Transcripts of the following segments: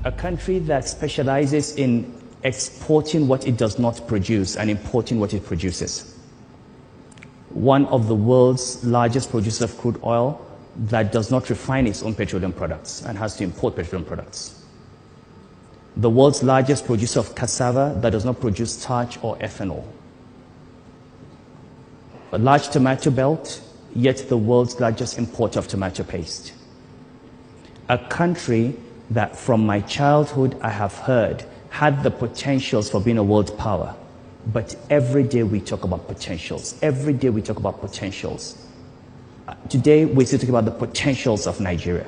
a country that specializes in exporting what it does not produce and importing what it produces. One of the world's largest producers of crude oil that does not refine its own petroleum products and has to import petroleum products. The world's largest producer of cassava that does not produce starch or ethanol. A large tomato belt, yet the world's largest importer of tomato paste. A country that from my childhood I have heard had the potentials for being a world power. But every day we talk about potentials. Every day we talk about potentials. Today we're still talking about the potentials of Nigeria.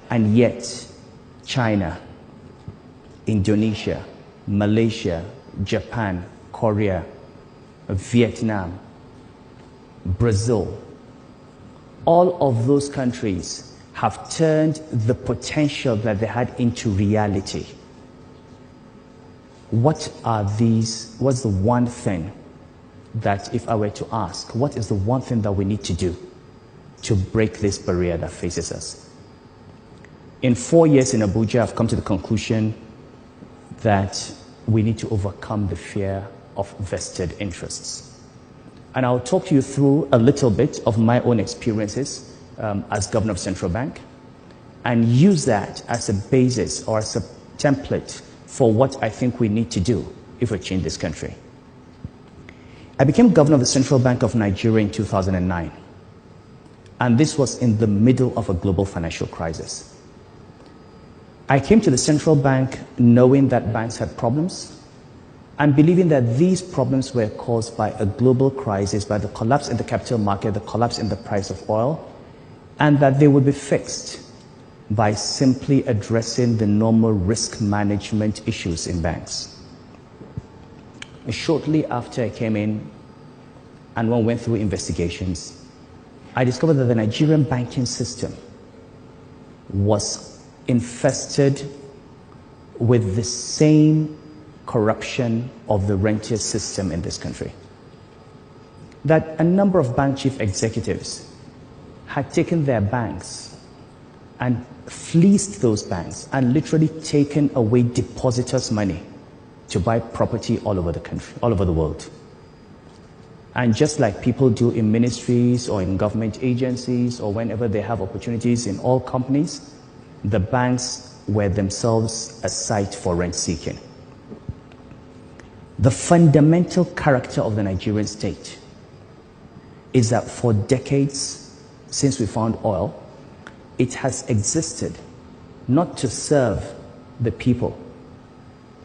And yet China, Indonesia, Malaysia, Japan, Korea, Vietnam, Brazil, all of those countries have turned the potential that they had into reality. What's the one thing that, if I were to ask, what is the one thing that we need to do to break this barrier that faces us? In 4 years in Abuja, I've come to the conclusion that we need to overcome the fear of vested interests. And I'll talk you through a little bit of my own experiences as governor of Central Bank and use that as a basis or as a template for what I think we need to do if we change this country. I became governor of the Central Bank of Nigeria in 2009. And this was in the middle of a global financial crisis. I came to the central bank knowing that banks had problems and believing that these problems were caused by a global crisis, by the collapse in the capital market, the collapse in the price of oil, and that they would be fixed by simply addressing the normal risk management issues in banks. Shortly after I came in and one went through investigations, I discovered that the Nigerian banking system was infested with the same corruption of the rentier system in this country. That a number of bank chief executives had taken their banks and fleeced those banks and literally taken away depositors' money to buy property all over the country, all over the world. And just like people do in ministries or in government agencies or whenever they have opportunities in all companies, the banks were themselves a site for rent seeking. The fundamental character of the Nigerian state is that for decades, since we found oil, it has existed not to serve the people,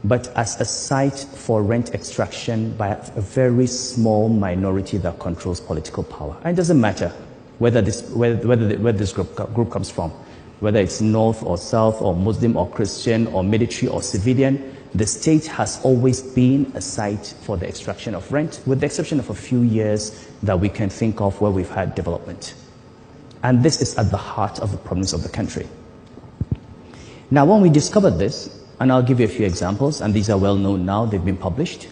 but as a site for rent extraction by a very small minority that controls political power. And it doesn't matter where this group comes from, whether it's North or South or Muslim or Christian or military or civilian. The state has always been a site for the extraction of rent, with the exception of a few years that we can think of where we've had development. And this is at the heart of the problems of the country. Now, when we discovered this, and I'll give you a few examples, and these are well known now, they've been published.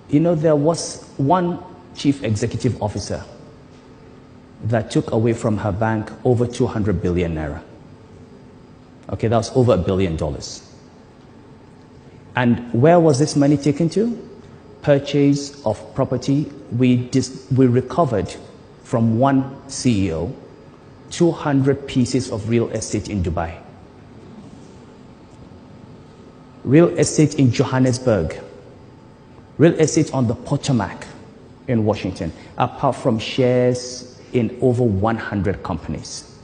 You know, there was one chief executive officer that took away from her bank over 200 billion naira. Okay, that was over $1 billion. And where was this money taken to? Purchase of property. We recovered from one CEO 200 pieces of real estate in Dubai. Real estate in Johannesburg. Real estate on the Potomac in Washington, apart from shares in over 100 companies.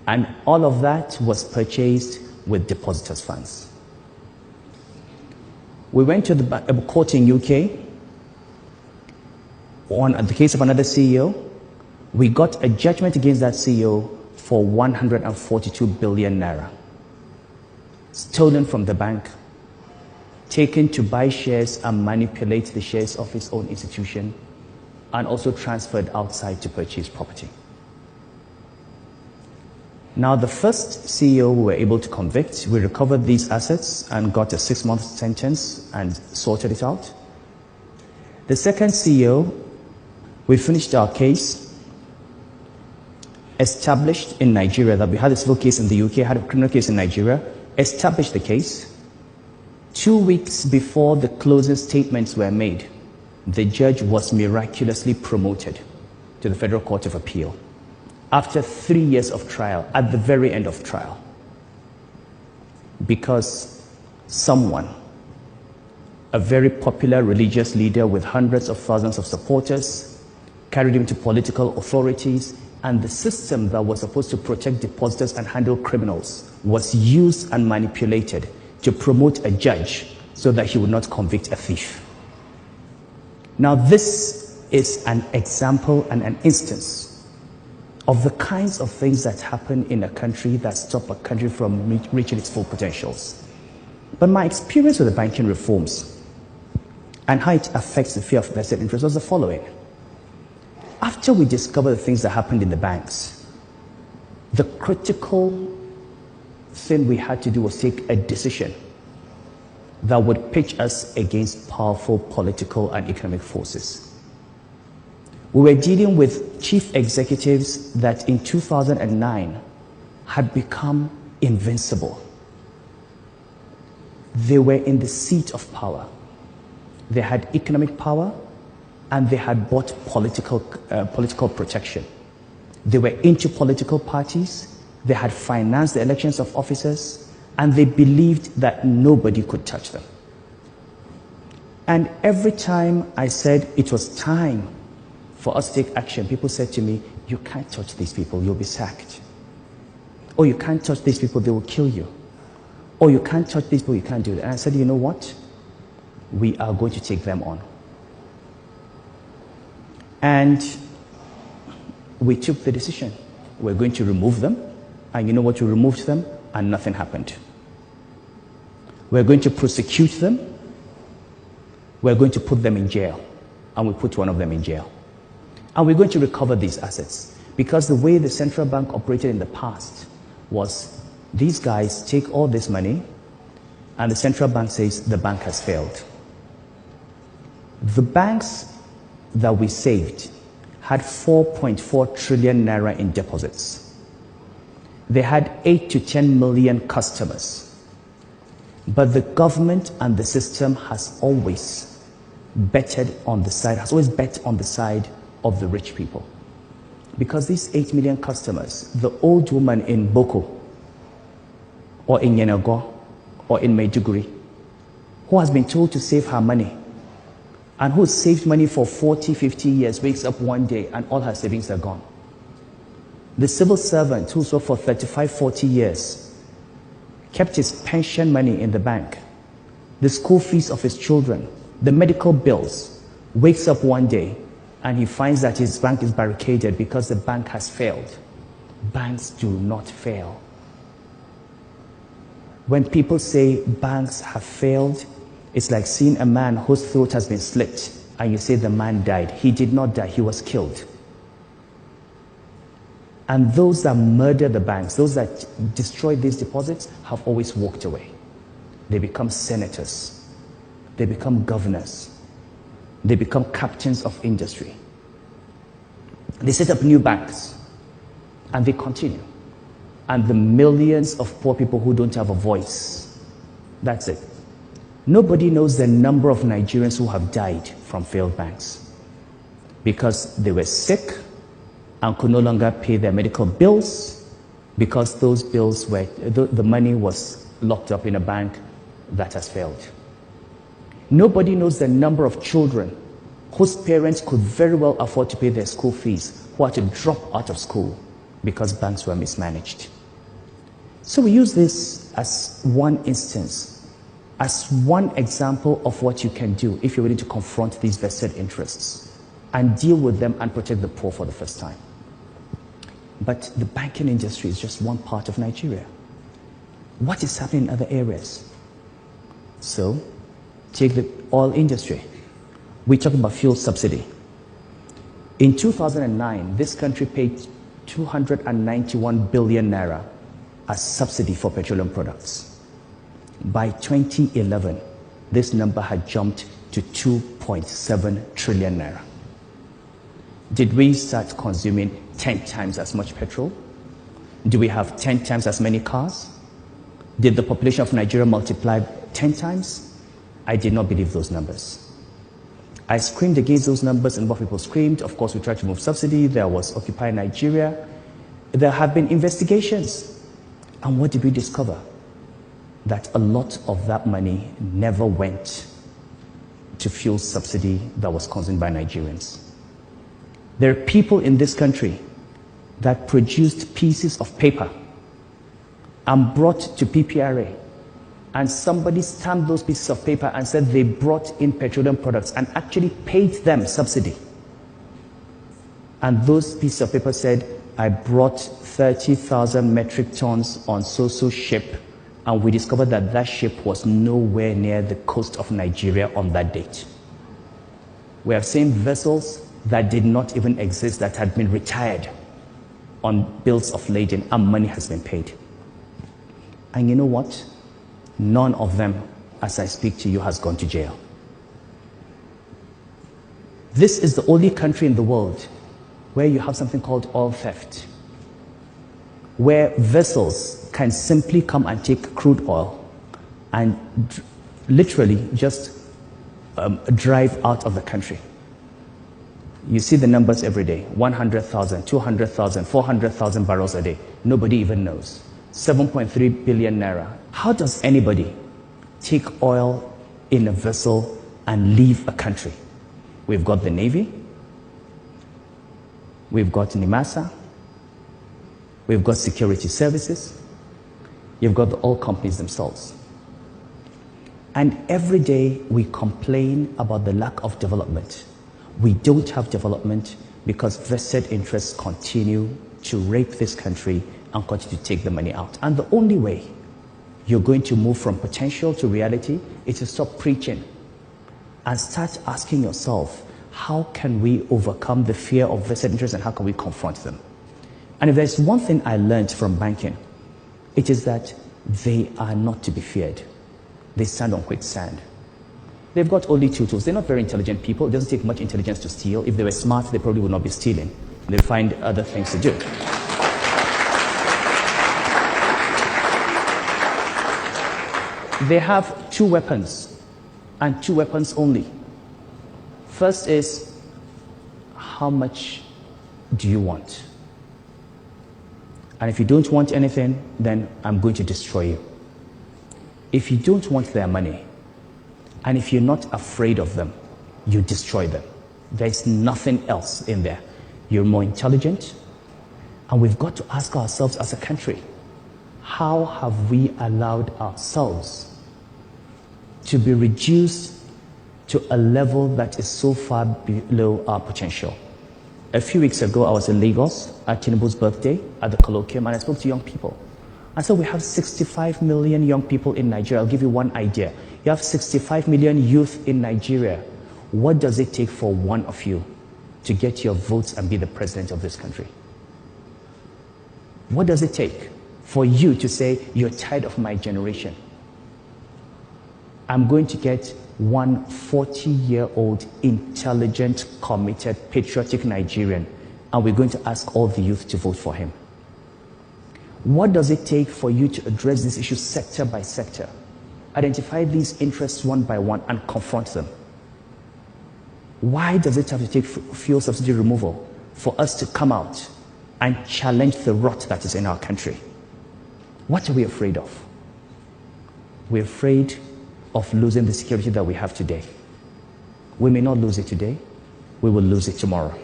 And all of that was purchased with depositors' funds. We went to the court in UK on the case of another CEO. We got a judgment against that CEO for 142 billion naira. Stolen from the bank, taken to buy shares and manipulate the shares of his own institution, and also transferred outside to purchase property. Now, the first CEO we were able to convict, we recovered these assets and got a 6-month sentence and sorted it out. The second CEO, we finished our case. established in Nigeria, that we had a civil case in the UK, had a criminal case in Nigeria, established the case. 2 weeks before the closing statements were made, the judge was miraculously promoted to the Federal Court of Appeal after 3 years of trial, at the very end of trial, because someone, a very popular religious leader with hundreds of thousands of supporters, carried him to political authorities, and the system that was supposed to protect depositors and handle criminals was used and manipulated to promote a judge so that he would not convict a thief. Now, this is an example and an instance of the kinds of things that happen in a country that stop a country from reaching its full potentials. But my experience with the banking reforms and how it affects the fear of vested interest was the following. After we discovered the things that happened in the banks, the critical thing we had to do was take a decision that would pitch us against powerful political and economic forces. We were dealing with chief executives that in 2009 had become invincible. They were in the seat of power. They had economic power, and they had bought political protection. They were into political parties. They had financed the elections of officers, and they believed that nobody could touch them. And every time I said it was time for us to take action, people said to me, "You can't touch these people, you'll be sacked." Or, "You can't touch these people, they will kill you." Or, "You can't touch these people, you can't do that." And I said, "You know what? We are going to take them on." And we took the decision. We're going to remove them. And you know what? We removed them and nothing happened. We're going to prosecute them. We're going to put them in jail. And we put one of them in jail. And we're going to recover these assets. Because the way the central bank operated in the past was these guys take all this money and the central bank says the bank has failed. The banks that we saved had 4.4 trillion naira in deposits. They had 8 to 10 million customers. But the government and the system has always bet on the side of the rich people. Because these 8 million customers, the old woman in Boko, or in Yenago, or in Maiduguri, who has been told to save her money, and who saved money for 40, 50 years, wakes up one day and all her savings are gone. The civil servant who's worked for 35, 40 years, kept his pension money in the bank, the school fees of his children, the medical bills, wakes up one day and he finds that his bank is barricaded because the bank has failed. Banks do not fail. When people say banks have failed, it's like seeing a man whose throat has been slit and you say the man died. He did not die, he was killed. And those that murder the banks, those that destroy these deposits, have always walked away. They become senators. They become governors. They become captains of industry. They set up new banks. And they continue. And the millions of poor people who don't have a voice, that's it. Nobody knows the number of Nigerians who have died from failed banks because they were sick and could no longer pay their medical bills because those bills were, the money was locked up in a bank that has failed. Nobody knows the number of children whose parents could very well afford to pay their school fees who had to drop out of school because banks were mismanaged. So we use this as one instance, as one example of what you can do if you're willing to confront these vested interests and deal with them and protect the poor for the first time. But the banking industry is just one part of Nigeria. What is happening in other areas? So, take the oil industry. We talk about fuel subsidy. In 2009, this country paid 291 billion naira as subsidy for petroleum products. By 2011, this number had jumped to 2.7 trillion naira. Did we start consuming 10 times as much petrol? Do we have 10 times as many cars? Did the population of Nigeria multiply 10 times? I did not believe those numbers. I screamed against those numbers, and what people screamed. Of course, we tried to remove subsidy. There was Occupy Nigeria. There have been investigations. And what did we discover? That a lot of that money never went to fuel subsidy that was consumed by Nigerians. There are people in this country that produced pieces of paper and brought to PPRA, and somebody stamped those pieces of paper and said they brought in petroleum products and actually paid them subsidy. And those pieces of paper said, I brought 30,000 metric tons on so-so ship, and we discovered that that ship was nowhere near the coast of Nigeria on that date. We have seen vessels that did not even exist, that had been retired on bills of lading, and money has been paid. And you know what? None of them, as I speak to you, has gone to jail. This is the only country in the world where you have something called oil theft, where vessels can simply come and take crude oil and literally just drive out of the country. You see the numbers every day: 100,000, 200,000, 400,000 barrels a day. Nobody even knows. 7.3 billion naira. How does anybody take oil in a vessel and leave a country? We've got the Navy, we've got NIMASA, we've got security services, you've got the oil companies themselves. And every day we complain about the lack of development. We don't have development because vested interests continue to rape this country and continue to take the money out. And the only way you're going to move from potential to reality is to stop preaching and start asking yourself, how can we overcome the fear of vested interests and how can we confront them? And if there's one thing I learned from banking, it is that they are not to be feared. They stand on quicksand. They've got only two tools. They're not very intelligent people. It doesn't take much intelligence to steal. If they were smart, they probably would not be stealing. They'd find other things to do. They have two weapons, and two weapons only. First is, how much do you want? And if you don't want anything, then I'm going to destroy you. If you don't want their money, and if you're not afraid of them, you destroy them. There's nothing else in there. You're more intelligent, and we've got to ask ourselves as a country, how have we allowed ourselves to be reduced to a level that is so far below our potential? A few weeks ago, I was in Lagos at Tinubu's birthday at the colloquium, and I spoke to young people. I said, we have 65 million young people in Nigeria. I'll give you one idea. You have 65 million youth in Nigeria. What does it take for one of you to get your votes and be the president of this country? What does it take for you to say, you're tired of my generation? I'm going to get one 40-year-old, intelligent, committed, patriotic Nigerian, and we're going to ask all the youth to vote for him. What does it take for you to address this issue sector by sector? Identify these interests one by one and confront them. Why does it have to take fuel subsidy removal for us to come out and challenge the rot that is in our country? What are we afraid of? We're afraid of losing the security that we have today. We may not lose it today, we will lose it tomorrow.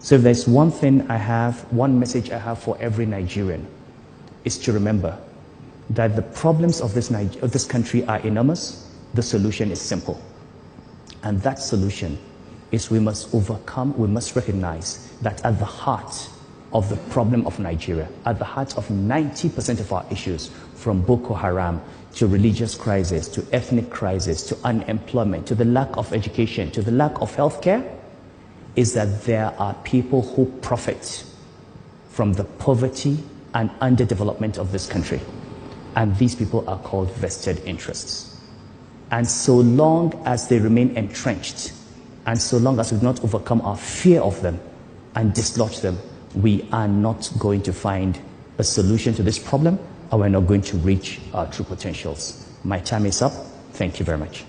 So if there's one thing I have, one message I have for every Nigerian, is to remember that the problems of this country are enormous. The solution is simple. And that solution is we must recognize that at the heart of the problem of Nigeria, at the heart of 90% of our issues, from Boko Haram to religious crisis, to ethnic crisis, to unemployment, to the lack of education, to the lack of healthcare, is that there are people who profit from the poverty and underdevelopment of this country. And these people are called vested interests. And so long as they remain entrenched And so long as we've not overcome our fear of them and dislodge them, we are not going to find a solution to this problem, and we're not going to reach our true potentials. My time is up. Thank you very much.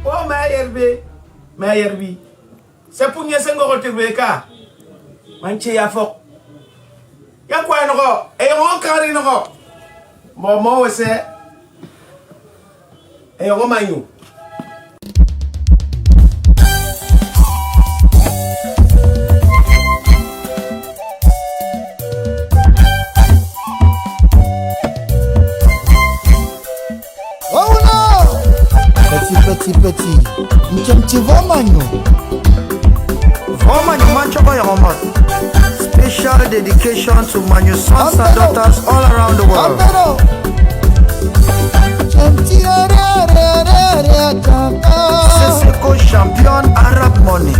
Oh, Mayerbi. C'est pour nous sengo rotebeka. Manche ya fok. Ya kwa noko, e yon kari noko. Momo wese. E yon manyu. Petit, petit Vomanyo Manchoko Yaromat. Special dedication to Manu sons and daughters all around the world. Seseko champion Arab money.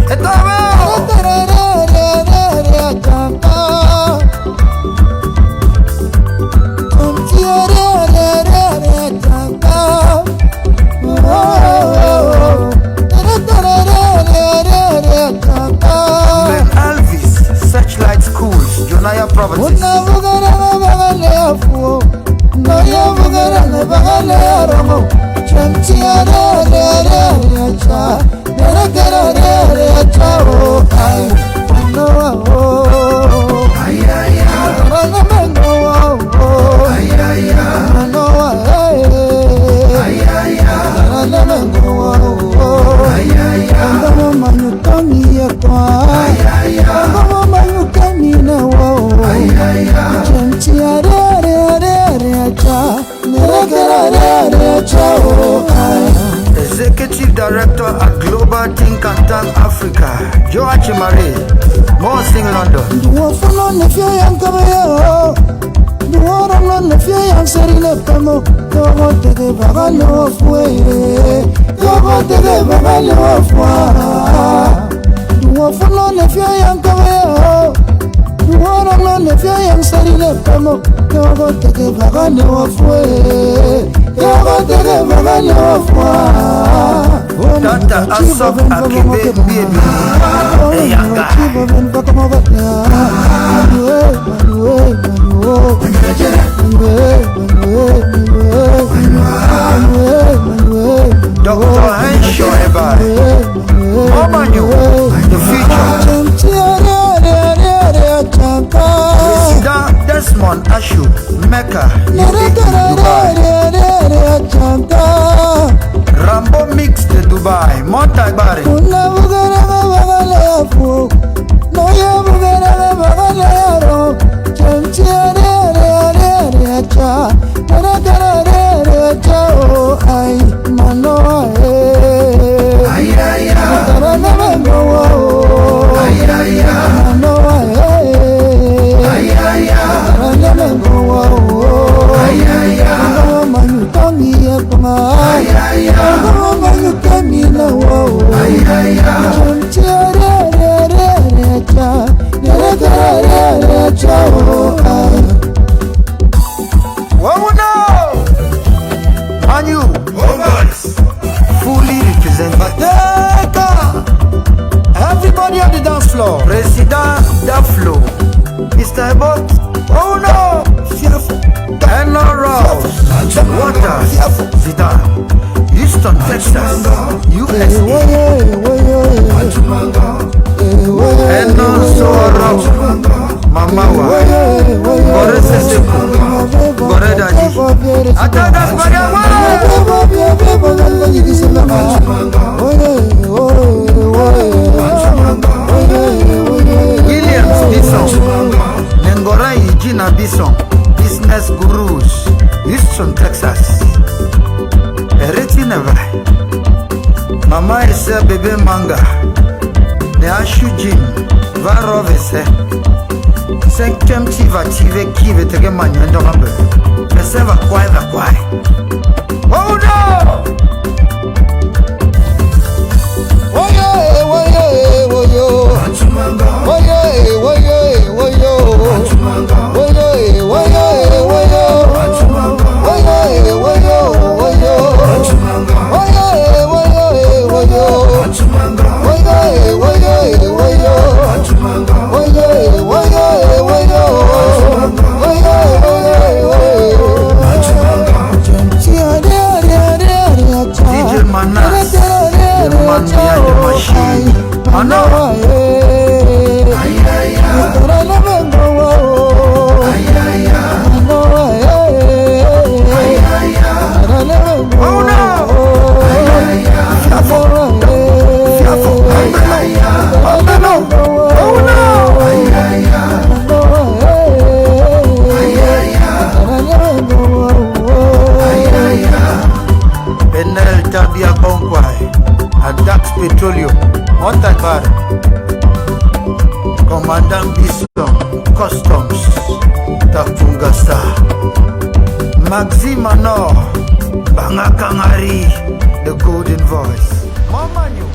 Properties. Executive Director at Global Think and Tank Africa, Joachim Marie, Mossing London. Tata Asok Akibe Baby Eyanga Dr. Henshaw Ebai Omanyu, the future. President Desmond Ashu, Mecca, Dubai. Rambo Mix de Dubai, Montagbari. Fully represented. Everybody on the dance floor. President Daflo, Mr. Ebot. Oh no! Enno Rouse, Water, Zidane, Houston, Texas, USA. Enno Soro, Mamawa, Boris Seko, Boredaji. Atadas Magawa. Williams Bison, Nengorai Gina Bison, Business Gurus, Houston, Texas. Ereti Never, Mama Ese Bebe Manga, Ne Ashu Jim, Varovese, Cinquième tive qui veut te gagner un dombe. Mais ça va quoi, Oh no! Oh yeah, oh yeah, oh yeah. Oh yeah, oh yeah, oh yeah. Oh yeah, oh yeah, oh yeah. Oh yeah, oh yeah, oh yeah. Oh yeah, oh yeah, oh yeah. Oh yeah, oh yeah, oh DJ Manas, the man behind the machine. I know. Oh no! Benel Tabia Bonkwai, Adax Petroleum, Montabar, Commandant Bisson, Customs, Tafungasa, Maxi Manor, Bangakangari, the Golden Voice. Mama you.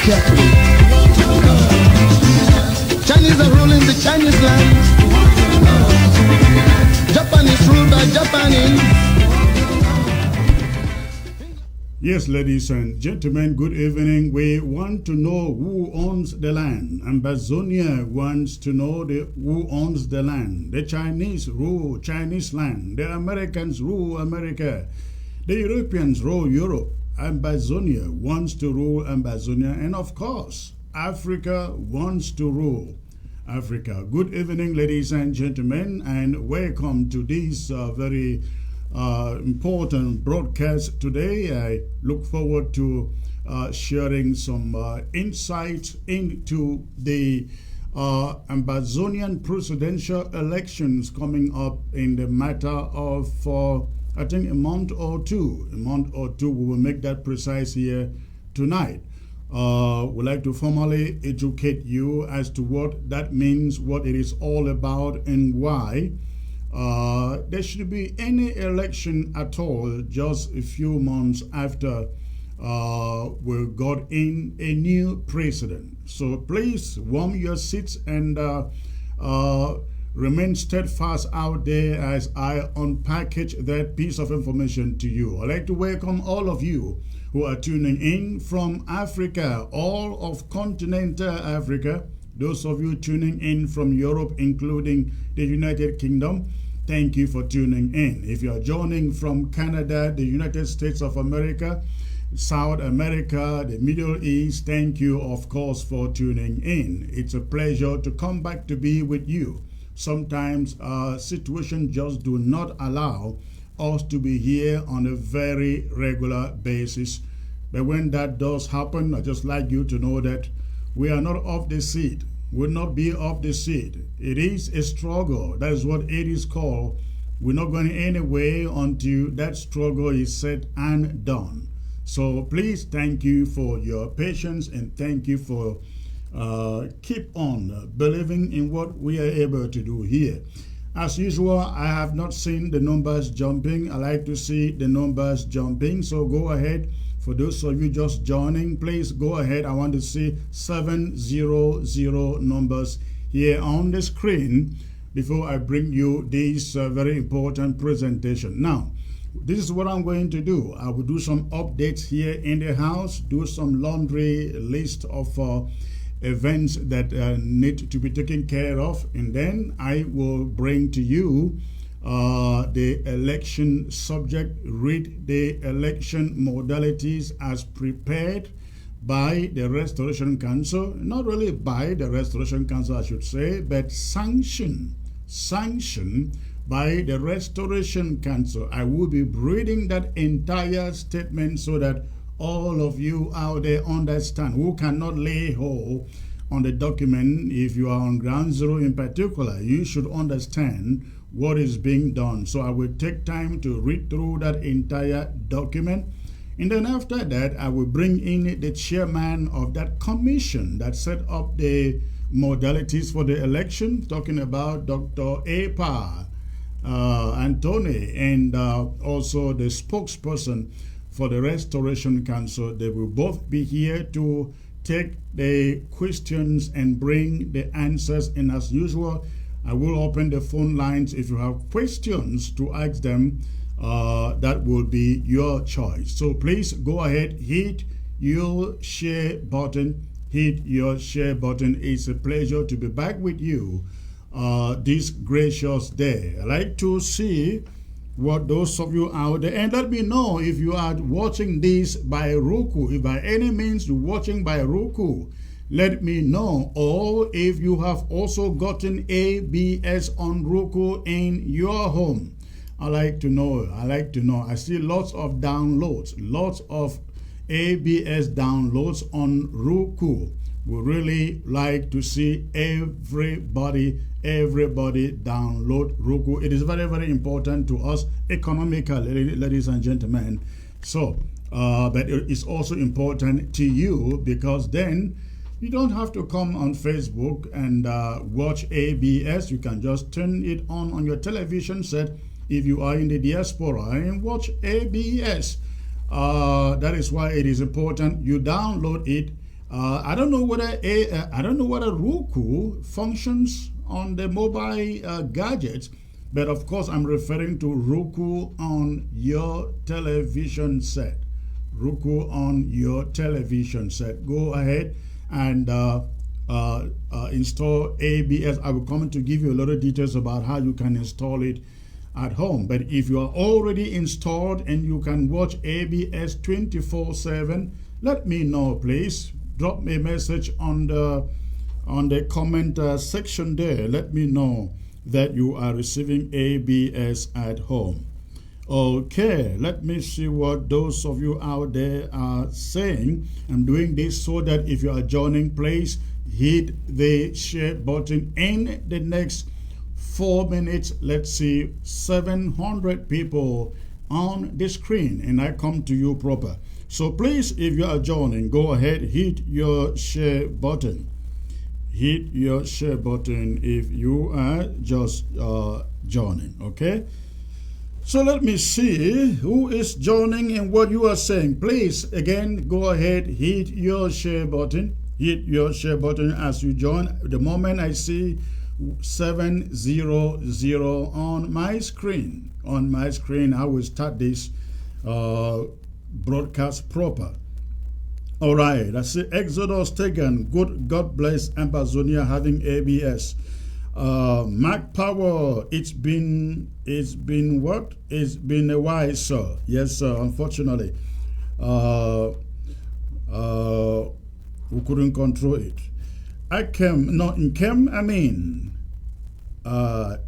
carefully. Chinese are ruling the Chinese land. Japan is ruled by Japanese. Yes, ladies and gentlemen, good evening. We want to know who owns the land. Ambazonia wants to know who owns the land. The Chinese rule Chinese land. The Americans rule America. The Europeans rule Europe. Ambazonia wants to rule Ambazonia. And of course, Africa wants to rule Africa. Good evening, ladies and gentlemen, and welcome to this very important broadcast today. I look forward to sharing some insights into the Ambazonian presidential elections coming up in the matter of, I think, a month or two. A month or two, we will make that precise here tonight. We'd like to formally educate you as to what that means, what it is all about, and why there should be any election at all just a few months after we got in a new president. So please warm your seats and remain steadfast out there as I unpackage that piece of information to you. I'd like to welcome all of you who are tuning in from Africa, all of continental Africa, those of you tuning in from Europe, including the United Kingdom. Thank you for tuning in. If you are joining from Canada, the United States of America, South America, the Middle East, thank you, of course, for tuning in. It's a pleasure to come back to be with you. Sometimes situations just do not allow us to be here on a very regular basis. But when that does happen, I'd just like you to know that we are not off the seat. We'll not be off the seat. It is a struggle. That is what it is called. We're not going anywhere until that struggle is said and done. So please, thank you for your patience and thank you for keep on believing in what we are able to do here. As usual, I have not seen the numbers jumping. I like to see the numbers jumping. So go ahead. For those of you just joining, please go ahead. I want to see 700 numbers here on the screen before I bring you this very important presentation. Now, this is what I'm going to do. I will do some updates here in the house, do some laundry list of events that need to be taken care of, and then I will bring to you the election subject, read the election modalities as prepared by the Restoration Council, not really by the Restoration Council, I should say, but sanctioned by the Restoration Council. I will be reading that entire statement so that all of you out there understand who cannot lay hold on the document. If you are on ground zero in particular, you should understand what is being done. So I will take time to read through that entire document. And then after that, I will bring in the chairman of that commission that set up the modalities for the election, talking about Dr. Epa Antony, and also the spokesperson for the Restoration Council. They will both be here to take the questions and bring the answers. And as usual, I will open the phone lines. If you have questions to ask them, that will be your choice. So please go ahead, hit your share button. Hit your share button. It's a pleasure to be back with you this gracious day. I like to see what those of you out there, and let me know if you are watching this by Roku. If by any means you're watching by Roku, let me know. Or if you have also gotten ABS on Roku in your home, I like to know. I see lots of downloads, lots of ABS downloads on Roku. We really like to see everybody download Roku. It is very, very important to us economically, ladies and gentlemen. So, but it's also important to you, because then you don't have to come on Facebook and watch ABS. You can just turn it on your television set if you are in the diaspora and watch ABS. That is why it is important you download it I don't know whether Roku functions on the mobile gadgets, but of course I'm referring to Roku on your television set. Roku on your television set. Go ahead and install ABS. I will come to give you a lot of details about how you can install it at home. But if you are already installed and you can watch ABS 24/7, let me know, please. Drop me a message on the comment section there. Let me know that you are receiving ABS at home. Okay, let me see what those of you out there are saying. I'm doing this so that if you are joining, please hit the share button. In the next 4 minutes, let's see 700 people on the screen, and I come to you proper. So please, if you are joining, go ahead, hit your share button. Hit your share button if you are just joining, okay? So let me see who is joining and what you are saying. Please, again, go ahead, hit your share button. Hit your share button as you join. The moment I see 700 on my screen, I will start this broadcast proper. All right, I see Exodus taken. Good, God bless Ambazonia having ABS. Mark Power, it's been what? It's been a while, sir. Yes, sir, unfortunately. We couldn't control it.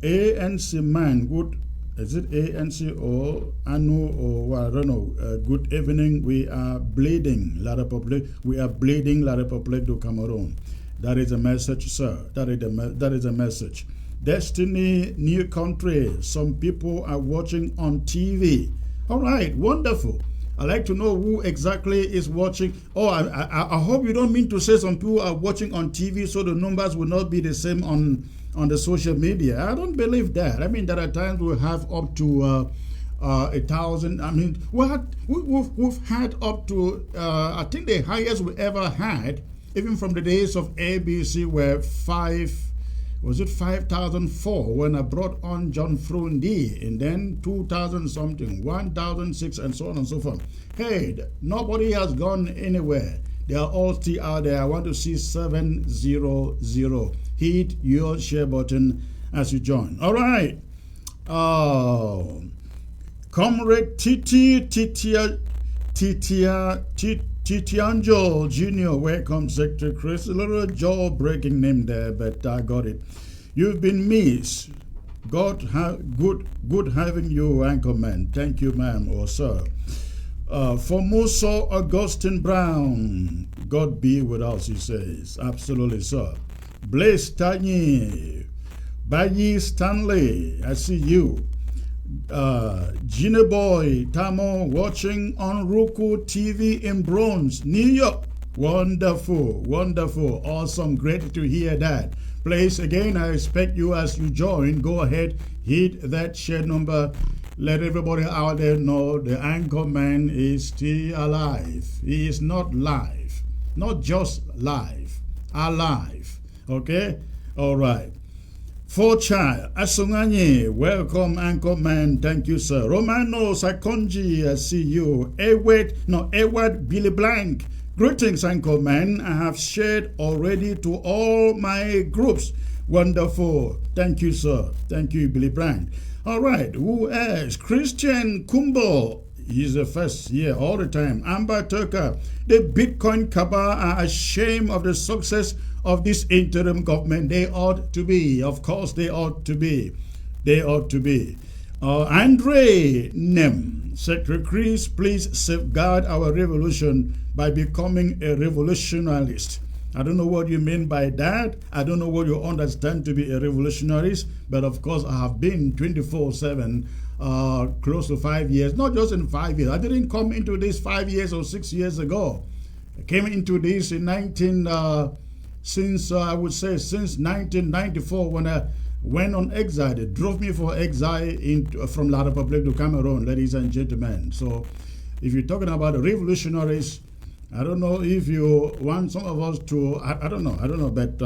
ANC man, good. Is it ANC or Anu or well, I don't know? Good evening. We are bleeding La Republic. We are bleeding La Republic du Cameroon. That is a message, sir. That is a message. Destiny, new country. Some people are watching on TV. All right, wonderful. I'd like to know who exactly is watching. Oh, I hope you don't mean to say some people are watching on TV, so the numbers will not be the same on the social media. I don't believe that. I mean, there are times we have up to 1,000. I mean, we've had up to I think the highest we ever had, even from the days of ABC, were 5,004 when I brought on John Frundi, and then 2,000 something, 1,006, and so on and so forth. Hey, nobody has gone anywhere. They are all still out there. I want to see 700. Hit your share button as you join. All right. Comrade Titianjo Jr., welcome, Secretary Chris. A little jaw-breaking name there, but I got it. You've been missed. Good having you, Anchorman. Thank you, ma'am or sir. Formoso Augustine Brown, God be with us, he says. Absolutely, sir. Blaise Tanya, Bayi Stanley, I see you. Gina Boy Tamo watching on Roku TV in Bronx, New York. Wonderful, wonderful, awesome, great to hear that. Please, again, I expect you as you join, go ahead, hit that share number. Let everybody out there know the anchor man is still alive. He is not live, not just live, alive. Okay, all right. For child, Asunganye, welcome, anchor man. Thank you, sir. Romano Sakonji, I see you. Edward Billy Blank. Greetings, anchor man. I have shared already to all my groups. Wonderful. Thank you, sir. Thank you, Billy Blank. All right, who else? Christian Kumbo. He's the first here all the time. Amber Turker. The Bitcoin cabal are ashamed of the success of this interim government. They ought to be. Of course, they ought to be. They ought to be. Andre Nem. Secretary Chris, please safeguard our revolution by becoming a revolutionalist. I don't know what you mean by that. I don't know what you understand to be a revolutionarist, but of course I have been 24/7 close to 5 years, not just in 5 years. I didn't come into this 5 years or 6 years ago. I came into this in since 1994 when I went on exile. They drove me for exile from La Republic to Cameroon, ladies and gentlemen. So if you're talking about the revolutionaries, I don't know if you want some of us to, I don't know, but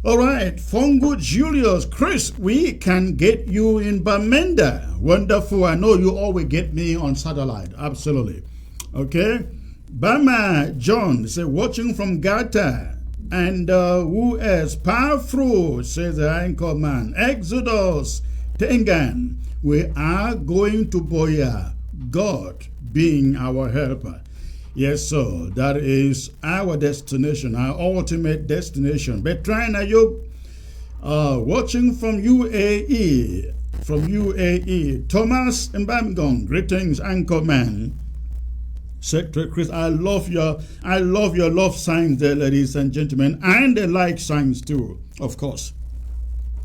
all right, Fongu Julius, Chris, we can get you in Bamenda. Wonderful. I know you always get me on satellite. Absolutely. Okay. Bama John, say, watching from Gata. And who else? Powerful, says the anchor man. Exodus Tengan, we are going to Boya, God being our helper. Yes, sir, that is our destination, our ultimate destination. Bertrand Ayub, watching from UAE, Thomas Mbamgong, greetings, anchorman. Secretary Chris, I love your love signs there, ladies and gentlemen, and the like signs too, of course.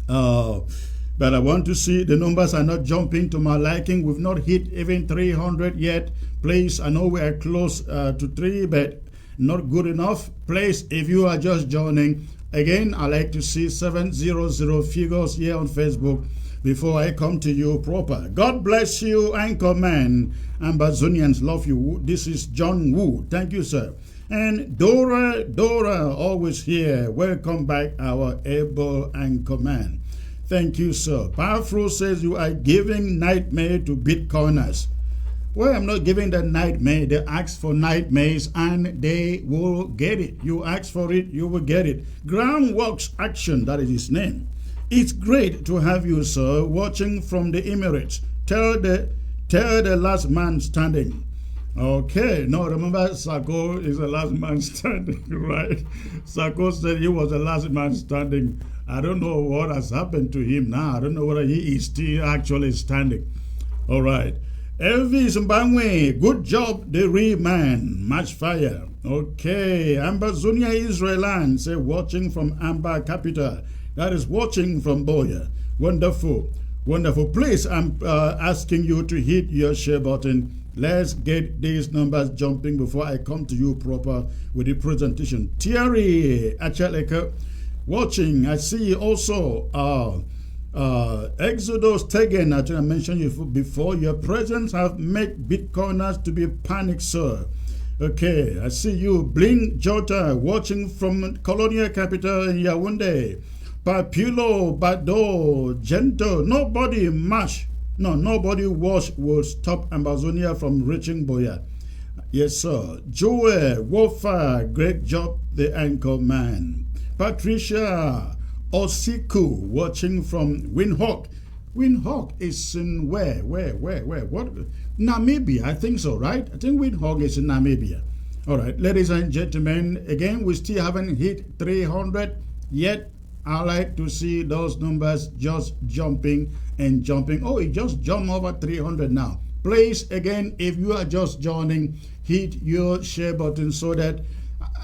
But I want to see the numbers are not jumping to my liking. We've not hit even 300 yet. Please, I know we are close to 3, but not good enough. Please, if you are just joining, again, I like to see 700 figures here on Facebook before I come to you proper. God bless you, Anchorman. Ambazonians love you. This is John Wu. Thank you, sir. And Dora, always here. Welcome back, our able Anchorman. Thank you, sir. Powerful says you are giving nightmare to Bitcoiners. Well, I'm not giving them nightmare. They ask for nightmares and they will get it. You ask for it, you will get it. Groundworks Action, that is his name. It's great to have you, sir, watching from the Emirates. Tell the last man standing. Okay, no, remember Sako is the last man standing, right? Sako said he was the last man standing. I don't know what has happened to him now. I don't know whether he is still actually standing. All right. Elvis Mbangwe, good job, the real man. Much fire. Okay. Ambazonia, Israel, say watching from Amba Capital. That is watching from Boya. Wonderful. Wonderful. Please, I'm asking you to hit your share button. Let's get these numbers jumping before I come to you proper with the presentation. Thierry Achaleka, watching. I see also Exodus Tegen. I think I mentioned you before. Your presence have made Bitcoiners to be panicked, sir. Okay, I see you. Bling Jota, watching from colonial capital in Yaoundé. Papulo, Bado, Gento, nobody wash will stop Ambazonia from reaching Boya. Yes, sir. Joe, Wofa, great job, the anchor man. Patricia Osiku, watching from Windhoek. Windhoek is in where? What? Namibia, I think so, right? I think Windhoek is in Namibia. All right, ladies and gentlemen, again, we still haven't hit 300 yet. I like to see those numbers just jumping and jumping. Oh, it just jumped over 300 now. Please, again, if you are just joining, hit your share button so that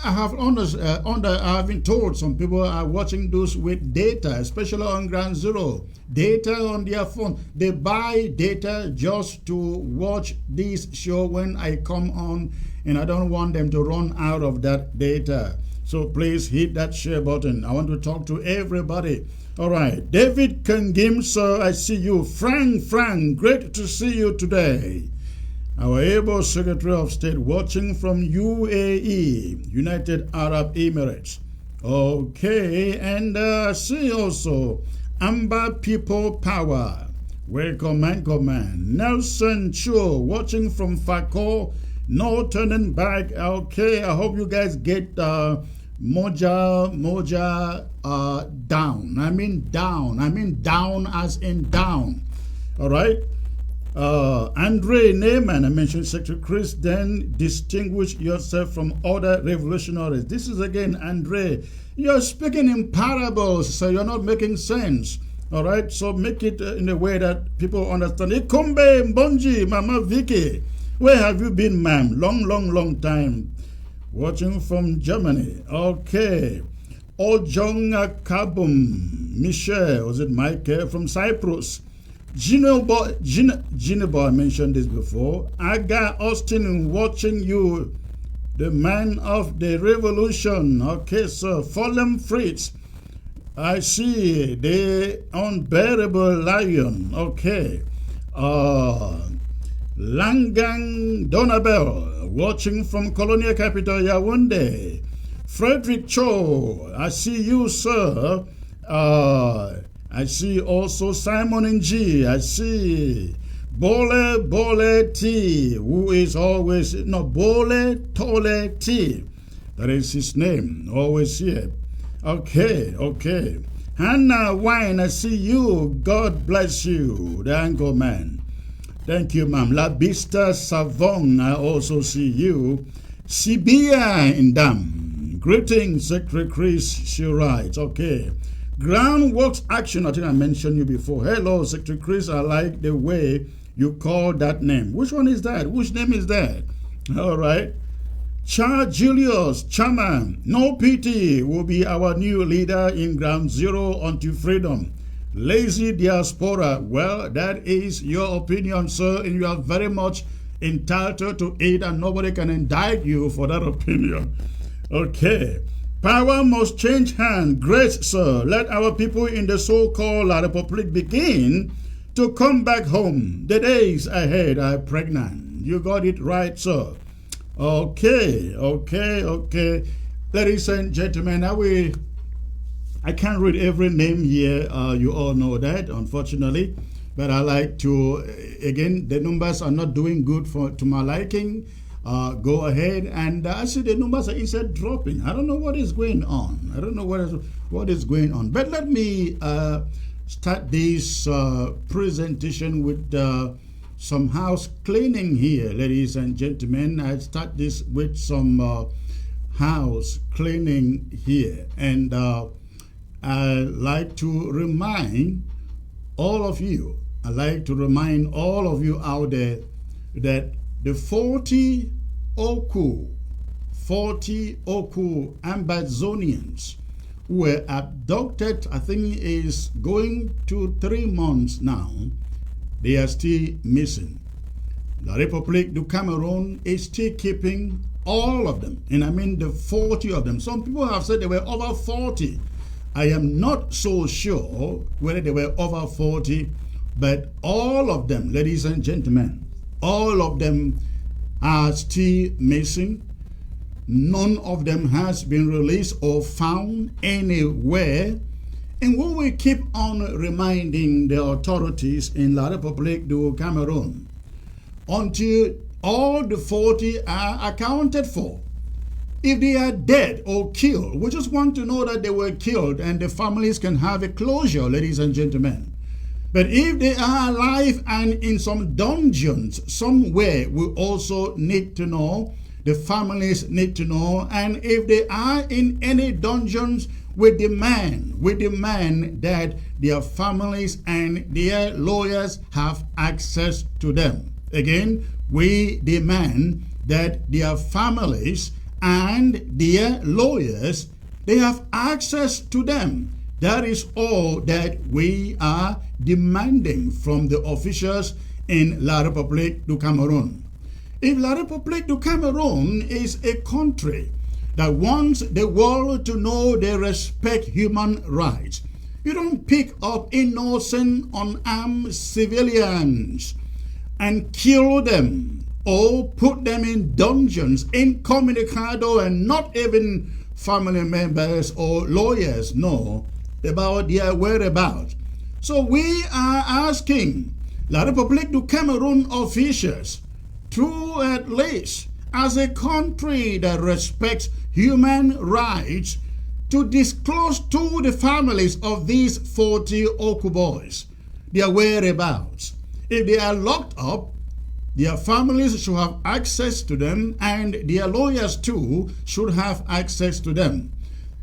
I have been told some people are watching those with data, especially on Ground Zero. Data on their phone. They buy data just to watch this show when I come on, and I don't want them to run out of that data. So please hit that share button. I want to talk to everybody. All right. David Kangim, sir, I see you. Frank, great to see you today. Our able Secretary of State watching from UAE, United Arab Emirates. Okay. And see also Amba People Power. Welcome, man. Nelson Cho watching from Fako. No turning back. Okay. I hope you guys get Moja down. I mean down as in down. All right. Andre Neyman, I mentioned Secretary Chris, then distinguish yourself from other revolutionaries. This is again, Andre, you're speaking in parables, so you're not making sense. All right. So make it in a way that people understand. Ikombe Mbonji, Mama Vicky, where have you been, ma'am? Long time. Watching from Germany. Okay. Ojong Kabum. Michelle, was it Mike from Cyprus? Ginebo, I mentioned this before. Aga Austin watching you. The man of the revolution. Okay, sir. Fallen Fritz. I see the unbearable lion. Okay. Langang Donabel, watching from colonial capital Yaoundé. Frederick Cho, I see you, sir. I see also Simon Ng. I see Bole T, who is always, no, Bole Tole T. That is his name, always here. Okay. Hannah Wine, I see you. God bless you, the anchor man. Thank you, ma'am. La Vista Savon, I also see you. Sibia Indam. Greetings, Secretary Chris, she writes. Okay. Groundworks Action, I think I mentioned you before. Hello, Secretary Chris, I like the way you call that name. Which one is that? Which name is that? All right. Julius Chama, NOPITY will be our new leader in Ground Zero unto Freedom. Lazy Diaspora, well, that is your opinion, sir, and you are very much entitled to it, and nobody can indict you for that opinion. Okay. Power must change hands. Great, sir. Let our people in the so-called Republic begin to come back home. The days ahead are pregnant. You got it right, sir. Okay. Ladies and gentlemen, I can't read every name here. You all know that, unfortunately. But I like to, again, the numbers are not doing good to my liking. Go ahead, and I see the numbers are instead dropping. I don't know what is going on. What is going on. But let me start this presentation with some house cleaning here, ladies and gentlemen. I start this with some house cleaning here, and I like to remind all of you. I like to remind all of you out there that the 40 Oku Ambazonians who were abducted, I think is going to 3 months now. They are still missing. The République du Cameroon is still keeping all of them, and I mean the 40 of them. Some people have said they were over 40. I am not so sure whether they were over 40, but all of them, ladies and gentlemen, all of them are still missing. None of them has been released or found anywhere. And we will keep on reminding the authorities in La République du Cameroon until all the 40 are accounted for. If they are dead or killed, we just want to know that they were killed and the families can have a closure, ladies and gentlemen. But if they are alive and in some dungeons somewhere, we also need to know, the families need to know. And if they are in any dungeons, we demand that their families and their lawyers have access to them. Again, we demand that their families and their lawyers, they have access to them. That is all that we are demanding from the officials in La République du Cameroon. If La République du Cameroon is a country that wants the world to know they respect human rights, you don't pick up innocent, unarmed civilians and kill them or put them in dungeons, incommunicado, and not even family members or lawyers know about their whereabouts. So we are asking La République du Cameroon officials to, at least as a country that respects human rights, to disclose to the families of these 40 Oku boys their whereabouts. If they are locked up, their families should have access to them, and their lawyers too should have access to them.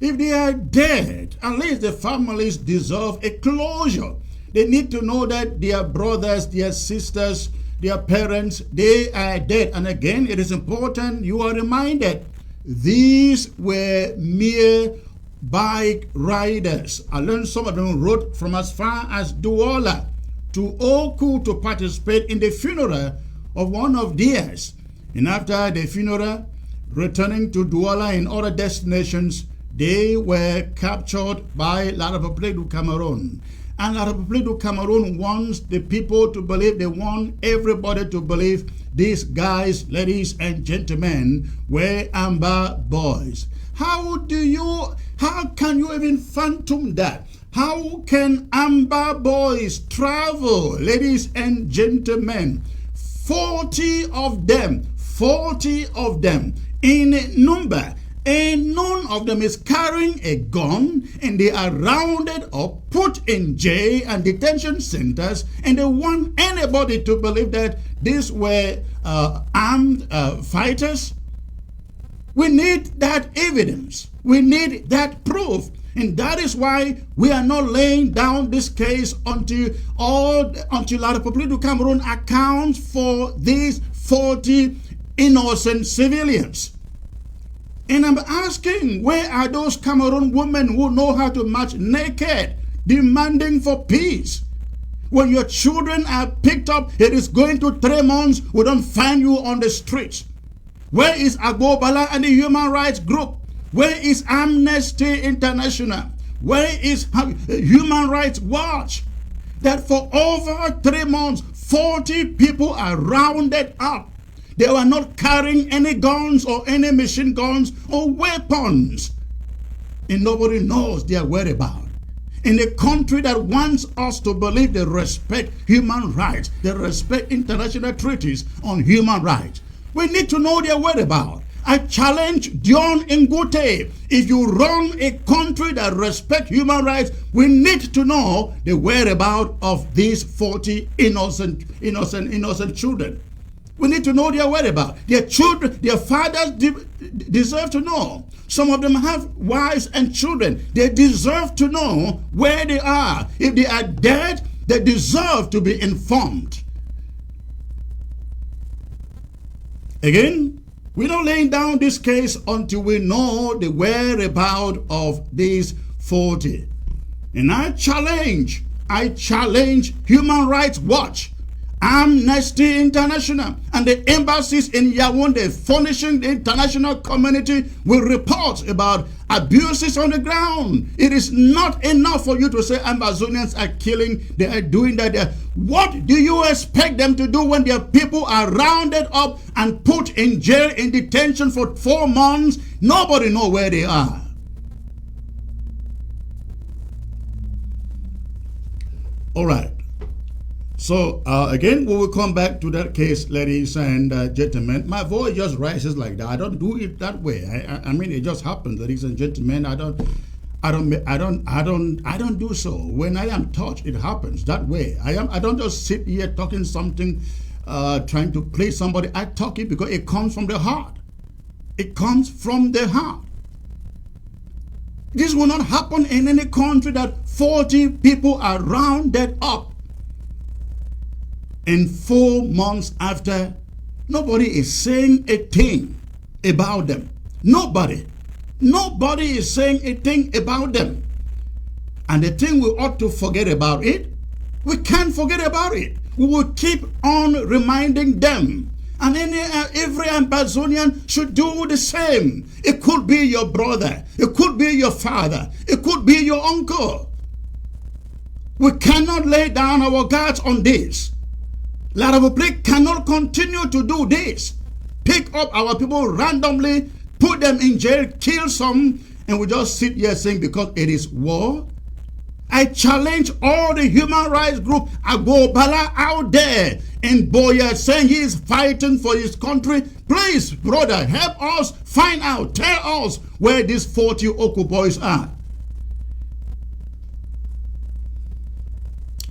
If they are dead, at least the families deserve a closure. They need to know that their brothers, their sisters, their parents, they are dead. And again, it is important you are reminded, these were mere bike riders. I learned some of them rode from as far as Douala to Oku to participate in the funeral of one of theirs. And after the funeral, returning to Douala and other destinations, they were captured by La République du Cameroon. And La République du Cameroon wants the people to believe, they want everybody to believe these guys, ladies and gentlemen, were Amba boys. How can you even fathom that? How can Amba boys travel, ladies and gentlemen? 40 of them in number, and none of them is carrying a gun, and they are rounded up, put in jail and detention centers, and they want anybody to believe that these were armed fighters. We need that evidence. We need that proof. And that is why we are not laying down this case until La République du Cameroon accounts for these 40 innocent civilians. And I'm asking, where are those Cameroon women who know how to march naked, demanding for peace? When your children are picked up, it is going to 3 months, we don't find you on the streets. Where is Agbobala and the human rights group? Where is Amnesty International? Where is Human Rights Watch? That for over 3 months, 40 people are rounded up. They were not carrying any guns or any machine guns or weapons. And nobody knows their whereabouts. In a country that wants us to believe they respect human rights, they respect international treaties on human rights, we need to know their whereabouts. I challenge Dion Ngute. If you run a country that respects human rights, we need to know the whereabouts of these 40 innocent children. We need to know their whereabouts. Their children, their fathers deserve to know. Some of them have wives and children. They deserve to know where they are. If they are dead, they deserve to be informed. Again, we're not laying down this case until we know the whereabouts of these 40. And I challenge Human Rights Watch, Amnesty International, and the embassies in Yaoundé furnishing the international community with reports about abuses on the ground. It is not enough for you to say Ambazonians are killing, they are doing that. What do you expect them to do when their people are rounded up and put in jail, in detention for 4 months? Nobody knows where they are. All right. So, again, we will come back to that case, ladies and gentlemen. My voice just rises like that. I don't do it that way. I mean, it just happens, ladies and gentlemen. I don't do so. When I am touched, it happens that way. I don't just sit here talking something, trying to please somebody. I talk it because it comes from the heart. It comes from the heart. This will not happen in any country that 40 people are rounded up. And 4 months after, nobody is saying a thing about them. Nobody is saying a thing about them. And the thing we ought to forget about it, we can't forget about it. We will keep on reminding them. And every Ambazonian should do the same. It could be your brother. It could be your father. It could be your uncle. We cannot lay down our guards on this. La République cannot continue to do this. Pick up our people randomly, put them in jail, kill some, and we just sit here saying because it is war. I challenge all the human rights group Agbobala out there in Boya saying he is fighting for his country. Please, brother, help us find out. Tell us where these 40 Oku boys are.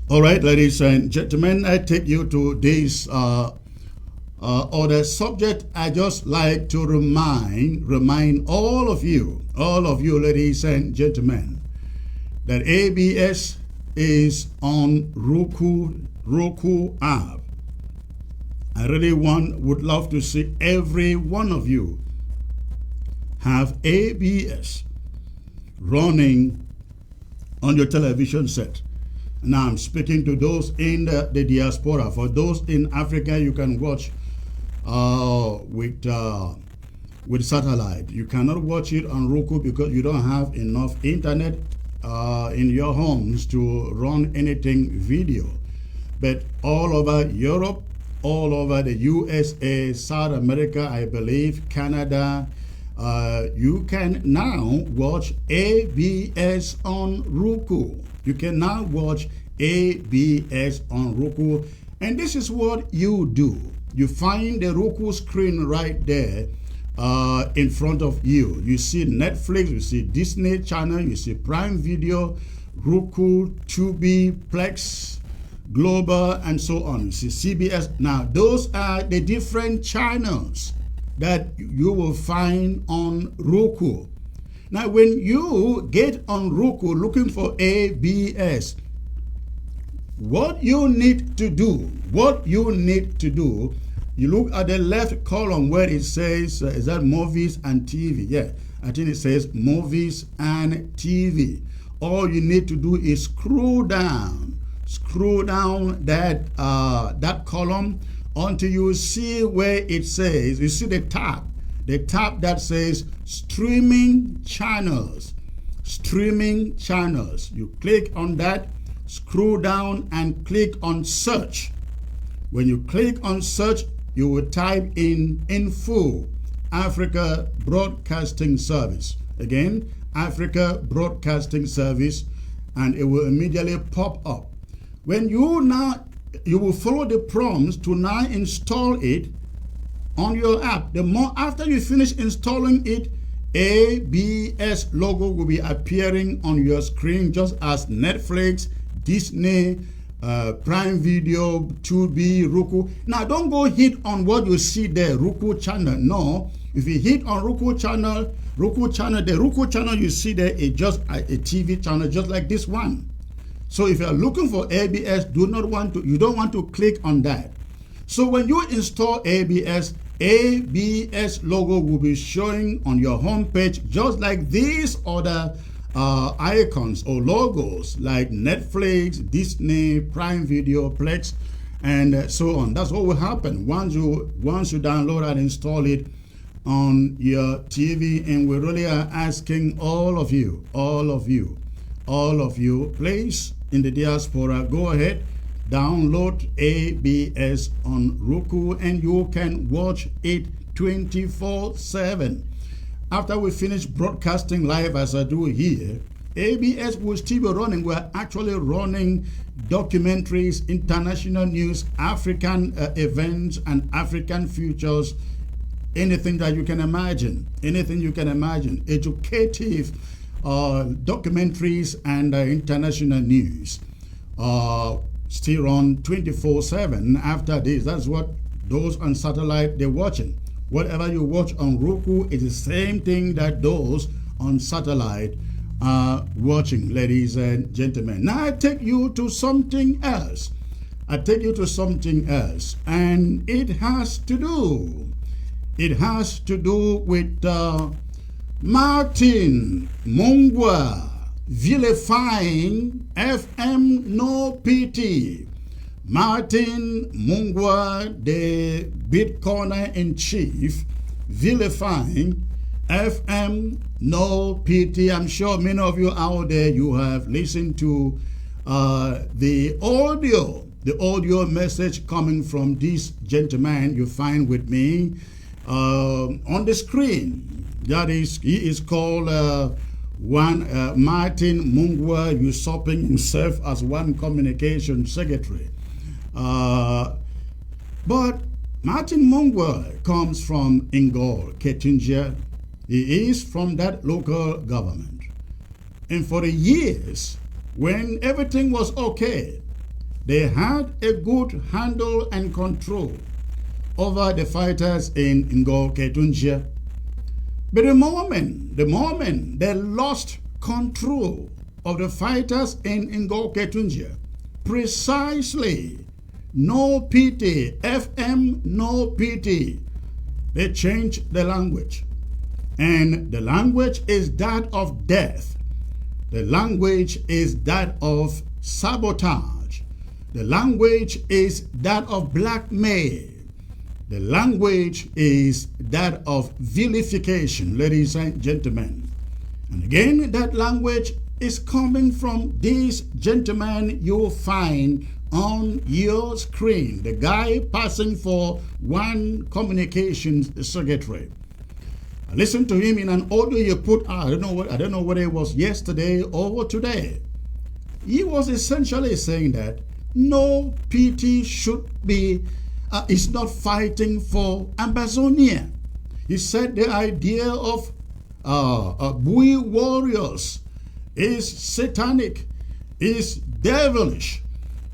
All right, ladies and gentlemen, I take you to this other subject. I just like to remind all of you, ladies and gentlemen, that ABS is on Roku app. I really would love to see every one of you have ABS running on your television set. Now I'm speaking to those in the diaspora. For those in Africa, you can watch with satellite. You cannot watch it on Roku because you don't have enough internet in your homes to run anything video. But all over Europe, all over the USA, South America, I believe, Canada, you can now watch ABS on Roku. You can now watch ABS on Roku. And this is what you do. You find the Roku screen right there in front of you. You see Netflix, you see Disney Channel, you see Prime Video, Roku, Tubi, Plex, Global, and so on. You see CBS. Now, those are the different channels that you will find on Roku. Now, when you get on Roku looking for ABS, what you need to do, you look at the left column where it says, is that movies and TV? Yeah, I think it says movies and TV. All you need to do is scroll down that column until you see where it says, you see the tab that says streaming channels. You click on that, scroll down and click on search. When you click on search, you will type in info Africa Broadcasting Service. Again, Africa Broadcasting Service, and it will immediately pop up. When you will follow the prompts to now install it on your app. After you finish installing it, ABS logo will be appearing on your screen, just as Netflix, Disney, Prime Video, Tubi, Roku. Now, don't go hit on what you see there, Roku channel. No, if you hit on Roku channel, the Roku channel you see there is just a TV channel, just like this one. So if you're looking for ABS, you don't want to click on that. So when you install ABS logo will be showing on your home page, just like these other icons or logos like Netflix, Disney, Prime Video, Plex, and so on. That's what will happen once you download and install it on your TV. And we really are asking all of you, please, in the diaspora, go ahead, download ABS on Roku, and you can watch it 24/7. After we finish broadcasting live as I do here, ABS will still be running. We're actually running documentaries, international news, African events, and African futures. Anything that you can imagine, educative documentaries and international news. Still on 24/7 after this. That's what those on satellite, they're watching. Whatever you watch on Roku is the same thing that those on satellite are watching, ladies and gentlemen. Now I take you to something else. And it has to do with Martin Mungwa vilifying FM NOPITY. Martin Mungwa, the Bitcoiner in chief, vilifying FM NOPITY. I'm sure many of you out there, you have listened to the audio message coming from this gentleman you find with me on the screen. That is, he is called Martin Mungwa, usurping himself as one communication secretary. But Martin Mungwa comes from Ngol, Ketunjia. He is from that local government. And for the years, when everything was okay, they had a good handle and control over the fighters in Ngol, Ketunjia. But the moment they lost control of the fighters in Ngol, Ketunjia, precisely NOPITY, FM NOPITY, they changed the language. And the language is that of death. The language is that of sabotage. The language is that of blackmail. The language is that of vilification, ladies and gentlemen. And again, that language is coming from this gentleman you'll find on your screen, the guy passing for one communications secretary. Listen to him in an audio you put out. I don't know whether it was yesterday or today. He was essentially saying that no PT should be is not fighting for Ambazonia. He said the idea of Bui warriors is satanic, is devilish.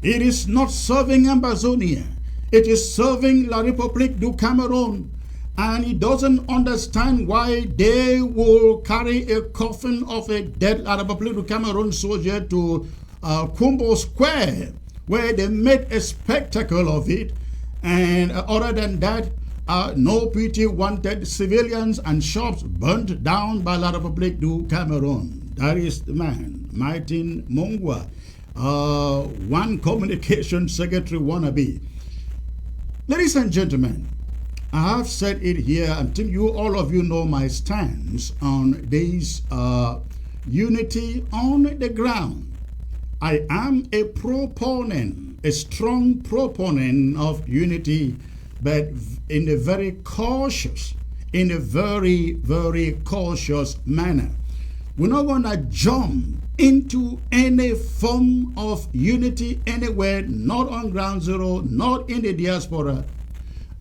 It is not serving Ambazonia. It is serving La République du Cameroon. And he doesn't understand why they will carry a coffin of a dead La République du Cameroon soldier to Kumbo Square, where they made a spectacle of it. And other than that, no PT wanted civilians and shops burnt down by La République du Cameroon. That is the man, Martin Mungwa, one communication secretary wannabe. Ladies and gentlemen, I have said it here until all of you know my stance on this unity on the ground. I am a proponent, a strong proponent of unity, but in a very cautious, very cautious manner. We're not going to jump into any form of unity anywhere, not on ground zero, not in the diaspora.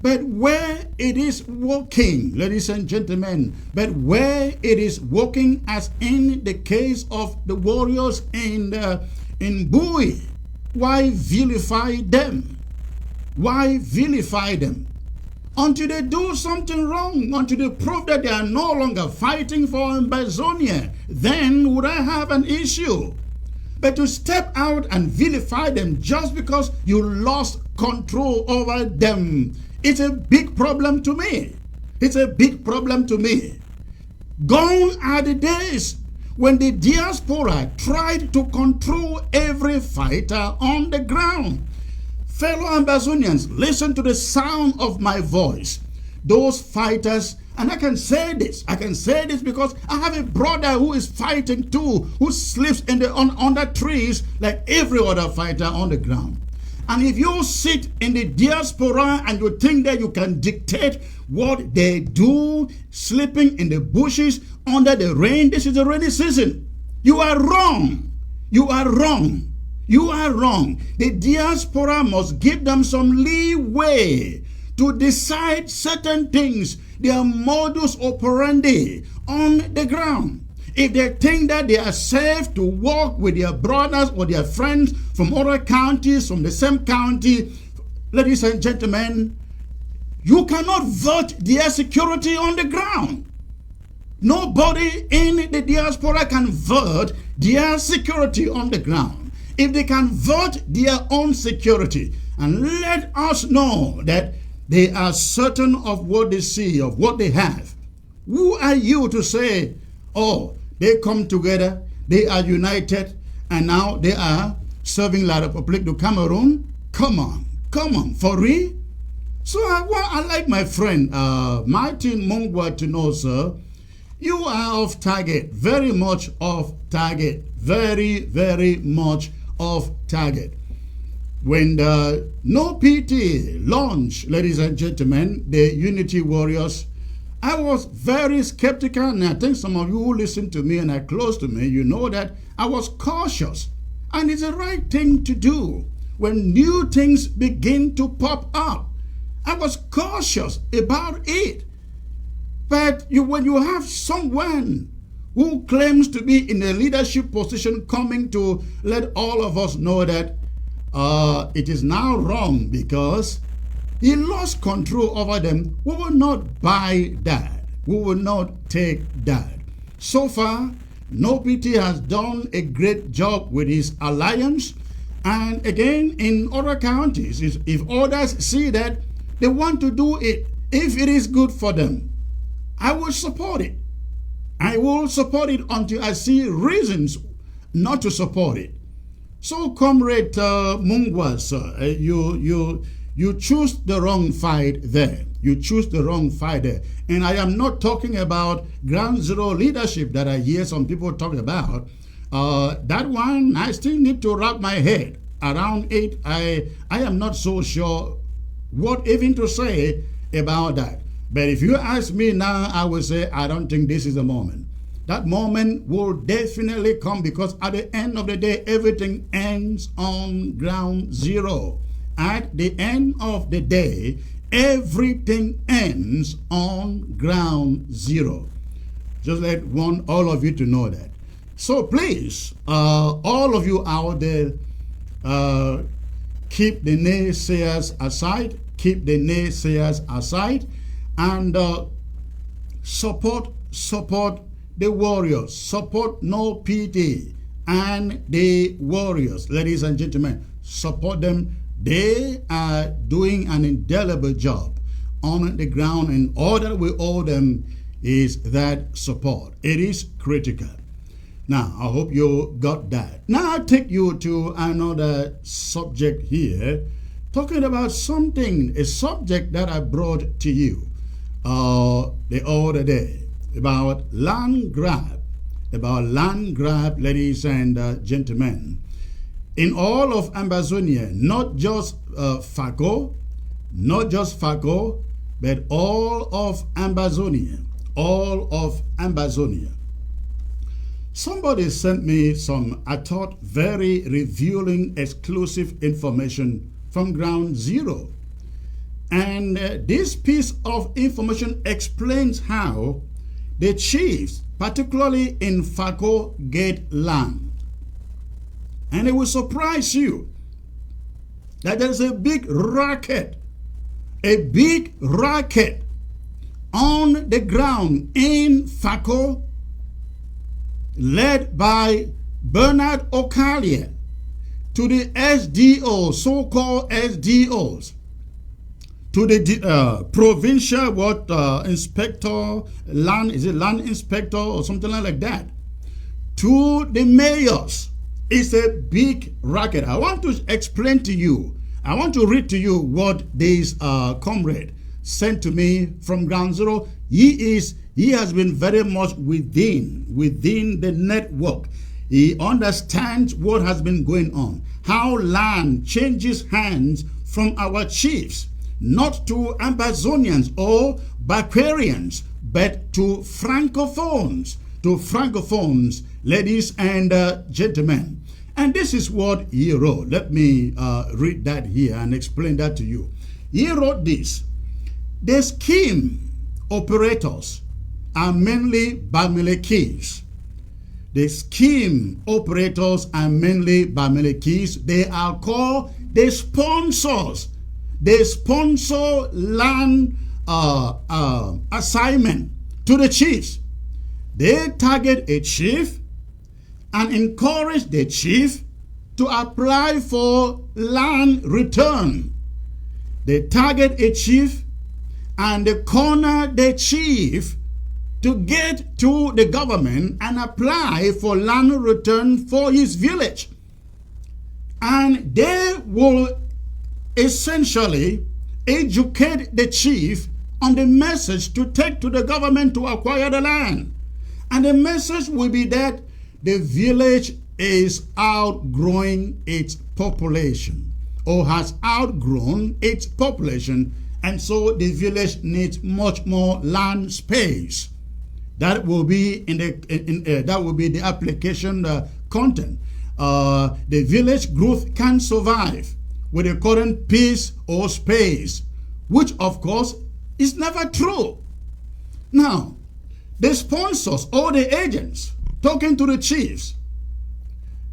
But where it is working, ladies and gentlemen, but where it is working, as in the case of the warriors in Bui, why vilify them? Why vilify them? Until they do something wrong, until they prove that they are no longer fighting for Ambazonia, then would I have an issue. But to step out and vilify them just because you lost control over them, it's a big problem to me. It's a big problem to me. Gone are the days when the diaspora tried to control every fighter on the ground. Fellow Ambazonians, listen to the sound of my voice. Those fighters, and I can say this because I have a brother who is fighting too, who sleeps under trees like every other fighter on the ground. And if you sit in the diaspora and you think that you can dictate what they do, sleeping in the bushes under the rain, this is the rainy season. You are wrong. You are wrong. You are wrong. The diaspora must give them some leeway to decide certain things, their modus operandi on the ground. If they think that they are safe to walk with their brothers or their friends from other counties, from the same county, ladies and gentlemen, you cannot vote their security on the ground. Nobody in the diaspora can vote their security on the ground. If they can vote their own security and let us know that they are certain of what they see, of what they have, who are you to say, oh, they come together, they are united, and now they are serving La République du Cameroon? Come on, for real? So I like my friend Martin Mungwa to know, sir, you are off target, very much off target, very much off target. When the NOPITY launched, ladies and gentlemen, the Unity Warriors, I was very skeptical, and I think some of you who listen to me and are close to me, you know that I was cautious. And it's the right thing to do when new things begin to pop up. I was cautious about it. But when you have someone who claims to be in a leadership position coming to let all of us know that it is now wrong because he lost control over them, we will not buy that. We will not take that. So far, NOPITY has done a great job with his alliance. And again, in other counties, if others see that they want to do it, if it is good for them, I will support it. I will support it until I see reasons not to support it. So, Comrade Mungwa, sir, you choose the wrong fight there. You choose the wrong fight there. And I am not talking about ground zero leadership that I hear some people talk about. That one, I still need to wrap my head around it. I am not so sure what even to say about that. But if you ask me now, I will say I don't think this is the moment. That moment will definitely come, because at the end of the day, everything ends on ground zero. At the end of the day, everything ends on ground zero. Just want all of you to know that. So please, all of you out there, keep the naysayers aside. Keep the naysayers aside, and support the warriors. Support NOPITY and the warriors. Ladies and gentlemen, support them. They are doing an indelible job on the ground, and all that we owe them is that support. It is critical. Now, I hope you got that. Now, I'll take you to another subject here, talking about something, a subject that I brought to you the other day, about land grab, ladies and gentlemen. In all of Ambazonia, not just Faco, but all of Ambazonia, Somebody sent me some, I thought, very revealing, exclusive information from ground zero. And this piece of information explains how the chiefs, particularly in Faco, get land. And it will surprise you that there's a big racket on the ground in Faco, led by Bernard Okalia, to the SDOs, so-called SDOs, to the provincial inspector, land inspector or something like that, to the mayors. It's a big racket. I want to explain to you, I want to read to you what this comrade sent to me from ground zero. He has been very much within the network. He understands what has been going on, how land changes hands from our chiefs, not to Ambazonians or Barbarians, but to Francophones, ladies and gentlemen. And this is what he wrote. Let me read that here and explain that to you. He wrote this: the scheme operators are mainly Bamilekis. The scheme operators are mainly Bamilekis. They are called the sponsors. They sponsor land assignment to the chiefs. They target a chief and encourage the chief to apply for land return. They target a chief and they corner the chief to get to the government and apply for land return for his village. And they will essentially educate the chief on the message to take to the government to acquire the land. And the message will be that the village is outgrowing its population, or has outgrown its population, and so the village needs much more land space. That will be the application content. The village growth can survive with the current pace or space, which of course is never true. Now, the sponsors or the agents talking to the chiefs,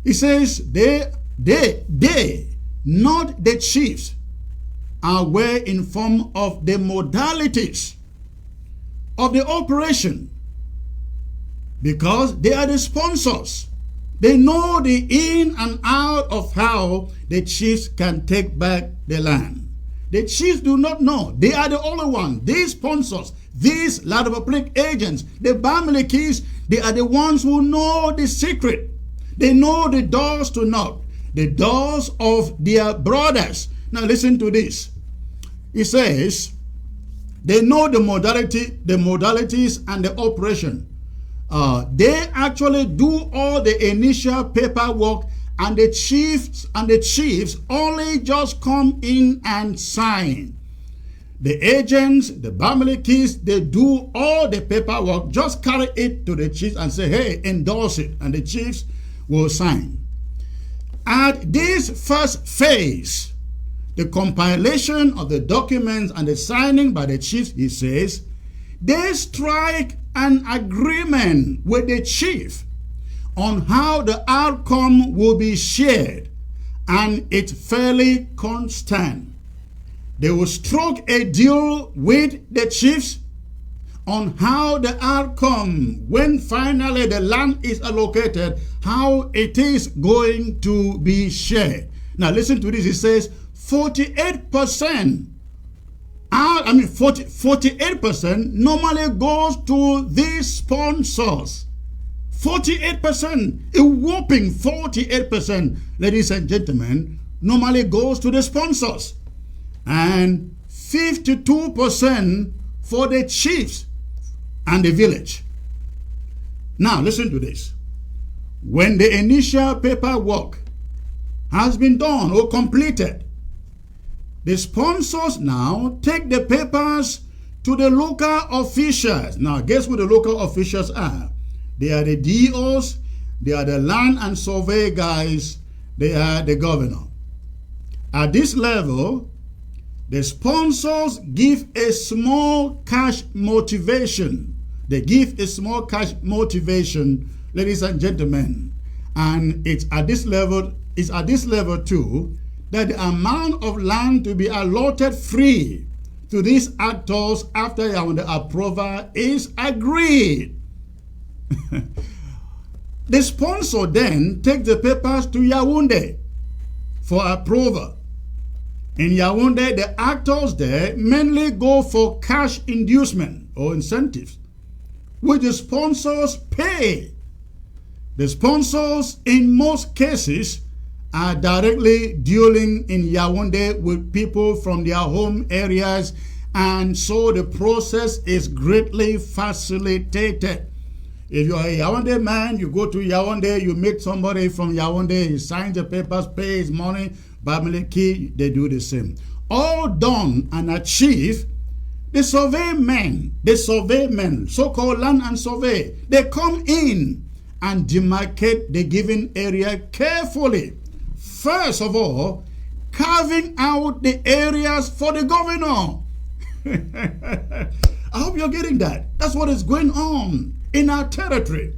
he says they, not the chiefs, are well informed of the modalities of the operation, because they are the sponsors. They know the in and out of how the chiefs can take back the land. The chiefs do not know. They are the only one. These sponsors, these land public agents, the Bamilekis, they are the ones who know the secret. They know the doors to knock, the doors of their brothers. Now listen to this. He says they know the modalities and the operation. they actually do all the initial paperwork, and the chiefs only just come in and sign. The agents, the Bamilikis, they do all the paperwork, just carry it to the chiefs and say, hey, endorse it, and the chiefs will sign. At this first phase, the compilation of the documents and the signing by the chiefs, he says, they strike an agreement with the chief on how the outcome will be shared, and it's fairly constant. They will struck a deal with the chiefs on how the outcome, when finally the land is allocated, how it is going to be shared. Now listen to this. It says 48%, 48% normally goes to these sponsors. 48%, a whopping 48%, ladies and gentlemen, normally goes to the sponsors. And 52% for the chiefs and the village. Now listen to this. When the initial paperwork has been done or completed, the sponsors now take the papers to the local officials. Now guess who the local officials are? They are the DOs, they are the land and survey guys, they are the governor. At this level, the sponsors give a small cash motivation. They give a small cash motivation, ladies and gentlemen. And it's at this level too, that the amount of land to be allotted free to these actors after the approval is agreed. The sponsor then takes the papers to Yaoundé for approval. In Yaoundé, the actors there mainly go for cash inducement or incentives, which the sponsors pay. The sponsors, in most cases, are directly dealing in Yaoundé with people from their home areas, and so the process is greatly facilitated. If you're a Yaoundé man, you go to Yaoundé, you meet somebody from Yaoundé, he signs the papers, pays money, Bamileki, they do the same. All done and achieved. The survey men, so-called land and survey, they come in and demarcate the given area carefully. First of all, carving out the areas for the governor. I hope you're getting that. That's what is going on in our territory,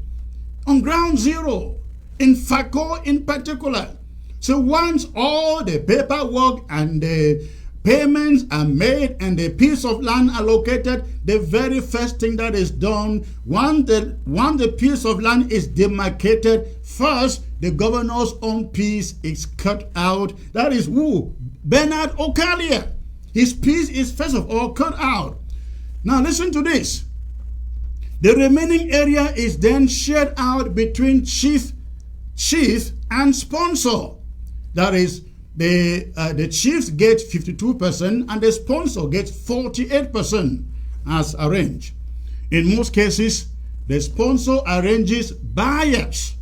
on ground zero, in Fako in particular. So once all the paperwork and the payments are made and the piece of land allocated, the very first thing that is done, once the piece of land is demarcated, first the governor's own piece is cut out. That is who? Bernard Okalia. His piece is first of all cut out. Now listen to this. The remaining area is then shared out between chief and sponsor. That is, the chiefs get 52% and the sponsor gets 48% as arranged. In most cases, the sponsor arranges buyers.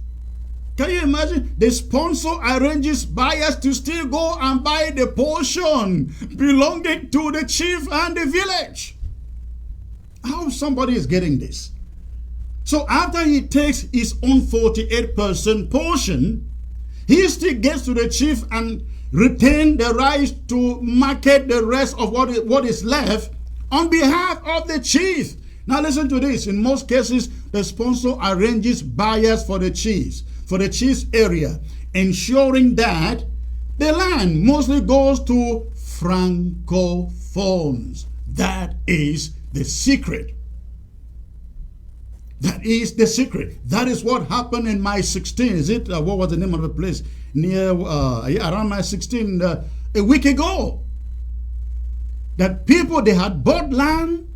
Can you imagine? The sponsor arranges buyers to still go and buy the portion belonging to the chief and the village. How somebody is getting this? So after he takes his own 48% portion, he still gets to the chief and retain the right to market the rest of what is left on behalf of the chief. Now listen to this. In most cases, the sponsor arranges buyers for the chief's area, ensuring that the land mostly goes to francophones. That is the secret. That is the secret. That is what happened in my 16. Is it, what was the name of the place? Near, around my 16, a week ago. That people, they had bought land,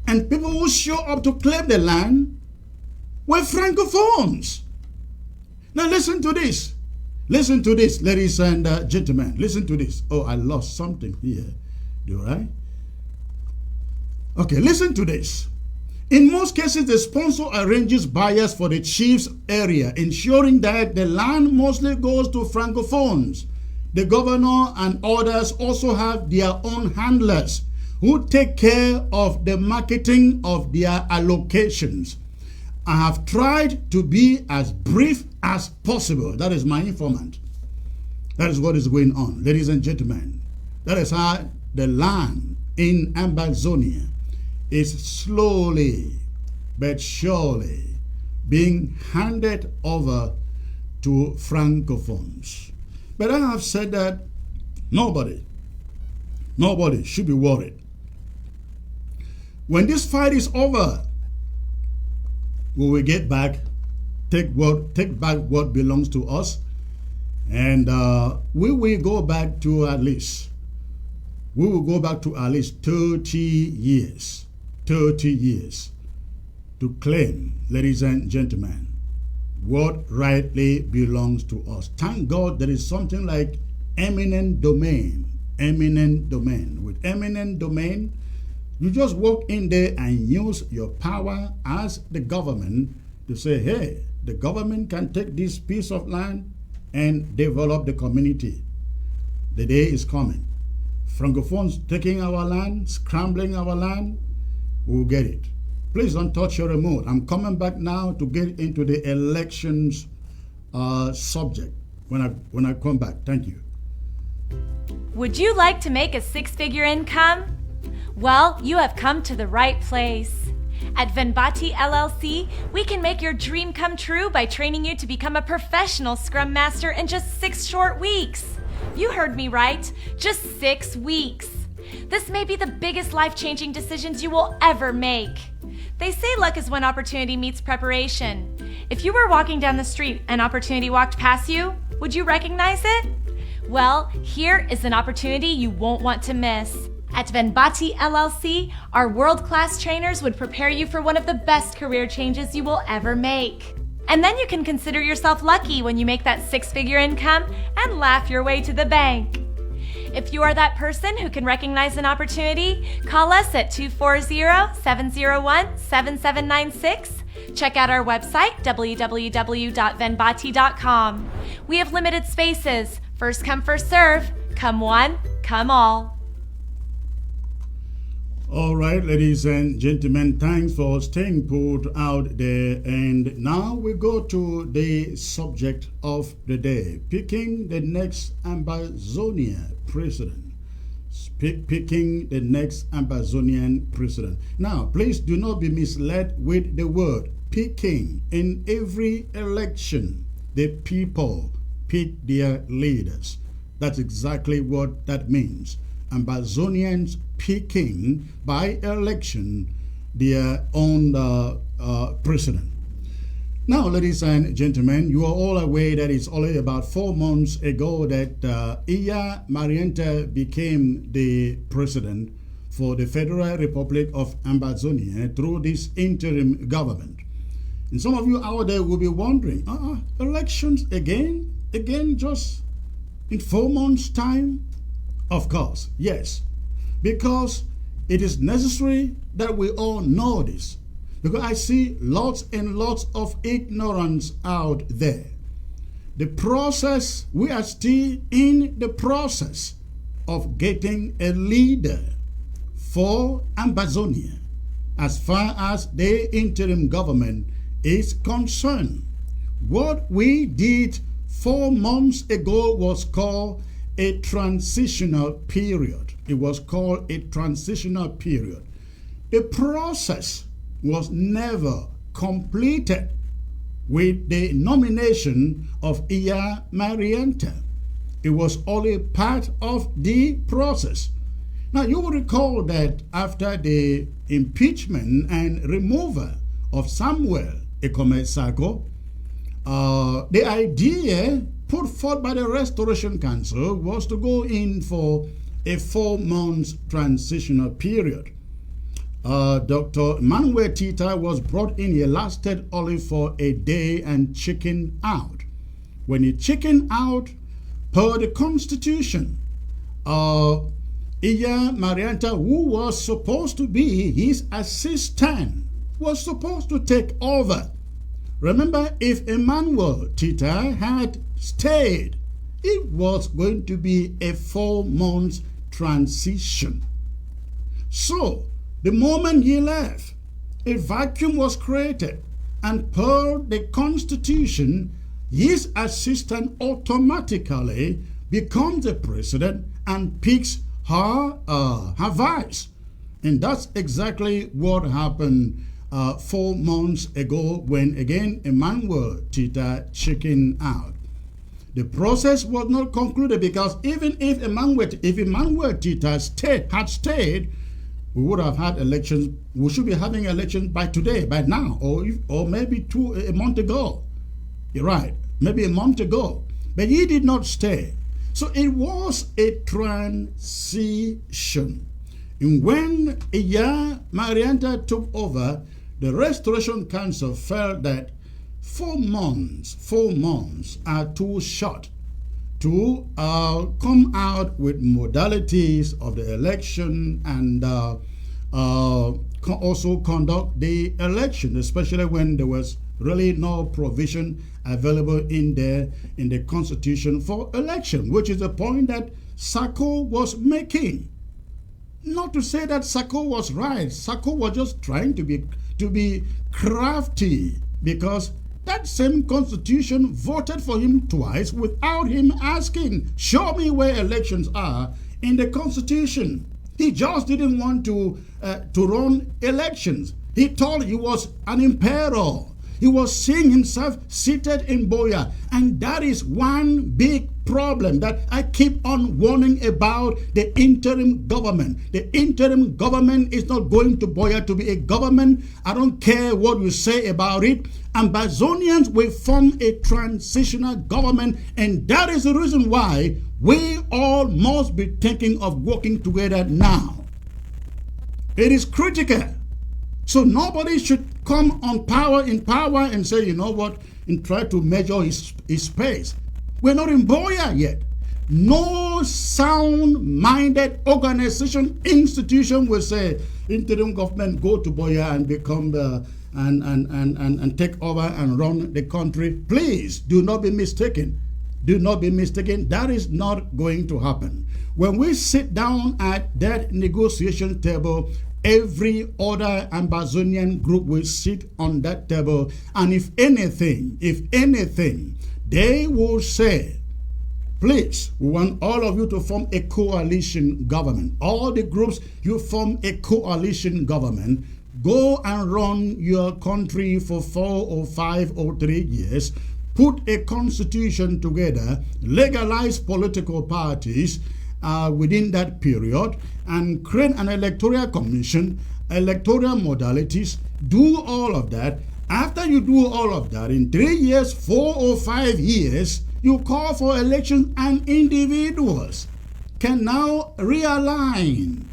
and people who show up to claim the land were francophones. Now listen to this. Listen to this, ladies and gentlemen. Listen to this. Oh, I lost something here. Do right? Okay, listen to this. In most cases, the sponsor arranges buyers for the chief's area, ensuring that the land mostly goes to Francophones. The governor and others also have their own handlers who take care of the marketing of their allocations. I have tried to be as brief as possible. That is my informant. That is what is going on, ladies and gentlemen. That is how the land in Ambazonia is slowly but surely being handed over to Francophones. But I have said that nobody should be worried. When this fight is over, we will get back, take back what belongs to us, and we will go back to at least 30 years. 30 years to claim, ladies and gentlemen, what rightly belongs to us. Thank God there is something like eminent domain. Eminent domain. With eminent domain, you just walk in there and use your power as the government to say, hey, the government can take this piece of land and develop the community. The day is coming. Francophones taking our land, scrambling our land, we'll get it. Please don't touch your remote. I'm coming back now to get into the elections subject when I come back. Thank you. Would you like to make a six-figure income? Well, you have come to the right place. At Venbati LLC, we can make your dream come true by training you to become a professional Scrum Master in just 6 short weeks. You heard me right, just 6 weeks. This may be the biggest life-changing decisions you will ever make. They say luck is when opportunity meets preparation. If you were walking down the street and opportunity walked past you, would you recognize it? Well, here is an opportunity you won't want to miss. At Venbati LLC, our world-class trainers would prepare you for one of the best career changes you will ever make. And then you can consider yourself lucky when you make that 6-figure income and laugh your way to the bank. If you are that person who can recognize an opportunity, call us at 240-701-7796. Check out our website, www.venbati.com. We have limited spaces. First come, first serve. Come one, come all. All right, ladies and gentlemen, thanks for staying put out there. And now we go to the subject of the day, picking the next Ambazonia president. Picking the next Ambazonian president. Now, please do not be misled with the word picking. In every election, the people pick their leaders. That's exactly what that means. Ambazonians picking by election their own president. Now, ladies and gentlemen, you are all aware that it's only about 4 months ago that Iya Marienta became the president for the Federal Republic of Ambazonia through this interim government. And some of you out there will be wondering, elections again just in 4 months' time? Of course, yes, because it is necessary that we all know this, because I see lots and lots of ignorance out there. The process, we are still in the process of getting a leader for Ambazonia as far as the interim government is concerned. What we did 4 months ago was called a transitional period. It was called a transitional period. The process was never completed with the nomination of Iya Marienta. It was only part of the process. Now, you will recall that after the impeachment and removal of Samuel Ekomesako, the idea put forth by the Restoration Council was to go in for a 4 months transitional period. Dr. Manuel Tita was brought in. He lasted only for a day and chickened out. When he chickened out, per the Constitution, Iya Marienta, who was supposed to be his assistant was supposed to take over. Remember, if Emmanuel Tita had stayed, it was going to be a 4-month transition. So, the moment he left, a vacuum was created, and per the Constitution, his assistant automatically becomes the president and picks her vice. And that's exactly what happened 4 months ago when again Emmanuel Tita chickened out. The process was not concluded because even if Emmanuel Tita had stayed, we would have had elections. We should be having elections by today, by now, or maybe a month ago. You're right, maybe a month ago. But he did not stay. So it was a transition. And when Iya Marianta took over, the Restoration Council felt that 4 months are too short to come out with modalities of the election and also conduct the election, especially when there was really no provision available in the Constitution for election, which is the point that Sako was making. Not to say that Sako was right. Sako was just trying to be crafty, because that same Constitution voted for him twice without him asking, show me where elections are in the Constitution. He just didn't want to run elections. He thought he was an emperor. He was seeing himself seated in Boya. And that is one big problem that I keep on warning about the interim government. The interim government is not going to Boya to be a government. I don't care what you say about it. Ambazonians will form a transitional government, and that is the reason why we all must be thinking of working together now. It is critical. So nobody should come in power and say, you know what, and try to measure his pace. We're not in Boya yet. No sound-minded organization, institution will say, interim government, go to Boya and become and take over and run the country. Please do not be mistaken. Do not be mistaken. That is not going to happen. When we sit down at that negotiation table, every other Ambazonian group will sit on that table, and if anything, they will say, please, we want all of you to form a coalition government. All the groups, you form a coalition government. Go and run your country for 4 or 5 or 3 years. Put a constitution together, legalize political parties within that period, and create an electoral commission, electoral modalities. Do all of that. After you do all of that, in 3 years, 4 or 5 years, you call for elections, and individuals can now realign,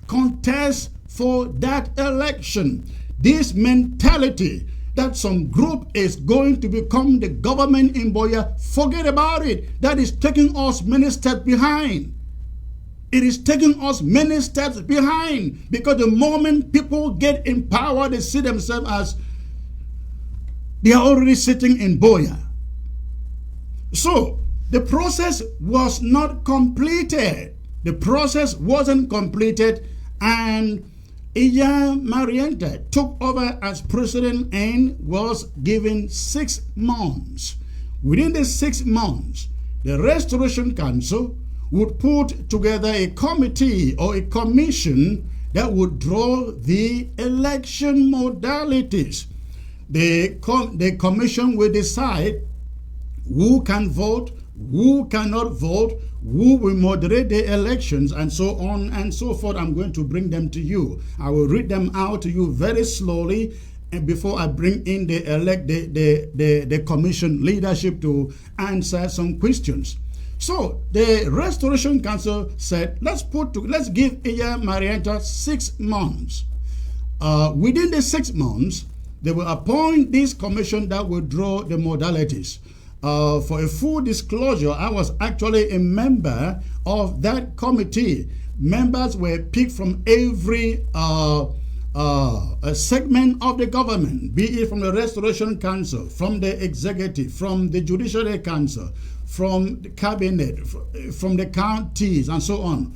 contest for that election. This mentality that some group is going to become the government in Boya, forget about it. That is taking us many steps behind. It is taking us many steps behind, because the moment people get in power, they see themselves as they are already sitting in Boya. So the process was not completed. The process wasn't completed, and Iya Marianta took over as president and was given 6 months. Within the 6 months, the Restoration Council would put together a committee or a commission that would draw the election modalities. The commission will decide who can vote, who cannot vote, who will moderate the elections, and so on and so forth. I'm going to bring them to you. I will read them out to you very slowly, and before I bring in the commission leadership to answer some questions. So the Restoration Council said, let's give Iya Marianta 6 months. Within the 6 months, they will appoint this commission that will draw the modalities. For a full disclosure, I was actually a member of that committee. Members were picked from every a segment of the government, be it from the Restoration Council, from the executive, from the Judiciary Council, from the cabinet, from the counties, and so on.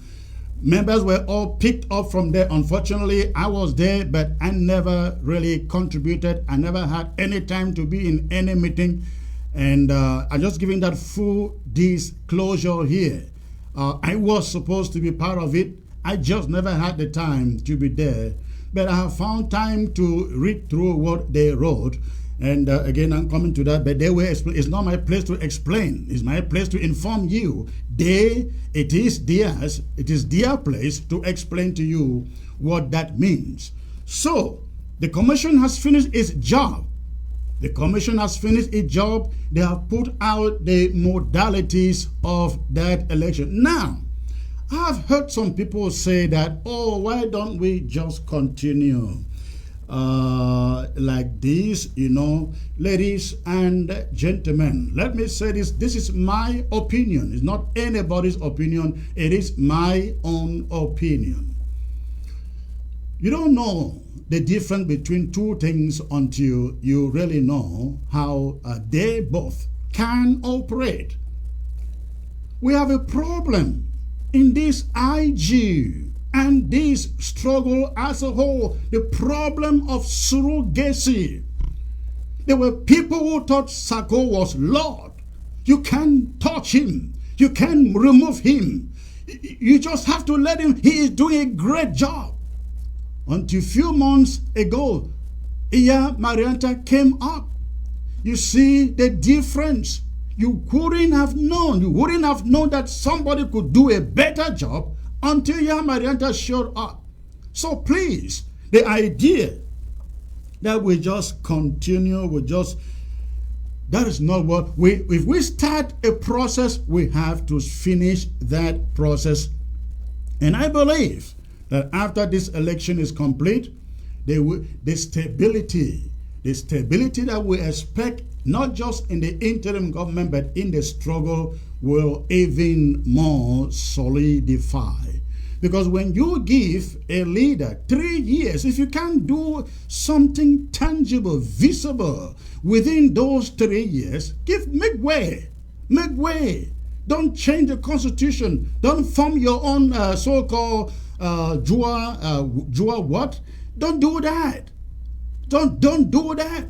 Members were all picked up from there. Unfortunately, I was there, but I never really contributed. I never had any time to be in any meeting. And I'm just giving that full disclosure here. I was supposed to be part of it. I just never had the time to be there. But I have found time to read through what they wrote. And again, I'm coming to that. But they were. It's not my place to explain. It's my place to inform you. It is theirs. It is their place to explain to you what that means. So the commission has finished its job. The commission has finished its job. They have put out the modalities of that election. Now, I've heard some people say that, oh, why don't we just continue like this, ladies and gentlemen. Let me say this. This is my opinion. It's not anybody's opinion. It is my own opinion. You don't know the difference between two things until you really know how they both can operate. We have a problem in this IG and this struggle as a whole, the problem of surrogacy. There were people who thought Sako was Lord. You can't touch him. You can't remove him. You just have to let him. He is doing a great job. Until a few months ago, Iya Marianta came up. You see the difference. You wouldn't have known that somebody could do a better job until Iya Marianta showed up. So please, the idea that we just continue, that is not what if we start a process, we have to finish that process. And I believe that after this election is complete, the stability that we expect, not just in the interim government, but in the struggle, will even more solidify. Because when you give a leader 3 years, if you can't do something tangible, visible within those 3 years, make way. Don't change the constitution. Don't form your own so-called Jua what? Don't do that. Don't do that.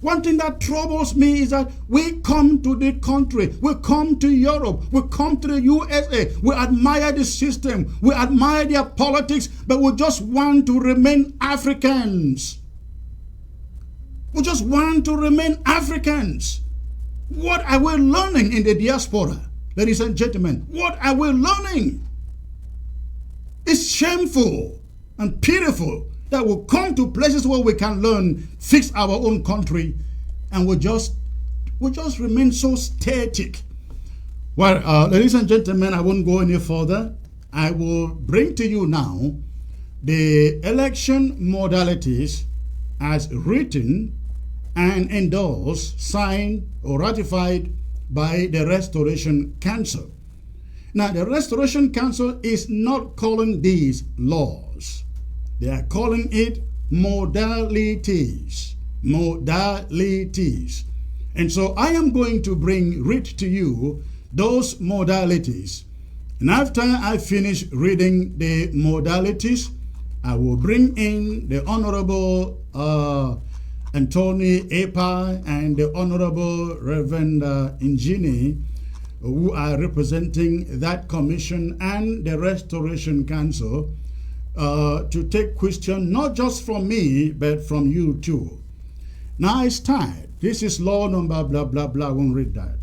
One thing that troubles me is that we come to the country, we come to Europe, we come to the USA, we admire the system, we admire their politics, but we just want to remain Africans. We just want to remain Africans. What are we learning in the diaspora, ladies and gentlemen? What are we learning? It's shameful and pitiful that we'll come to places where we can learn, fix our own country, and we just remain so static. Well, ladies and gentlemen, I won't go any further. I will bring to you now the election modalities as written and endorsed, signed, or ratified by the Restoration Council. Now, the Restoration Council is not calling these laws. They are calling it modalities. Modalities. And so I am going to read to you those modalities. And after I finish reading the modalities, I will bring in the Honorable Anthony Epa and the Honorable Reverend Ingini, who are representing that commission and the Restoration Council, to take question not just from me, but from you too. Now it's time. This is law number blah, blah, blah. I won't read that.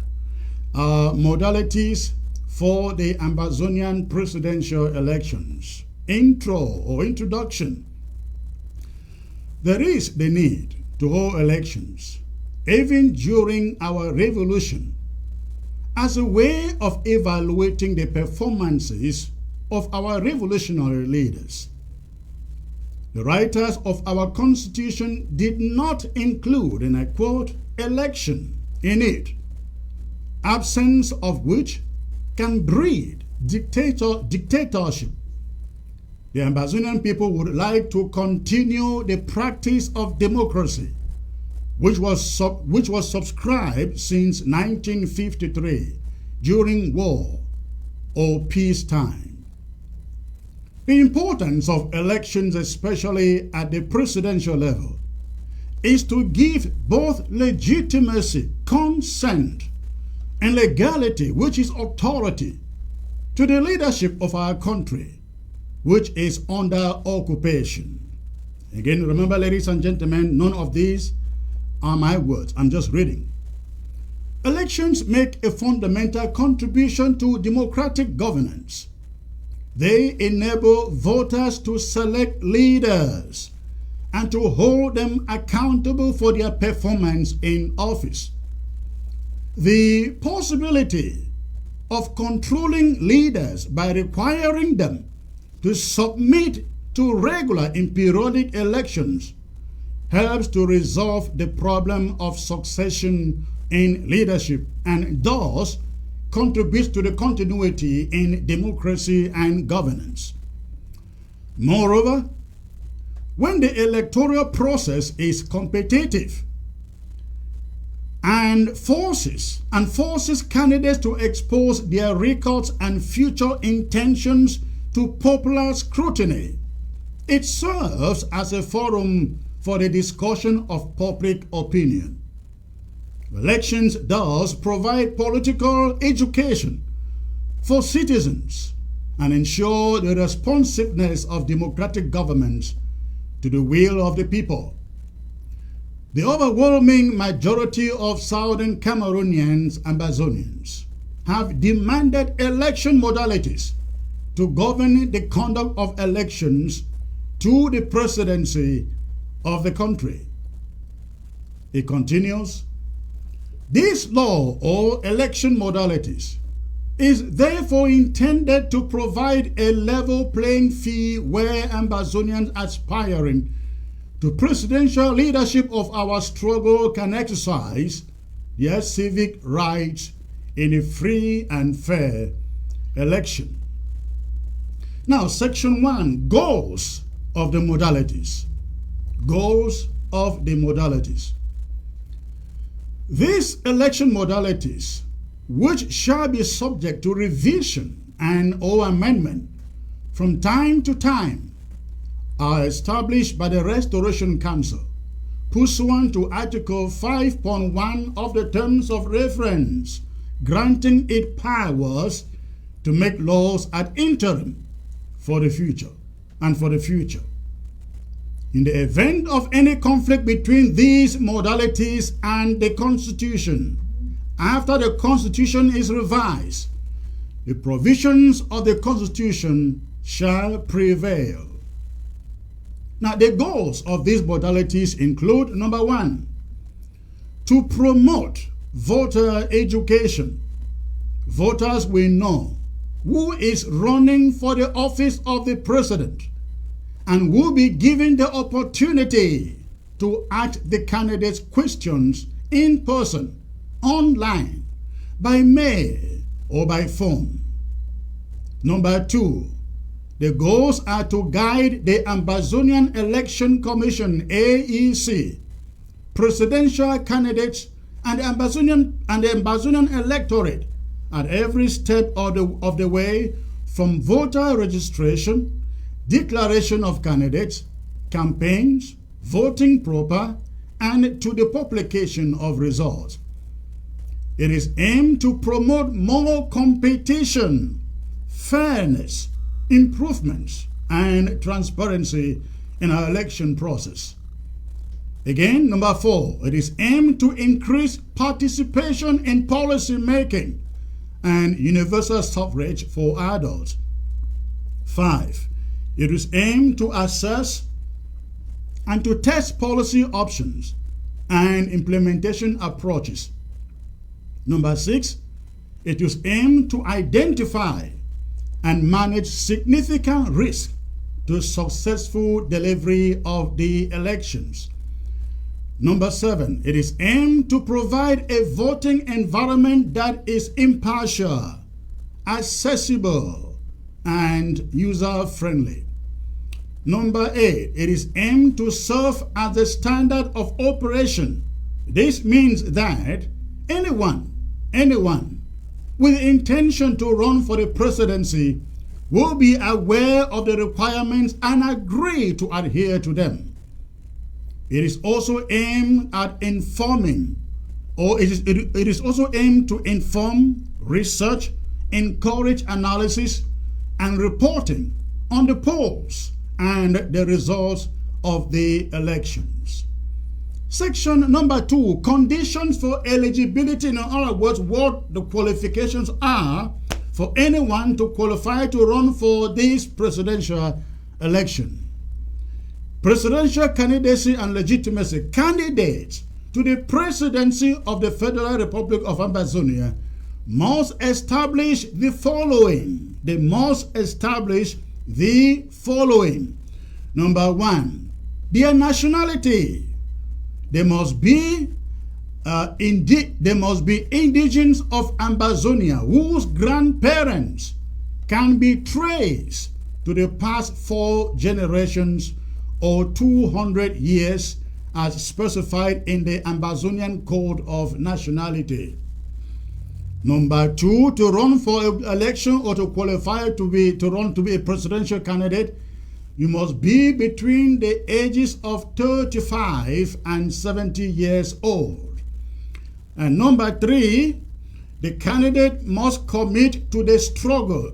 Modalities for the Ambazonian presidential elections. Intro or introduction. There is the need to hold elections, even during our revolution, as a way of evaluating the performances of our revolutionary leaders. The writers of our Constitution did not include, and I quote, election in it, absence of which can breed dictatorship. The Ambazonian people would like to continue the practice of democracy, which was subscribed since 1953 during war or peacetime. The importance of elections, especially at the presidential level, is to give both legitimacy, consent, and legality, which is authority, to the leadership of our country, which is under occupation. Again, remember, ladies and gentlemen, none of these are my words. I'm just reading. Elections make a fundamental contribution to democratic governance. They enable voters to select leaders and to hold them accountable for their performance in office. The possibility of controlling leaders by requiring them to submit to regular and periodic elections helps to resolve the problem of succession in leadership and thus contributes to the continuity in democracy and governance. Moreover, when the electoral process is competitive and forces candidates to expose their records and future intentions to popular scrutiny, it serves as a forum for the discussion of public opinion. Elections thus provide political education for citizens and ensure the responsiveness of democratic governments to the will of the people. The overwhelming majority of Southern Cameroonians and Ambazonians have demanded election modalities to govern the conduct of elections to the presidency of the country. It continues, this law or election modalities is therefore intended to provide a level playing field where Ambazonians aspiring to presidential leadership of our struggle can exercise their civic rights in a free and fair election. Now, Section 1, goals of the modalities. Goals of the modalities. These election modalities, which shall be subject to revision and or amendment from time to time, are established by the Restoration Council, pursuant to Article 5.1 of the Terms of Reference, granting it powers to make laws ad interim for the future and for the future. In the event of any conflict between these modalities and the Constitution, after the Constitution is revised, the provisions of the Constitution shall prevail. Now, the goals of these modalities include, number 1, to promote voter education. Voters will know who is running for the office of the president and will be given the opportunity to ask the candidates questions in person, online, by mail, or by phone. Number 2, the goals are to guide the Ambazonian Election Commission, AEC, presidential candidates, and the Ambazonian electorate at every step of the way, from voter registration, declaration of candidates, campaigns, voting proper, and to the publication of results. It is aimed to promote more competition, fairness, improvements, and transparency in our election process. Again, number 4, it is aimed to increase participation in policy making and universal suffrage for adults. 5, it is aimed to assess and to test policy options and implementation approaches. Number 6, it is aimed to identify and manage significant risk to successful delivery of the elections. Number 7, it is aimed to provide a voting environment that is impartial, accessible, and user-friendly. Number 8, it is aimed to serve as the standard of operation. This means that anyone with intention to run for the presidency will be aware of the requirements and agree to adhere to them. It is also aimed at informing, or it is also aimed to inform, research, encourage analysis, and reporting on the polls and the results of the elections. Section number 2, conditions for eligibility. In other words, what the qualifications are for anyone to qualify to run for this presidential election. Presidential candidacy and legitimacy. Candidates to the presidency of the Federal Republic of Ambazonia must establish the following. They must establish the following. Number 1, their nationality. They must be indigenous of Ambazonia whose grandparents can be traced to the past 4 generations or 200 years as specified in the Ambazonian Code of Nationality. Number 2, to run for election or to qualify to be a presidential candidate, you must be between the ages of 35 and 70 years old. And number 3, the candidate must commit to the struggle.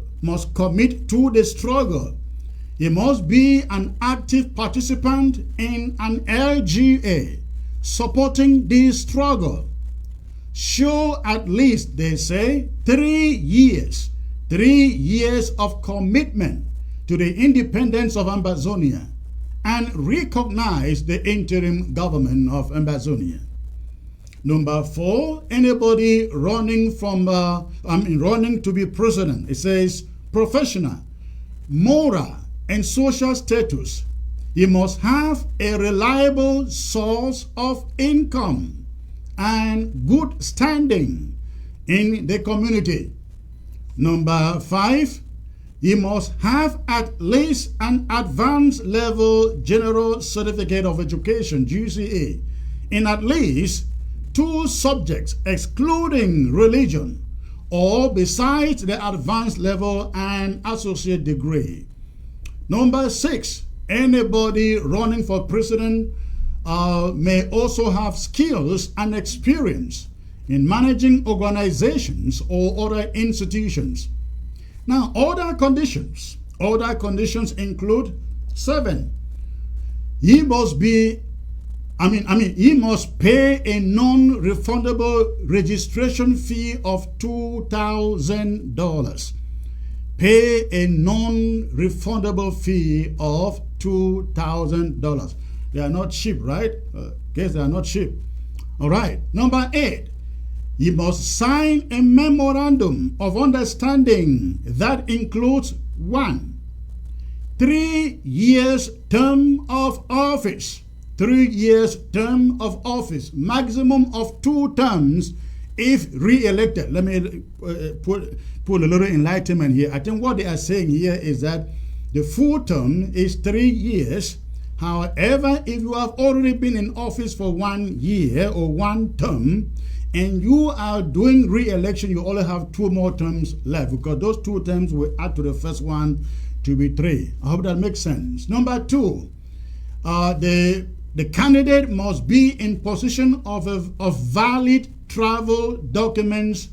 He must be an active participant in an LGA supporting this struggle. Show at least, they say, 3 years of commitment to the independence of Ambazonia and recognize the interim government of Ambazonia. Number 4, anybody running to be president, it says professional, moral, and social status. He must have a reliable source of income and good standing in the community. Number 5, he must have at least an advanced level general certificate of education, GCE, in at least 2 subjects excluding religion, or besides the advanced level and associate degree. Number 6, anybody running for president may also have skills and experience in managing organizations or other institutions. Now, other conditions include 7. He must pay a non-refundable registration fee of $2,000. Pay a non-refundable fee of $2,000. They are not cheap, right? Guess they are not cheap. All right. Number 8. He must sign a memorandum of understanding that includes 1, 3 years term of office. 3 years term of office, maximum of 2 terms if re-elected. Let me put a little enlightenment here. I think what they are saying here is that the full term is 3 years. However, if you have already been in office for 1 year or 1 term, and you are doing re-election, you only have 2 more terms left, because those 2 terms will add to the first one to be 3. I hope that makes sense. Number 2, the candidate must be in possession of valid travel documents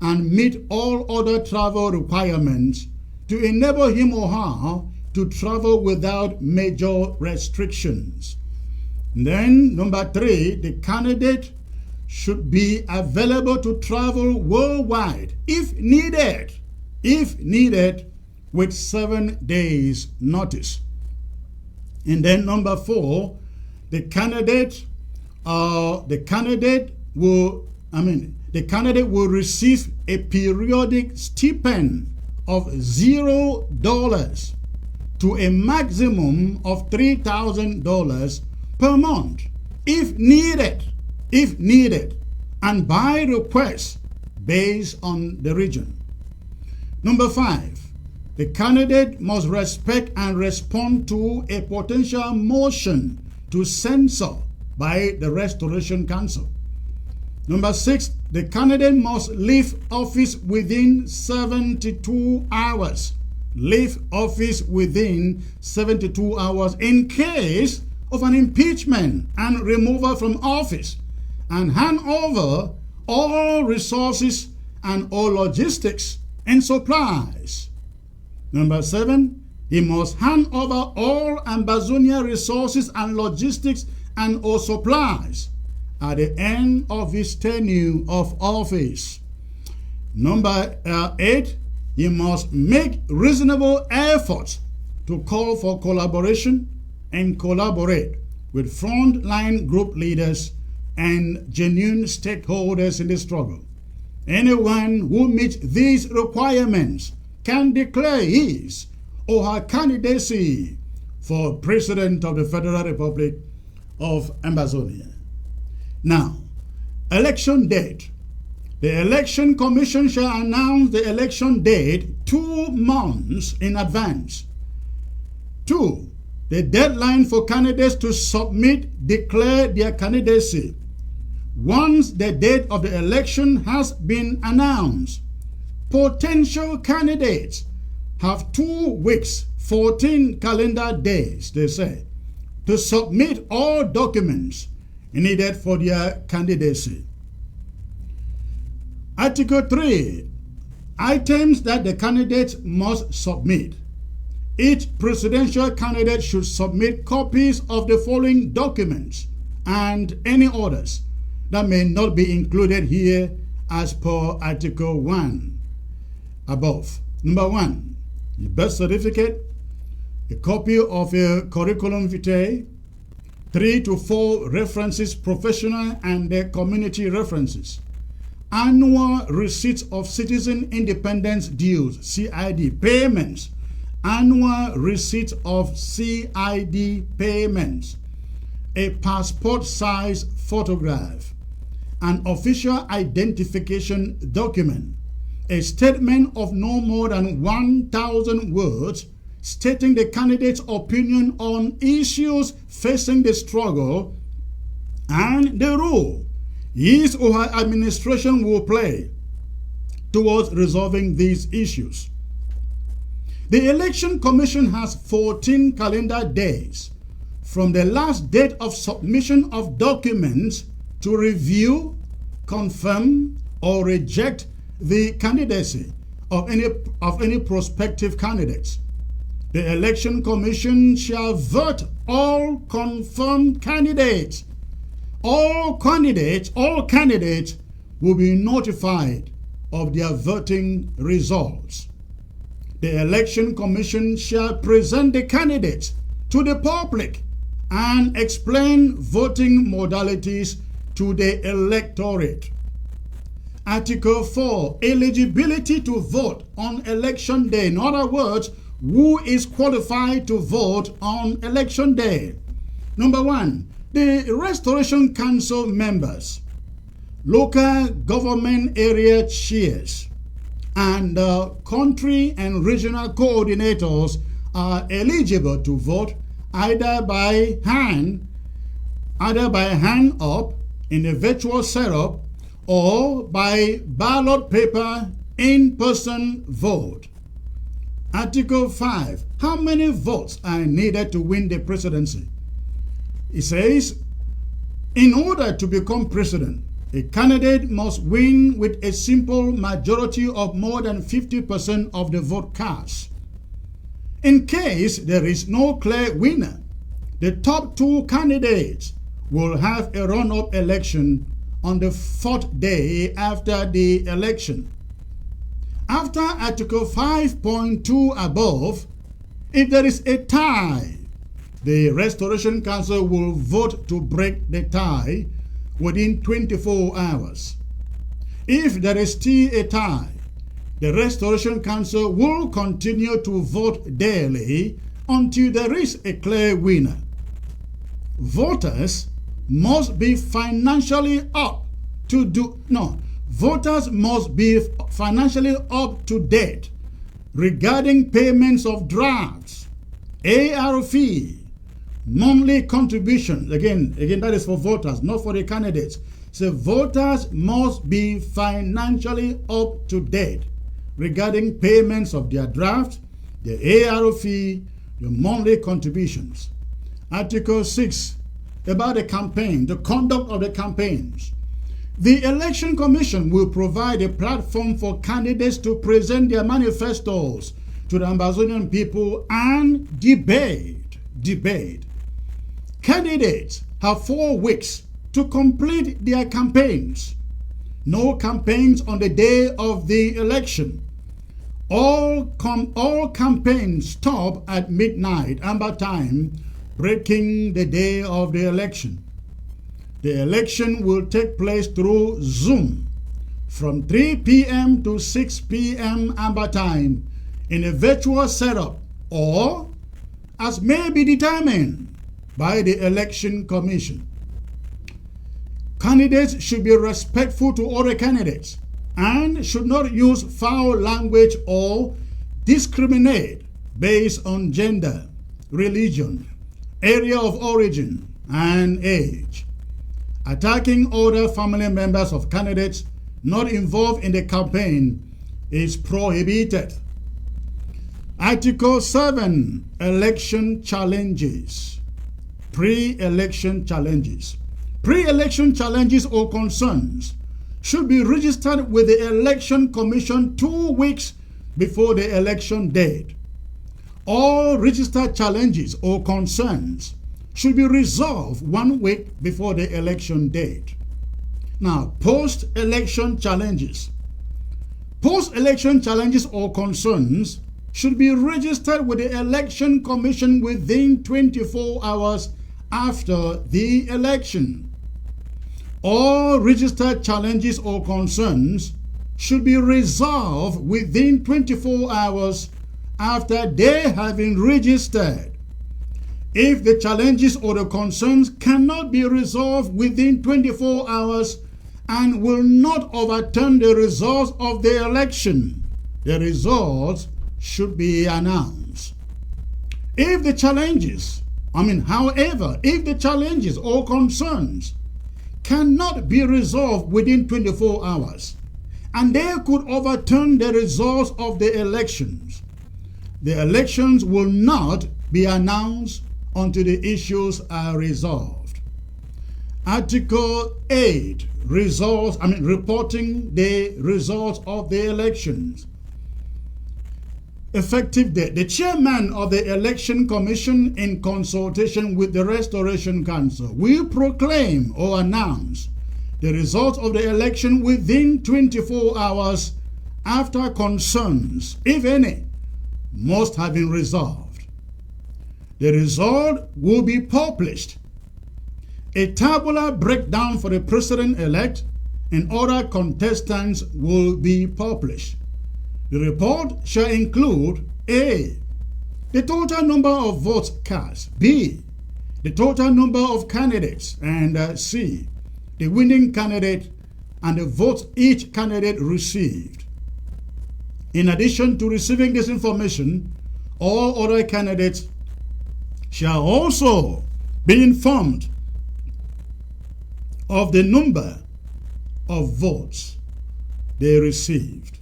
and meet all other travel requirements to enable him or her to travel without major restrictions. Then, number 3, the candidate should be available to travel worldwide if needed with 7 days notice. And then number 4, the candidate will receive a periodic stipend of $0 to a maximum of $3,000 per month if needed, and by request based on the region. Number 5, the candidate must respect and respond to a potential motion to censor by the Restoration Council. Number 6, the candidate must leave office within 72 hours. Leave office within 72 hours in case of an impeachment and removal from office, and hand over all resources and all logistics and supplies. Number 7, he must hand over all Ambazonia resources and logistics and all supplies at the end of his tenure of office. Number 8, he must make reasonable efforts to call for collaboration and collaborate with frontline group leaders and genuine stakeholders in the struggle. Anyone who meets these requirements can declare his or her candidacy for President of the Federal Republic of Ambazonia. Now, election date. The Election Commission shall announce the election date 2 months in advance. 2. The deadline for candidates to declare their candidacy. Once the date of the election has been announced, potential candidates have 2 weeks, 14 calendar days, they say, to submit all documents needed for their candidacy. Article 3. Items that the candidates must submit. Each presidential candidate should submit copies of the following documents and any others that may not be included here as per Article 1 above. Number 1, the birth certificate, a copy of a curriculum vitae, 3 to 4 references, professional and community references, annual receipts of citizen independence dues, CID payments, annual receipts of CID payments, a passport size photograph, an official identification document, a statement of no more than 1,000 words stating the candidate's opinion on issues facing the struggle and the role his or her administration will play towards resolving these issues. The Election Commission has 14 calendar days from the last date of submission of documents to review, confirm, or reject the candidacy of any prospective candidates. The Election Commission shall vote all confirmed candidates. All candidates will be notified of their voting results. The Election Commission shall present the candidates to the public and explain voting modalities to the electorate. Article 4, eligibility to vote on election day. In other words, who is qualified to vote on election day? Number 1, the Restoration Council members, local government area chairs, and country and regional coordinators are eligible to vote either by hand up in a virtual setup or by ballot paper in-person vote. Article 5. How many votes are needed to win the presidency? It says, in order to become president, a candidate must win with a simple majority of more than 50% of the vote cast. In case there is no clear winner, the top 2 candidates will have a run-up election on the 4th day after the election. After Article 5.2 above, if there is a tie, the Restoration Council will vote to break the tie within 24 hours. If there is still a tie, the Restoration Council will continue to vote daily until there is a clear winner. Voters must be financially up to date, regarding payments of drafts, AR fee, monthly contributions. Again, that is for voters, not for the candidates. So voters must be financially up to date regarding payments of their draft, the AR fee, the monthly contributions. Article 6, about the campaign, the conduct of the campaigns. The Election Commission will provide a platform for candidates to present their manifestos to the Ambazonian people and debate. Candidates have 4 weeks to complete their campaigns. No campaigns on the day of the election. All campaigns stop at midnight, Amber time, breaking the day of the election. The election will take place through Zoom from 3 p.m. to 6 p.m. Amber time in a virtual setup, or as may be determined by the Election Commission. Candidates should be respectful to other candidates and should not use foul language or discriminate based on gender, religion, area of origin, and age. Attacking other family members of candidates not involved in the campaign is prohibited. Article 7, election challenges. Pre-election challenges. Pre-election challenges or concerns should be registered with the Election Commission 2 weeks before the election date. All registered challenges or concerns should be resolved 1 week before the election date. Now, post-election challenges. Post-election challenges or concerns should be registered with the Election Commission within 24 hours after the election. All registered challenges or concerns should be resolved within 24 hours after they have been registered. If the challenges or the concerns cannot be resolved within 24 hours and will not overturn the results of the election, the results should be announced. If the challenges, however, if the challenges or concerns cannot be resolved within 24 hours and they could overturn the results of the elections will not be announced until the issues are resolved. Article 8, reporting the results of the elections. Effective date. The chairman of the Election Commission, in consultation with the Restoration Council, will proclaim or announce the results of the election within 24 hours after concerns, if any, must have been resolved. The result will be published. A tabular breakdown for the president-elect and other contestants will be published. The report shall include A, the total number of votes cast, B, the total number of candidates, and C, the winning candidate and the votes each candidate received. In addition to receiving this information, all other candidates shall also be informed of the number of votes they received.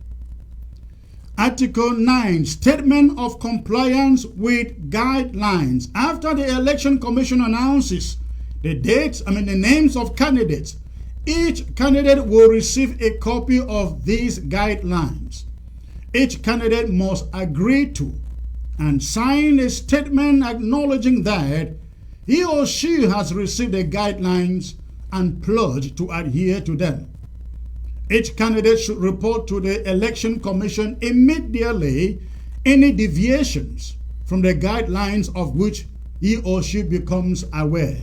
Article 9, statement of compliance with guidelines. After the Election Commission announces the names of candidates, each candidate will receive a copy of these guidelines. Each candidate must agree to and sign a statement acknowledging that he or she has received the guidelines and pledged to adhere to them. Each candidate should report to the Election Commission immediately any deviations from the guidelines of which he or she becomes aware.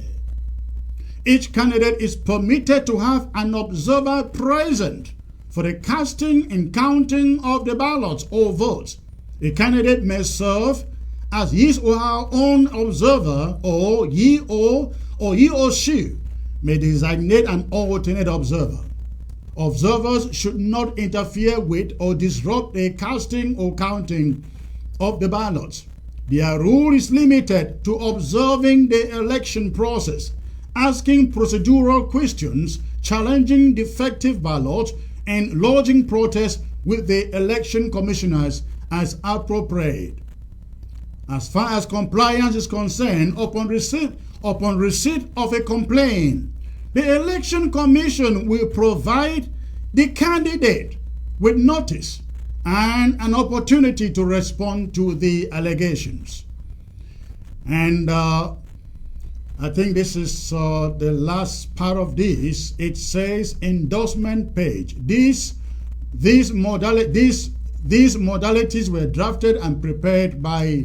Each candidate is permitted to have an observer present for the casting and counting of the ballots or votes. A candidate may serve as his or her own observer, or he or she may designate an alternate observer. Observers should not interfere with or disrupt the casting or counting of the ballots. Their role is limited to observing the election process, asking procedural questions, challenging defective ballots, and lodging protests with the election commissioners as appropriate. As far as compliance is concerned, upon receipt of a complaint, the Election Commission will provide the candidate with notice and an opportunity to respond to the allegations. And I think this is the last part of this. It says endorsement page. These modalities were drafted and prepared by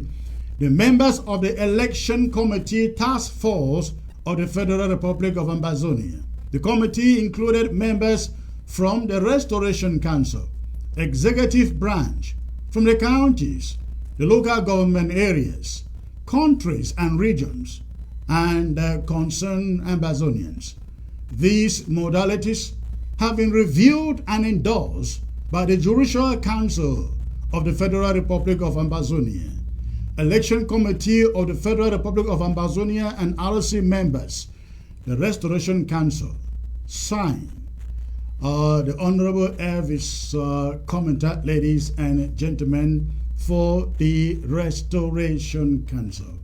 the members of the Election Committee Task Force of the Federal Republic of Ambazonia. The committee included members from the Restoration Council, executive branch, from the counties, the local government areas, countries and regions, and concerned Ambazonians. These modalities have been reviewed and endorsed by the Judicial Council of the Federal Republic of Ambazonia, Election Committee of the Federal Republic of Ambazonia, and RC members. The Restoration Council signed. The Honorable Elvis commenter, ladies and gentlemen, for the Restoration Council.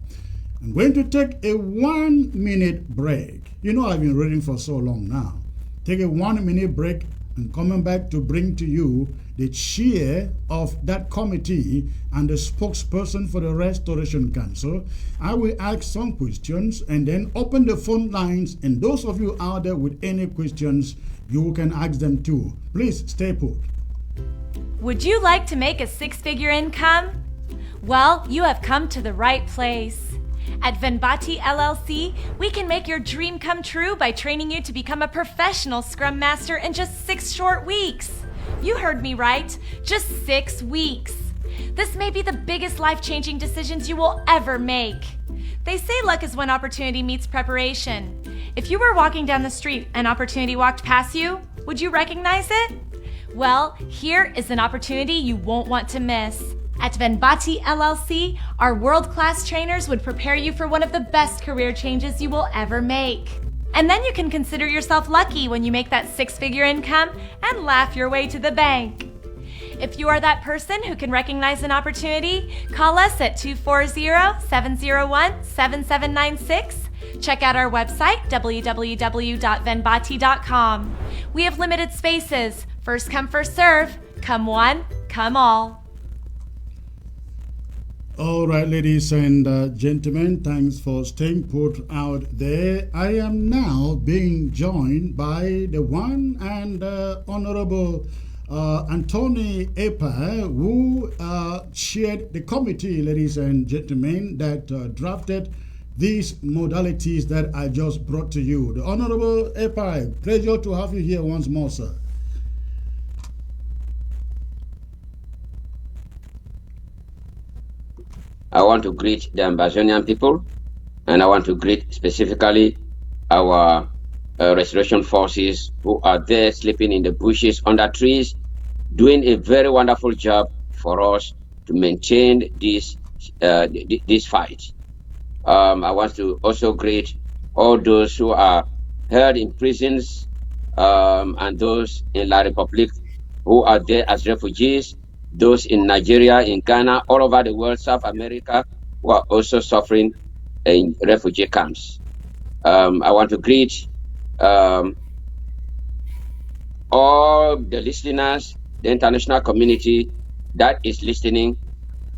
I'm going to take a 1-minute break. You know I've been reading for so long now. Take a 1-minute break and coming back to bring to you the chair of that committee and the spokesperson for the Restoration Council. I will ask some questions and then open the phone lines, and those of you out there with any questions, you can ask them too. Please stay put. Would you like to make a 6-figure income? Well, you have come to the right place. At Venbati LLC, we can make your dream come true by training you to become a professional Scrum Master in just 6 short weeks. You heard me right, just 6 weeks. This may be the biggest life-changing decisions you will ever make. They say luck is when opportunity meets preparation. If you were walking down the street and opportunity walked past you, would you recognize it? Well, here is an opportunity you won't want to miss. At Venbati LLC, our world-class trainers would prepare you for one of the best career changes you will ever make. And then you can consider yourself lucky when you make that 6-figure income and laugh your way to the bank. If you are that person who can recognize an opportunity, call us at 240-701-7796. Check out our website, www.venbati.com. We have limited spaces. First come, first serve. Come one, come all. All right, ladies and gentlemen, thanks for staying put out there. I am now being joined by the one and Honorable Anthony Epa, who chaired the committee, ladies and gentlemen, that drafted these modalities that I just brought to you. The Honorable Epa, pleasure to have you here once more, sir. I want to greet the Ambazonian people, and I want to greet specifically our restoration forces who are there sleeping in the bushes under trees, doing a very wonderful job for us to maintain this fight. I want to also greet all those who are held in prisons and those in La Republique who are there as refugees, those in Nigeria, in Ghana, all over the world, South America, who are also suffering in refugee camps. I want to greet all the listeners, the international community that is listening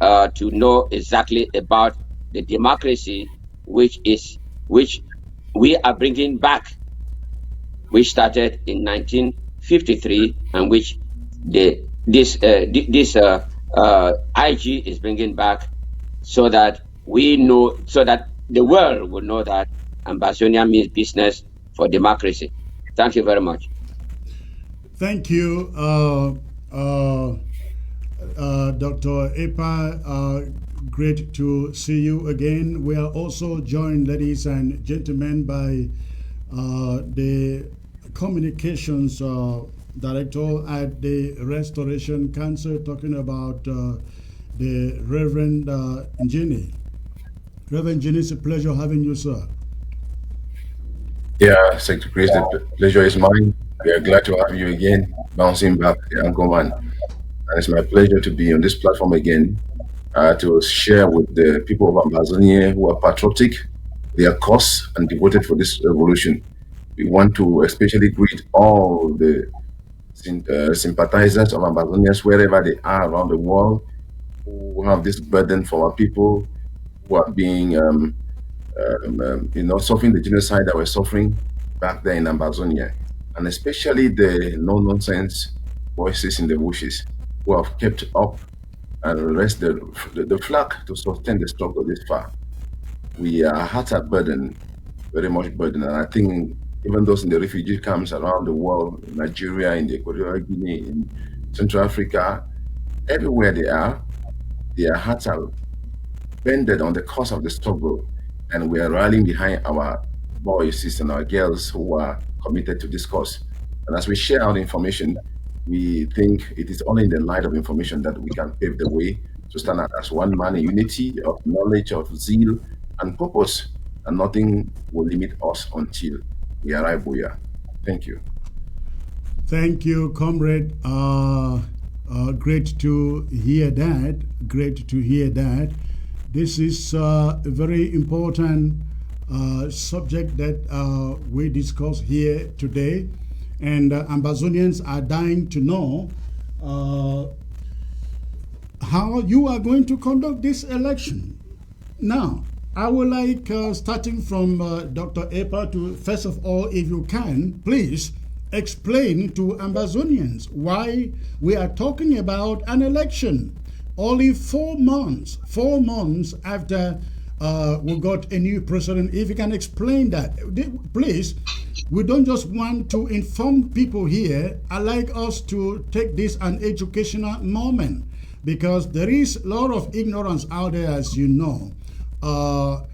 to know exactly about the democracy which we are bringing back, which started in 1953 and which this IG is bringing back, so that we know, so that the world will know that Ambazonia means business for democracy. Thank you very much. Thank you, Dr. Epa. Great to see you again. We are also joined, ladies and gentlemen, by the communications director at the Restoration Council, talking about the Reverend Njini. Reverend Njini, it's a pleasure having you, sir. Yeah, Secretary Chris, the pleasure is mine. We are glad to have you again, bouncing back, the Anchorman. And it's my pleasure to be on this platform again to share with the people of Ambazonia who are patriotic, their cause, and devoted for this revolution. We want to especially greet all the sympathizers of Ambazonians wherever they are around the world who have this burden for our people who are being, suffering the genocide that we're suffering back there in Ambazonia, and especially the no-nonsense voices in the bushes who have kept up and raised the flag to sustain the struggle this far. Our hearts are burdened, very much burdened, and I think even those in the refugee camps around the world, in Nigeria, in the Equatorial Guinea, in Central Africa, everywhere they are, their hearts are bended on the cause of the struggle, and we are rallying behind our boys and our girls who are committed to this cause. And as we share our information, we think it is only in the light of information that we can pave the way to stand out as one man in unity of knowledge, of zeal, and purpose, and nothing will limit us until we arrive where. Thank you. Thank you, comrade. Great to hear that. Great to hear that. This is a very important subject that we discuss here today, and Ambazonians are dying to know how you are going to conduct this election. Now, I would like, starting from Dr. Epa, to first of all, if you can, please explain to Ambazonians why we are talking about an election only 4 months after we got a new president. If you can explain that, please. We don't just want to inform people here. I like us to take this an educational moment, because there is a lot of ignorance out there, as you know.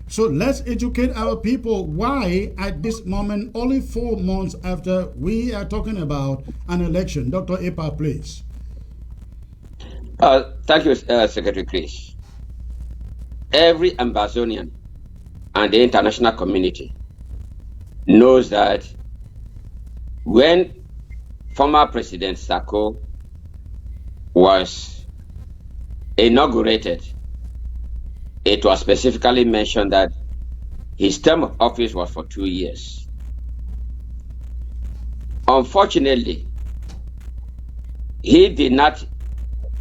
So let's educate our people why at this moment, only 4 months after, we are talking about an election. Dr. Epa, please. Thank you, Secretary Chris. Every Ambazonian and the international community knows that when former President Sako was inaugurated, it was specifically mentioned that his term of office was for 2 years. Unfortunately, he did not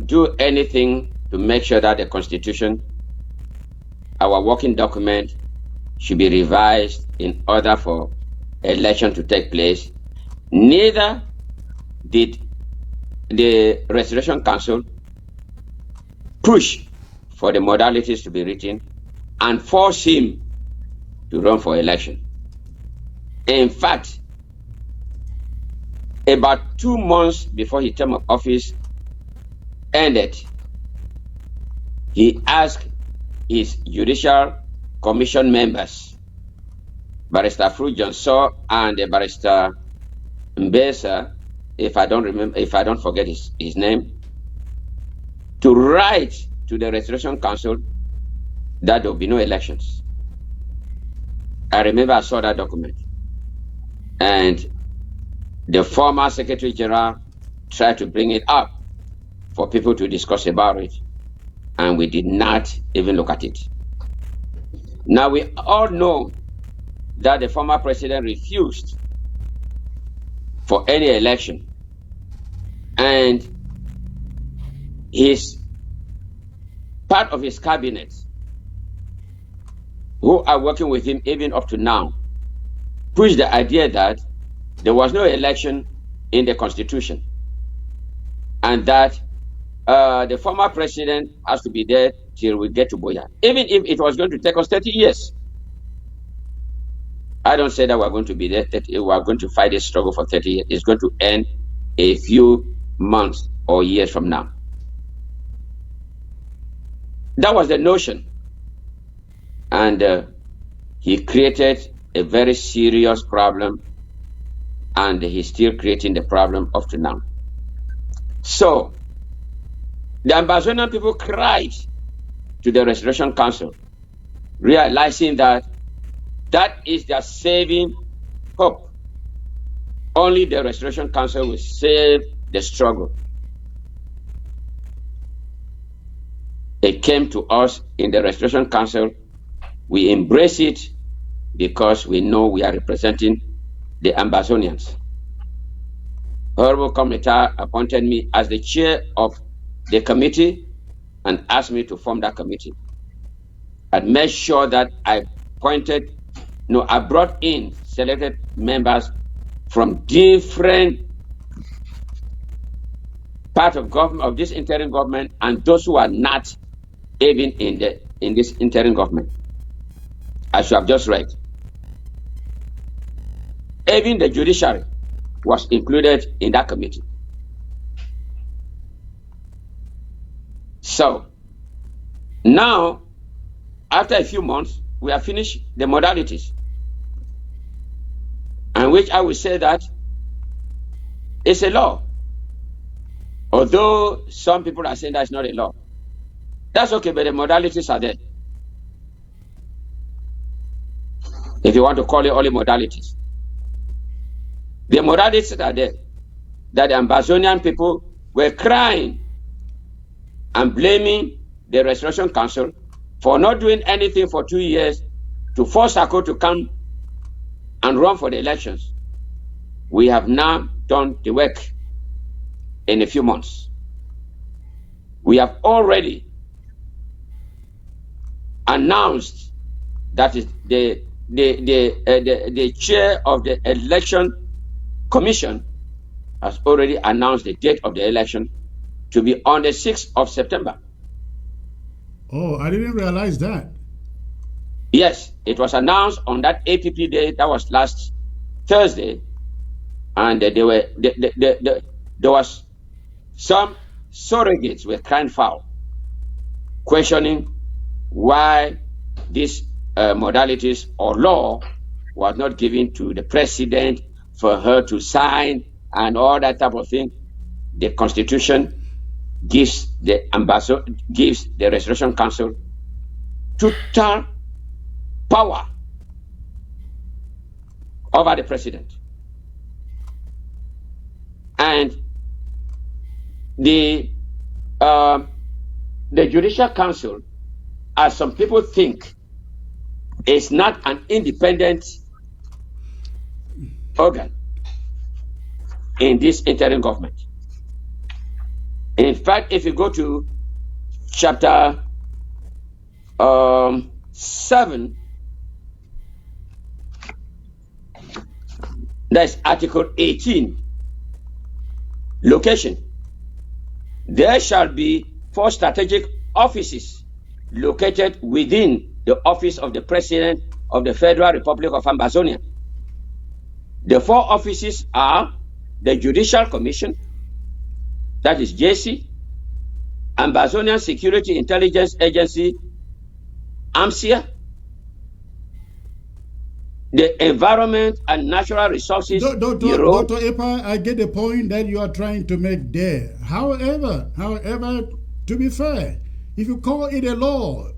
do anything to make sure that the Constitution, our working document, should be revised in order for election to take place. Neither did the Restoration Council push for the modalities to be written and force him to run for election. In fact, about 2 months before his term of office ended, he asked his Judicial Commission members, Barrister Fru Johnson and Barrister Mbesa, if I don't forget his name, to write to the Restoration Council that there will be no elections. I remember I saw that document, and the former Secretary General tried to bring it up for people to discuss about it, and we did not even look at it. Now, we all know that the former president refused for any election, and part of his cabinet, who are working with him even up to now, pushed the idea that there was no election in the Constitution, and that the former president has to be there till we get to Boya, even if it was going to take us 30 years. I don't say that we're going to be there, we're going to fight this struggle for 30 years. It's going to end a few months or years from now. That was the notion. And he created a very serious problem and he's still creating the problem up to now. So, the Ambazonian people cried to the Restoration Council, realizing that that is their saving hope. Only the Restoration Council will save the struggle. It came to us in the Restoration Council. We embrace it because we know we are representing the Ambazonians. Honorable Committee appointed me as the chair of the committee and asked me to form that committee. I made sure that I brought in selected members from different parts of government, of this interim government, and those who are not even in this interim government, as you have just read. Even the judiciary was included in that committee. So now, after a few months, we have finished the modalities, and which I will say that it's a law. Although some people are saying that's not a law. That's okay, but the modalities are there. If you want to call it only modalities. The modalities are there. That the Ambazonian people were crying and blaming the Restoration Council for not doing anything for 2 years to force Sako to come and run for the elections. We have now done the work in a few months. We have already announced that is the chair of the election commission has already announced the date of the election to be on the 6th of September. Oh, I didn't realize that. Yes, it was announced on that APP day. That was last Thursday, and there was some surrogates were crying foul, questioning why these modalities or law was not given to the president for her to sign and all that type of thing. The Constitution gives the Restoration Council total power over the president. And the Judicial Council, as some people think, is not an independent organ in this interim government. In fact, if you go to chapter 7, that's Article 18, location. There shall be 4 strategic offices located within the office of the President of the Federal Republic of Ambazonia. The 4 offices are the Judicial Commission, that is JC, Ambazonian Security Intelligence Agency, AMSIA, the Environment and Natural Resources Bureau. Dr. Epa, I get the point that you are trying to make there. However, to be fair, if you call it a law,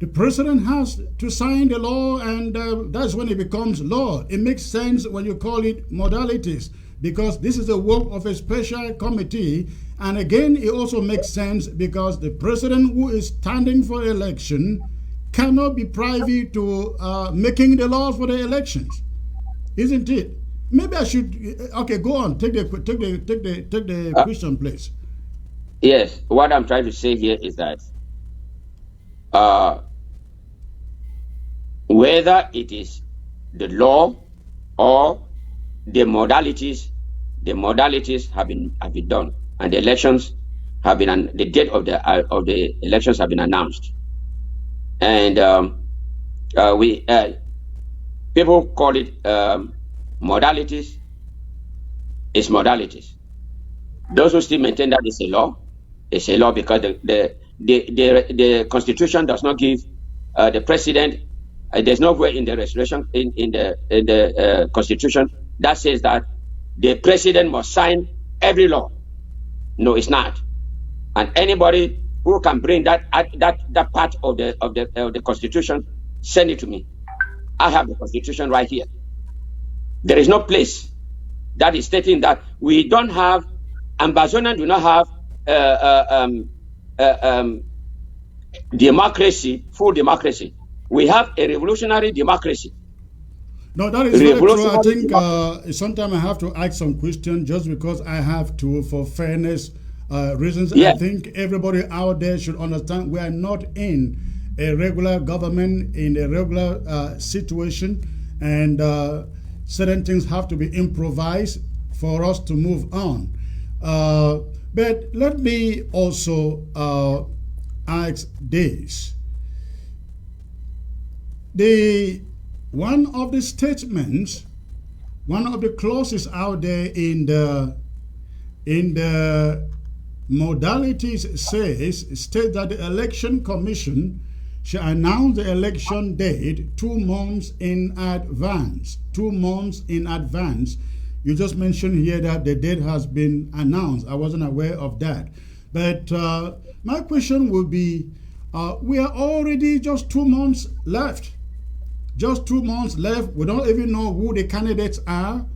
the president has to sign the law, and that's when it becomes law. It makes sense when you call it modalities, because this is the work of a special committee. And again, it also makes sense because the president who is standing for election cannot be privy to making the laws for the elections, isn't it? Maybe I should. Okay, go on. Take the question, please. Yes, what I'm trying to say here is that whether it is the law or the modalities have been done, and the elections have been, the date of the elections have been announced, and people call it modalities. It's modalities. Those who still maintain that it's a law because the Constitution does not give the president. There's nowhere in the restoration in the Constitution that says that the president must sign every law. No, it's not. And anybody who can bring that part of the Constitution, send it to me. I have the Constitution right here. There is no place that is stating that we don't have, Ambazonians do not have democracy, full democracy. We have a revolutionary democracy. No, that is very true. I think sometimes I have to ask some questions just because I have to, for fairness reasons. Yeah. I think everybody out there should understand we are not in a regular government, in a regular situation, and certain things have to be improvised for us to move on. But let me also ask this. One of the statements, one of the clauses out there in the modalities states that the election commission shall announce the election date 2 months in advance. 2 months in advance. You just mentioned here that the date has been announced. I wasn't aware of that. But my question would be, we are already just 2 months left. Just 2 months left. We don't even know who the candidates are.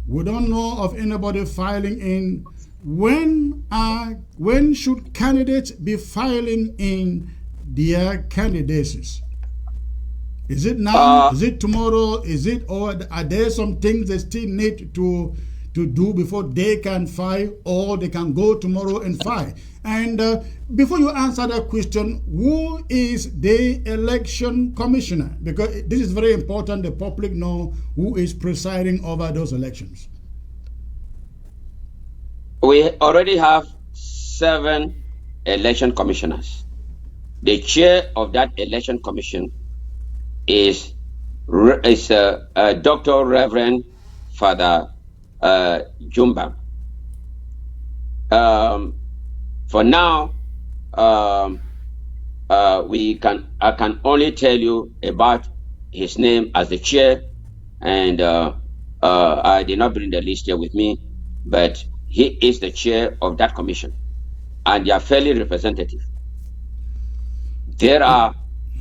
We don't know of anybody filing in. When should candidates be filing in their candidacies? Is it now? Is it tomorrow? Is it, or are there some things they still need to do before they can file, or they can go tomorrow and file? And before you answer that question, who is the election commissioner? Because this is very important. The public know who is presiding over those elections. We already have 7 election commissioners. The chair of that election commission is Dr. Reverend Father Jumba. For now, I can only tell you about his name as the chair, and I did not bring the list here with me, but he is the chair of that commission, and they are fairly representative. There are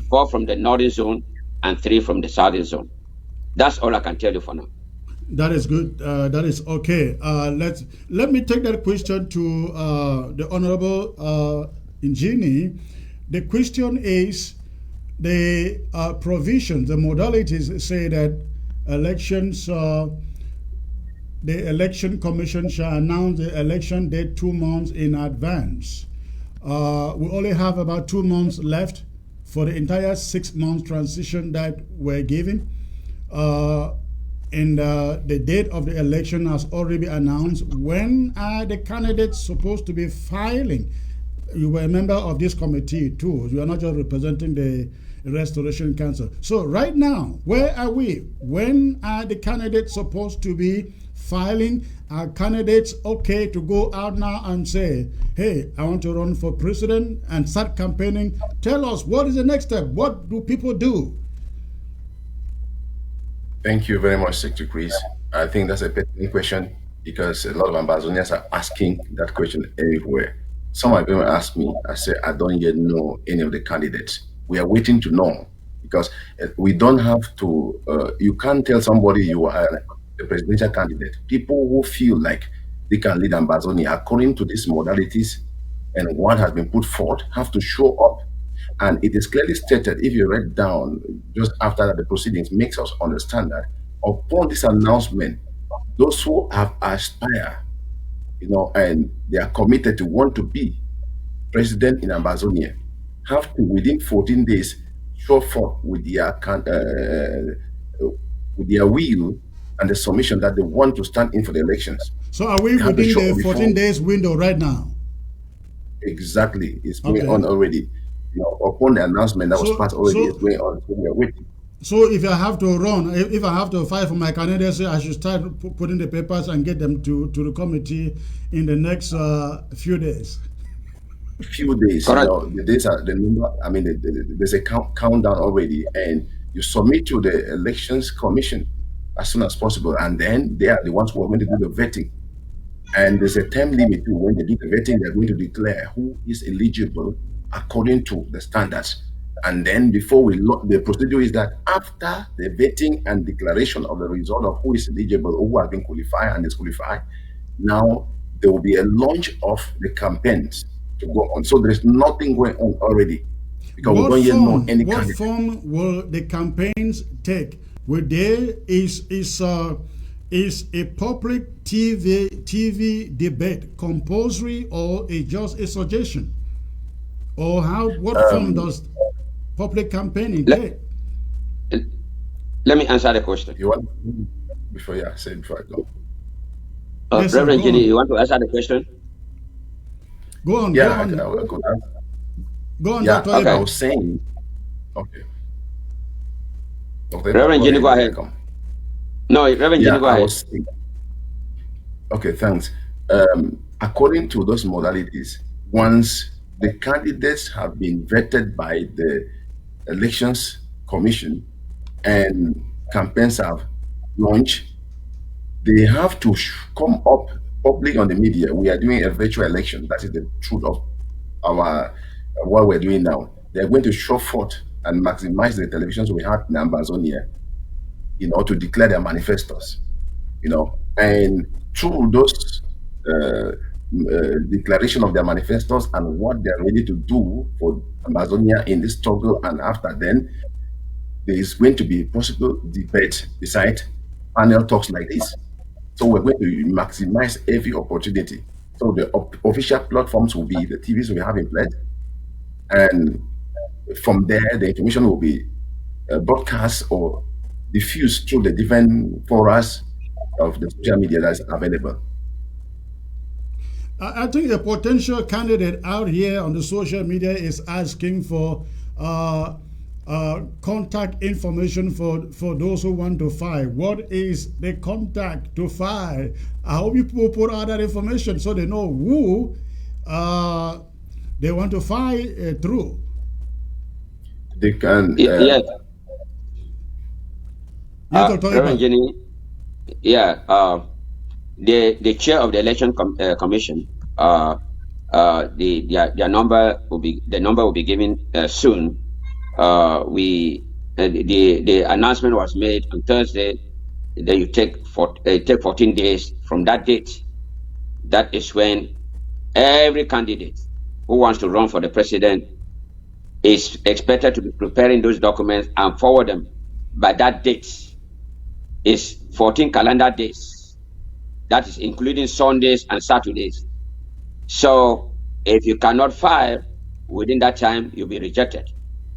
4 from the northern zone and 3 from the southern zone. That's all I can tell you for now. That is good. That is okay. Let me take that question to the Honorable Ingenie. The question is, the provisions, the modalities say that elections, the election commission shall announce the election date 2 months in advance. We only have about 2 months left for the entire 6 month transition that we're given. And the date of the election has already been announced. When are the candidates supposed to be filing? You were a member of this committee too. You are not just representing the Restoration Council. So right now, where are we? When are the candidates supposed to be filing? Are candidates okay to go out now and say, hey, I want to run for president and start campaigning? Tell us, what is the next step? What do people do? Thank you very much, Secretary Chris. I think that's a pertinent question because a lot of Ambazonians are asking that question everywhere. Some of them ask me, I say, I don't yet know any of the candidates. We are waiting to know because we don't have to, you can't tell somebody you are a presidential candidate. People who feel like they can lead Ambazonia according to these modalities and what has been put forth have to show up. And it is clearly stated, if you read down just after the proceedings, makes us understand that upon this announcement, those who have aspired, and they are committed to want to be president in Ambazonia, have to, within 14 days, show forth with their will and the submission that they want to stand in for the elections. So are we within the 14 days window right now? Exactly. It's going on already. Upon the announcement that was passed already, it's going on. So we are waiting. So if I have to run, if I have to fight for my candidacy, I should start putting the papers and get them to the committee in the next few days. Few days. The days are the number. I mean, there's a countdown already, and you submit to the elections commission. as soon as possible. And then they are the ones who are going to do the vetting. And there's a time limit too. When they do the vetting, they're going to declare who is eligible according to the standards. And then before we lock, the procedure is that after the vetting and declaration of the result of who is eligible, who have been qualified and disqualified, now there will be a launch of the campaigns to go on. So there's nothing going on already, because we don't yet know any what candidate. form will the campaigns take? Will there is a public TV debate compulsory, or is just a suggestion? Or what form does public campaigning take? Let me answer the question. You want before I go? Yes, Reverend sir, Jenny, you want to answer the question? Go on. Yeah, go on. I will go. Go on, Yeah, Dr. okay. I Eba. was saying. Okay. Dr. Reverend Jenny, go ahead. No, Reverend Jenny, go ahead. Okay, thanks. According to those modalities, once the candidates have been vetted by the Elections Commission and campaigns have launched, they have to come up public on the media. We are doing a virtual election. That is the truth of what we're doing now. They're going to show forth and maximize the televisions we have in Ambazonia, to declare their manifestos, and through those declaration of their manifestos and what they're ready to do for Amazonia in this struggle and after, then there is going to be possible debate beside panel talks like this. So we're going to maximize every opportunity. So the official platforms will be the TVs we have in place, and from there the information will be broadcast or diffused through the different forums of the social media that's available. I think a potential candidate out here on the social media is asking for contact information for those who want to fight. What is the contact to fight? I hope people put out that information so they know who they want to fight through. They can. Yes. Reverend Jenny, the chair of the election commission, their number will be given soon. The announcement was made on Thursday that you take 14 days from that date. That is when every candidate who wants to run for the president is expected to be preparing those documents and forward them by that date. Is 14 calendar days. That is including Sundays and Saturdays. So if you cannot file within that time, you'll be rejected.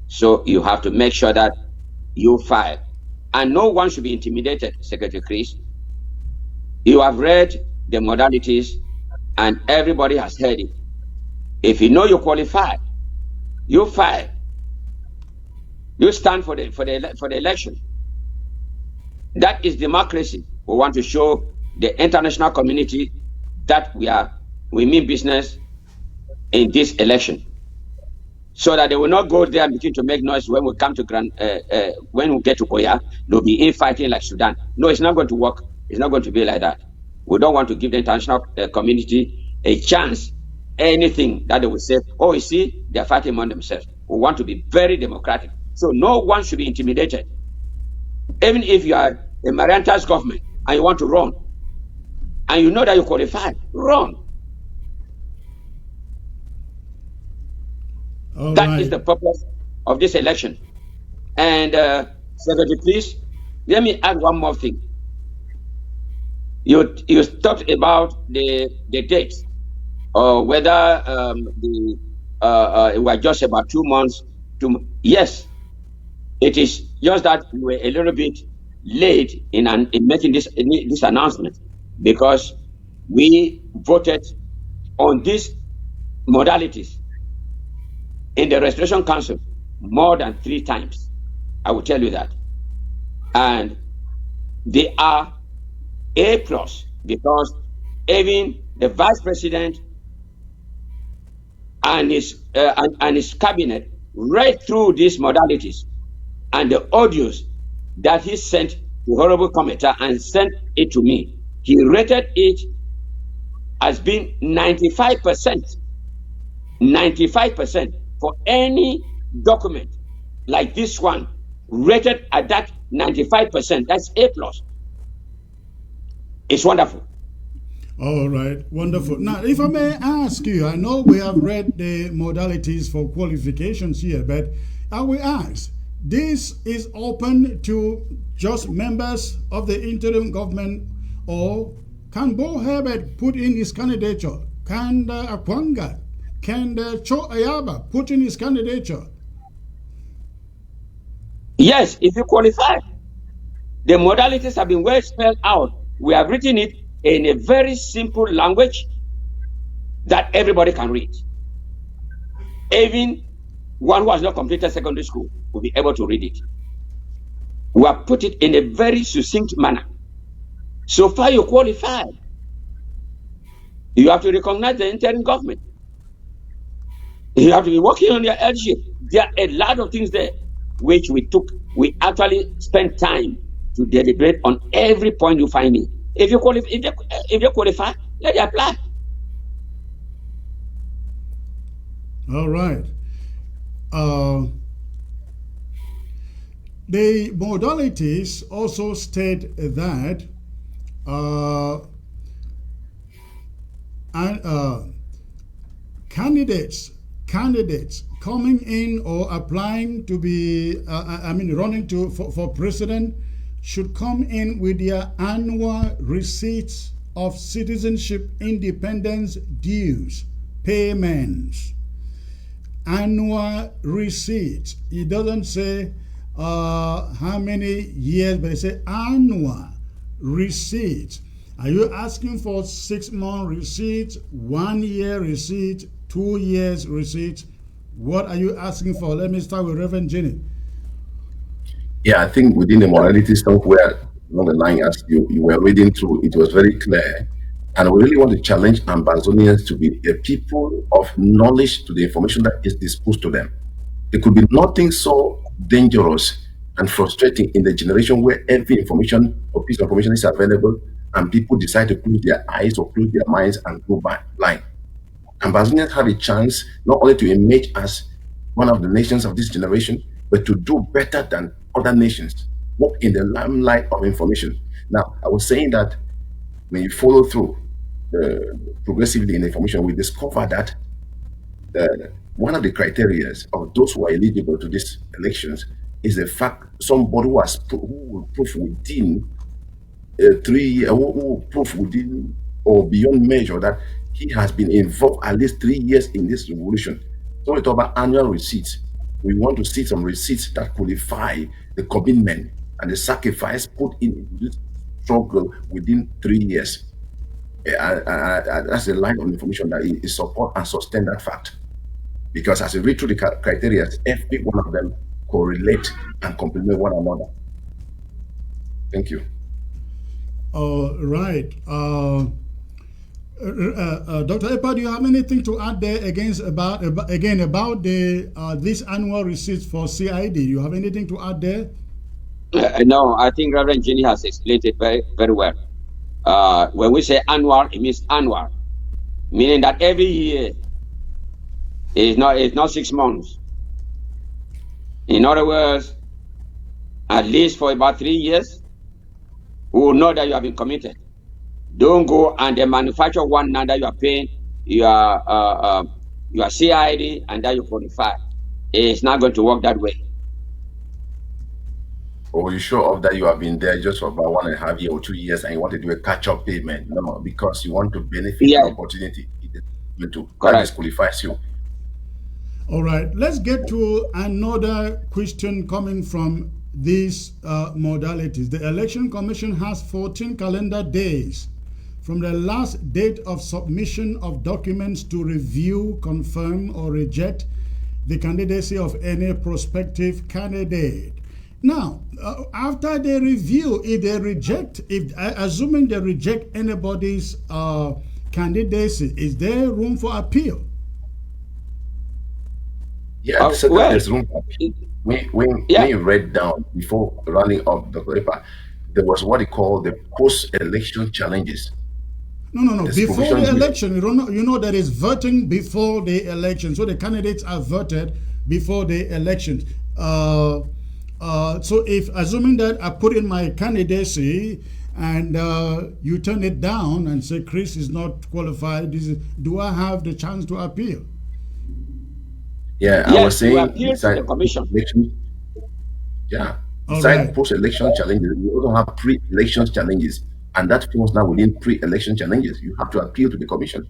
So you have to make sure that you file. And no one should be intimidated, Secretary Chris. You have read the modalities and everybody has heard it. If you know you qualify, you file. You stand for the election. That is democracy. We want to show the international community that we mean business in this election, so that they will not go there and begin to make noise when we come to when we get to Koya. They'll be infighting like Sudan. No, it's not going to work. It's not going to be like that. We don't want to give the international community a chance. Anything that they will say, oh, you see, they're fighting among themselves. We want to be very democratic. So no one should be intimidated. Even if you are a Marianta's government and you want to run, and you know that you qualify, run. That is the purpose of this election. And Secretary, please, let me add one more thing. You talked about the dates, or whether it was just about 2 months. Yes, it is just that we were a little bit late in making this announcement, because we voted on these modalities in the Restoration Council more than 3 times. I will tell you that. And they are A+, because even the Vice President and his cabinet read through these modalities and the audios that he sent the horrible commenter and sent it to me. He rated it as being 95%. 95% for any document like this one, rated at that 95%. That's A+. It's wonderful. All right, wonderful. Now, if I may ask you, I know we have read the modalities for qualifications here, but I will ask, this is open to just members of the interim government, or can Bo Herbert put in his candidature? Can Akwanga, can Cho Ayaba put in his candidature? Yes, if you qualify. The modalities have been well spelled out. We have written it in a very simple language that everybody can read. Even one who has not completed secondary school will be able to read it. We have put it in a very succinct manner. So far you qualify. You have to recognize the interim government. You have to be working on your eldership. There are a lot of things there which we actually spent time to deliberate on every point you find it. If you qualify, let you apply. All right. The modalities also state that candidates coming in or applying to be, running for president should come in with their annual receipts of citizenship independence dues, payments, annual receipts. It doesn't say how many years, but it says annual receipts. Are you asking for 6-month receipts, 1 year receipt, 2 years receipts? What are you asking for? Let me start with Reverend Jenny. Yeah, I think within the morality somewhere along the line, as you were reading through, it was very clear. And we really want to challenge Ambazonians to be a people of knowledge to the information that is disposed to them. There could be nothing so dangerous and frustrating in the generation where every information or piece of information is available and people decide to close their eyes or close their minds and go blind. Ambazonians have a chance not only to emerge as one of the nations of this generation, but to do better than other nations, walk in the limelight of information. Now, I was saying that when you follow through progressively in information, we discover that one of the criteria of those who are eligible to these elections is the fact somebody who will prove within 3 years, who prove within or beyond measure that he has been involved at least 3 years in this revolution. So we talk about annual receipts. We want to see some receipts that qualify the commitment and the sacrifice put in this struggle within 3 years. That's the line of information that is support and sustain that fact. Because as you read through the criteria, every one of them correlate and complement one another. Thank you. All right. Dr. Epa, do you have anything to add there about the this annual receipts for CID? Do you have anything to add there? No, I think Reverend Jenny has explained it very, very well. When we say annual, it means annual, meaning that every year is not 6 months. In other words, at least for about 3 years, we will know that you have been committed. Don't go and then manufacture one now that you are paying your CID and that you qualify. It's not going to work that way. Or you show off that you have been there just for about 1.5 years or 2 years and you want to do a catch-up payment. No, because you want to benefit the opportunity. That disqualifies you. All right, let's get to another question coming from these modalities. The Election Commission has 14 calendar days from the last date of submission of documents to review, confirm, or reject the candidacy of any prospective candidate. Now, after they review, assuming they reject anybody's candidacy, is there room for appeal? Yeah, there's room for appeal. When you read down before running up the paper, there was what they call the post-election challenges. No. There's Before provision the here. election, you know there is voting before the election. So the candidates are voted before the elections. So if, assuming that I put in my candidacy and you turn it down and say Chris is not qualified, do I have the chance to appeal? Yeah, Yes, I was saying you appeal to the commission. Yeah. All Besides right. post-election challenges, you also have pre-election challenges. And that falls now within pre-election challenges. You have to appeal to the commission.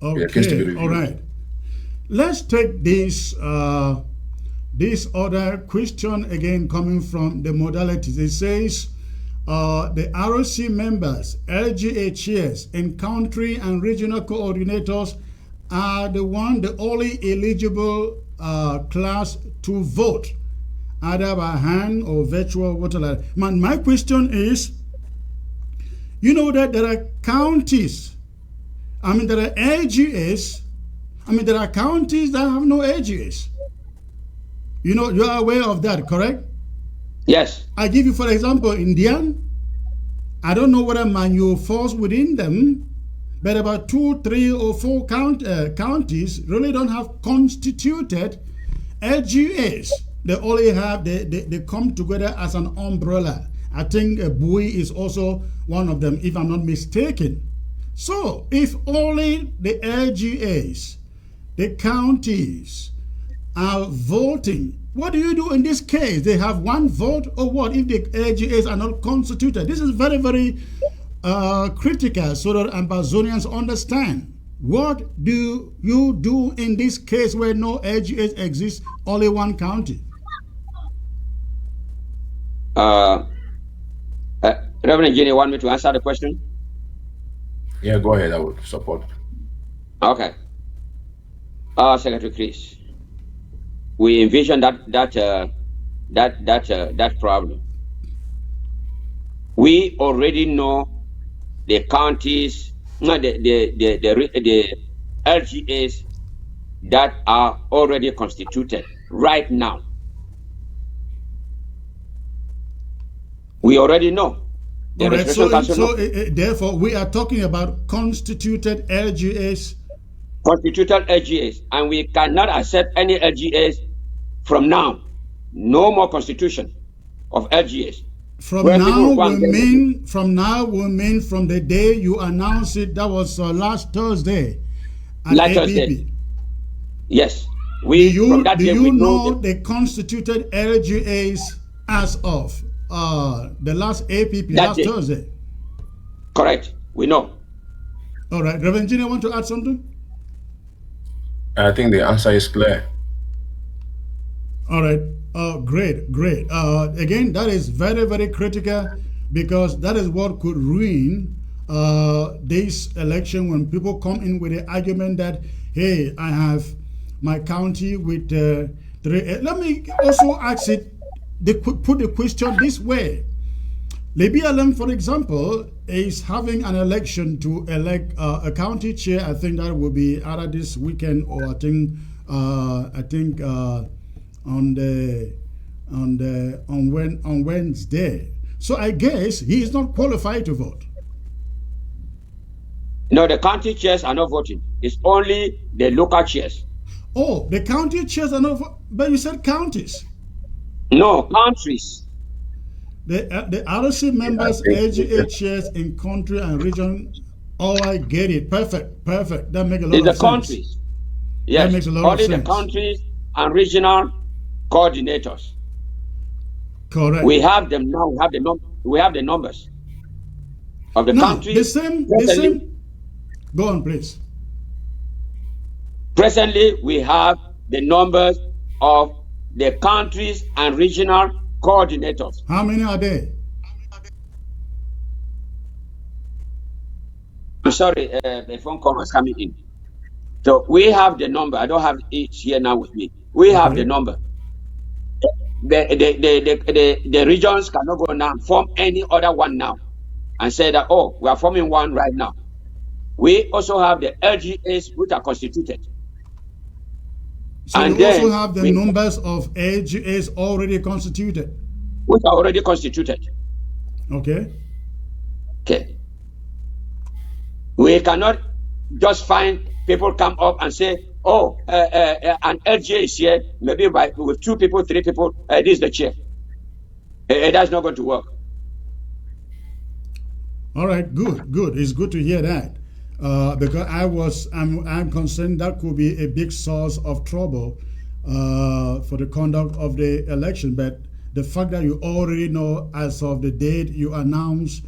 Okay, reviewed. all right. Let's take this other question again coming from the modalities. It says the ROC members, LGA chairs, and country and regional coordinators are the only eligible class to vote, either by hand or virtual voter. My question is, you know that there are counties, there are LGAs, there are counties that have no LGAs. You know, you are aware of that, correct? Yes. I give you, for example, Indian. I don't know whether Manu falls within them, but about 2, 3, or 4 counties really don't have constituted LGAs. They only have, they come together as an umbrella. I think Bui is also one of them, if I'm not mistaken. So, if only the LGAs, the counties, are voting, what do you do in this case? They have one vote, or what if the LGAs are not constituted? This is very, very critical so that Ambazonians understand. What do you do in this case where no LGAs exist, only one county? Reverend Jenny, want me to answer the question? Yeah, go ahead. I will support. Okay. Secretary Chris, we envision that problem. We already know the counties, the LGAs that are already constituted right now. We already know. Right, therefore, we are talking about constituted LGAs. Constituted LGAs, and we cannot accept any LGAs from now. No more constitution of LGAs. From now we mean from the day you announced it. That was last Thursday. Last Thursday. Yes. Do you know the constituted LGAs as of the last APP, last day. Thursday? Correct. We know. All right. Reverend Gina, want to add something? I think the answer is clear. All right. Great. Again, that is very, very critical, because that is what could ruin this election when people come in with the argument that, hey, I have my county with 3. Let me also ask it, put the question this way. The BLM, for example, is having an election to elect a county chair. I think that will be either this weekend or I think on Wednesday. So I guess he is not qualified to vote. No, the county chairs are not voting. It's only the local chairs. Oh, the county chairs are not, but you said counties. No, countries. The ROC members, LGA chairs in country and region. Oh, I get it. Perfect. That makes a lot of sense. The countries. Yes, that makes a lot of sense. Only the countries and regional coordinators. Correct. We have them now. We have the numbers of the countries. The same. Go on, please. Presently, we have the numbers of the countries and regional coordinators. How many are there? I'm sorry, the phone call was coming in. So we have the number. I don't have it here now with me. We have the number. The regions cannot go now and form any other one now and say that, oh, we are forming one right now. We also have the LGAs which are constituted. So and you also have the numbers of LGAs already constituted. which are already constituted. Okay. Okay. We cannot just find people come up and say, oh, an LGA is here, maybe with 2 people, 3 people, this is the chair. That's not going to work. All right, good. It's good to hear that. Because I'm concerned that could be a big source of trouble for the conduct of the election. But the fact that you already know as of the date you announced,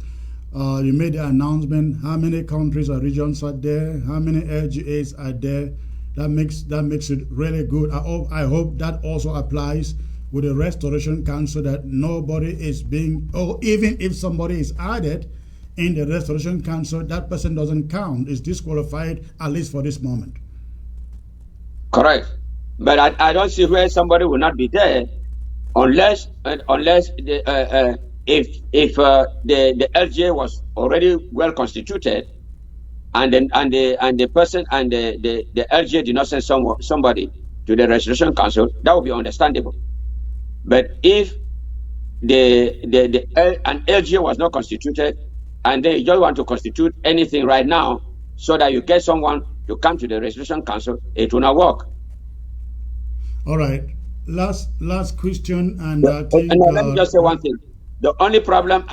you made the announcement, how many countries or regions are there, how many LGAs are there, that makes it really good. I hope that also applies with the Restoration Council, that nobody is being, or even if somebody is added in the Restoration Council, that person doesn't count, is disqualified, at least for this moment. Correct. But I don't see where somebody will not be there unless the, if the LGA was already well constituted, and the person and the LGA did not send somebody to the Restoration Council, that would be understandable. But if an LGA was not constituted, and then you just want to constitute anything right now so that you get someone to come to the Restoration Council, it will not work. All right. Last question, and let me just say one thing. The only problem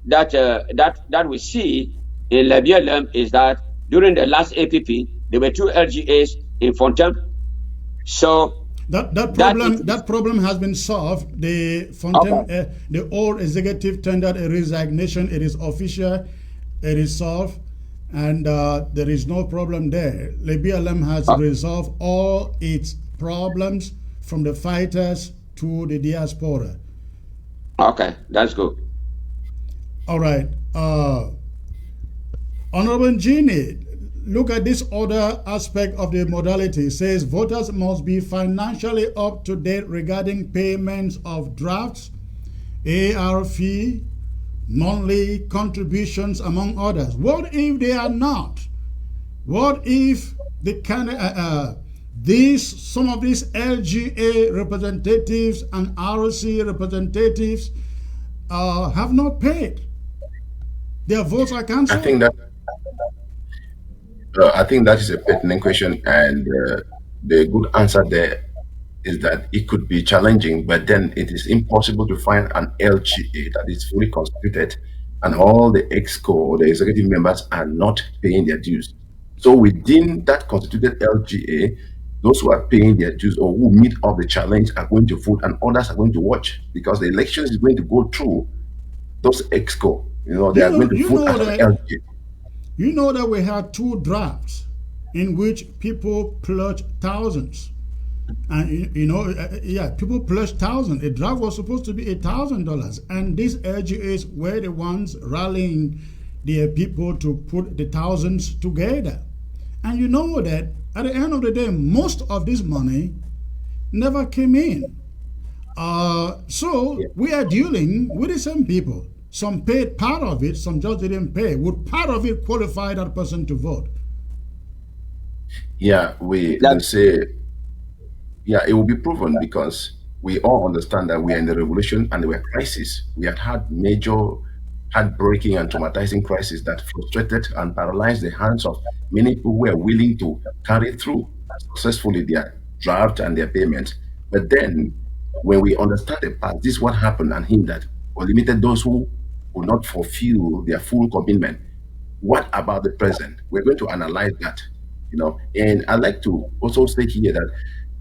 that we see in Libya is that during the last APP, there were 2 LGAs in Fontaine. So that problem has been solved. The Fontaine, the old executive tendered a resignation. It is official. It is solved, and there is no problem there. Libya has resolved all its problems, from the fighters to the diaspora. Okay, that's good. All right. Honorable Genie, look at this other aspect of the modality. It says voters must be financially up to date regarding payments of drafts, ARF, monthly contributions, among others. What if they are not? What if the some of these LGA representatives and RC representatives have not paid? Their votes are cancelled? I think that is a pertinent question, and the good answer there is that it could be challenging, but then it is impossible to find an LGA that is fully constituted and all the EXCO or the executive members are not paying their dues. So within that constituted LGA, those who are paying their dues or who meet up the challenge are going to vote, and others are going to watch, because the election is going to go through those EXCO. They are going to vote as an LGA. You know that we had 2 drafts in which people pledged thousands. And people pledged thousands. A draft was supposed to be $1,000, and these LGAs were the ones rallying their people to put the thousands together. And you know that at the end of the day, most of this money never came in. So we are dealing with the same people. Some paid part of it, some just didn't pay. Would part of it qualify that person to vote? Yeah, it will be proven, because we all understand that we are in the revolution and there were crises. We had major heartbreaking and traumatizing crises that frustrated and paralyzed the hands of many people who were willing to carry through successfully their draft and their payment. But then, when we understand the past, this is what happened and hindered or limited those who would not fulfill their full commitment. What about the present? We're going to analyze that, And I'd like to also say here that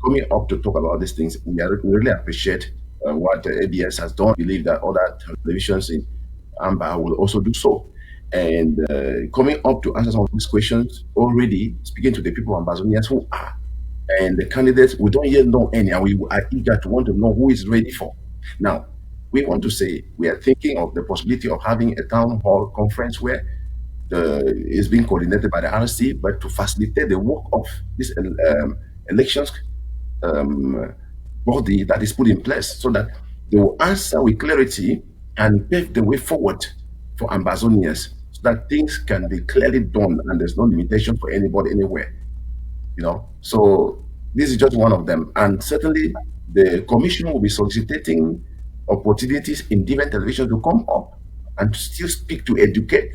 coming up to talk about these things, we really appreciate what ABS has done. I believe that other televisions in Amba will also do so. And coming up to answer some of these questions, already speaking to the people of Ambazonians who are, and the candidates, we don't yet know any, and we are eager to want to know who is ready for. Now, we want to say we are thinking of the possibility of having a town hall conference where is being coordinated by the RC, but to facilitate the work of this elections body that is put in place, so that they will answer with clarity and pave the way forward for Ambazonians, so that things can be clearly done and there's no limitation for anybody anywhere. So this is just one of them, and certainly the commission will be soliciting opportunities in different television to come up and to still speak, to educate.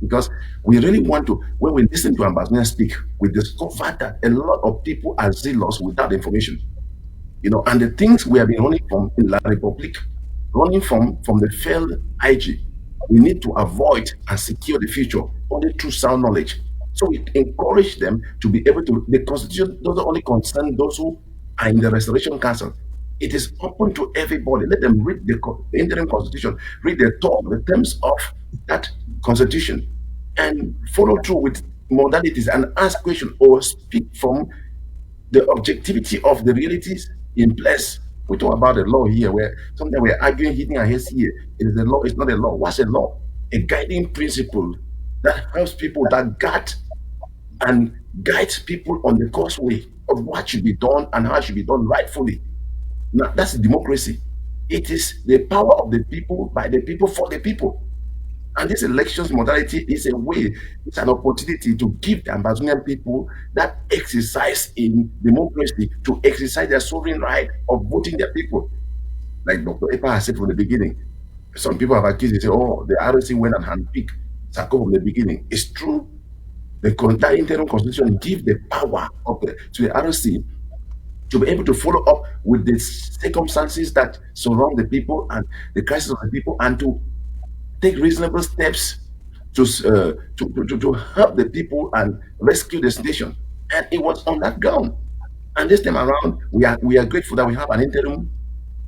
Because we really want to, when we listen to Ambazonia speak, we discover that a lot of people are zealous without information. And the things we have been running from in La Republic, running from the failed IG, we need to avoid and secure the future only through sound knowledge. So we encourage them to be able to, the Constitution doesn't only concern those who are in the Restoration Council. It is open to everybody. Let them read the interim Constitution, read the terms of that Constitution, and follow through with modalities and ask questions or speak from the objectivity of the realities in place. We talk about the law here, where sometimes we're arguing, hitting our heads here. It is the law, it's not a law. What's a law? A guiding principle that helps people, that guides people on the causeway of what should be done and how it should be done rightfully. Now, that's democracy. It is the power of the people, by the people, for the people. And this elections modality is a way, it's an opportunity to give the Ambazonian people that exercise in democracy, to exercise their sovereign right of voting their people. Like Dr. Epa has said from the beginning, some people have accused, they say, oh, the RC went and handpicked Sako from the beginning. It's true. The interim constitution gives the power to the RC to be able to follow up with the circumstances that surround the people and the crisis of the people, and to take reasonable steps to help the people and rescue this nation. And it was on that ground. And this time around, we are grateful that we have an interim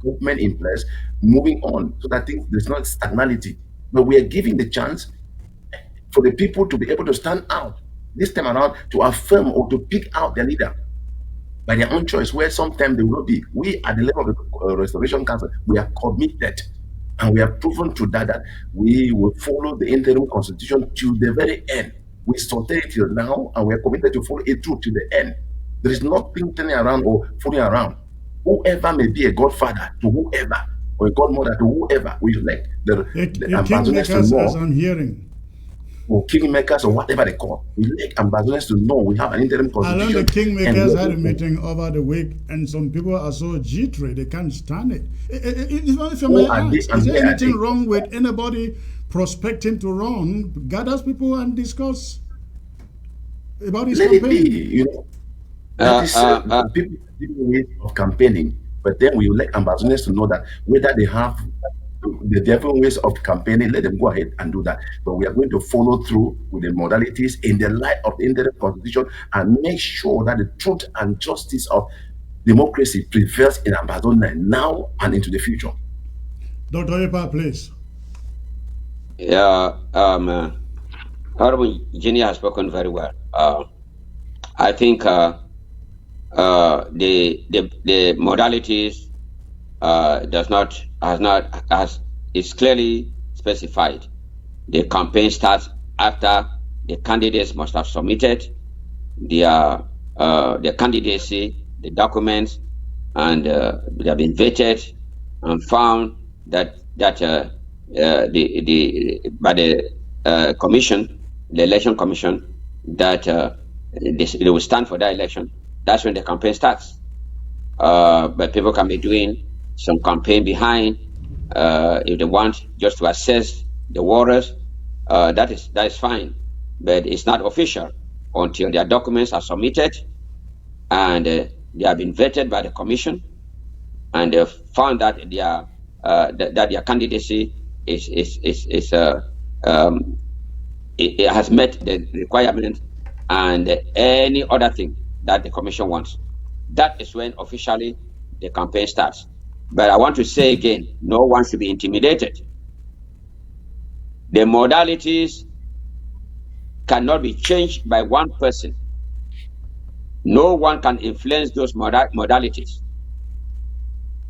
government in place, moving on, so that there's not stagnancy. But we are giving the chance for the people to be able to stand out this time around, to affirm or to pick out their leader by their own choice, where sometimes they will not be. We, at the level of the Restoration Council, we are committed, and we have proven to that we will follow the interim constitution to the very end. We started it till now, and we are committed to follow it through to the end. There is nothing turning around or fooling around. Whoever may be a godfather to whoever, or a godmother to whoever, we elect the Ambazonians to know. As I'm hearing. Or kingmakers, or whatever they call. We like Ambazonians to know we have an interim constitution. I know the kingmakers had a meeting over the week, and some people are so jittery, they can't stand it. Is there anything wrong with anybody prospecting to run? Gathers people and discuss about his campaign. Let it be, That is people ways of campaigning, but then we would like Ambazonians to know that whether they have the different ways of campaigning, let them go ahead and do that. But we are going to follow through with the modalities in the light of the interim constitution and make sure that the truth and justice of democracy prevails in Ambazonia now and into the future. Dr. Epa, please. Yeah, Honorable Jenny has spoken very well. I think the modalities is clearly specified. The campaign starts after the candidates must have submitted their candidacy, the documents, and they have been vetted and found that by the commission, the election commission, that they will stand for that election. That's when the campaign starts. But people can be doing some campaign behind if they want just to assess the waters. That is fine, but it's not official until their documents are submitted and they have been vetted by the commission, and they found that their candidacy it has met the requirement and any other thing that the commission wants. That is when officially the campaign starts. But I want to say again, no one should be intimidated. The modalities cannot be changed by one person. No one can influence those modalities.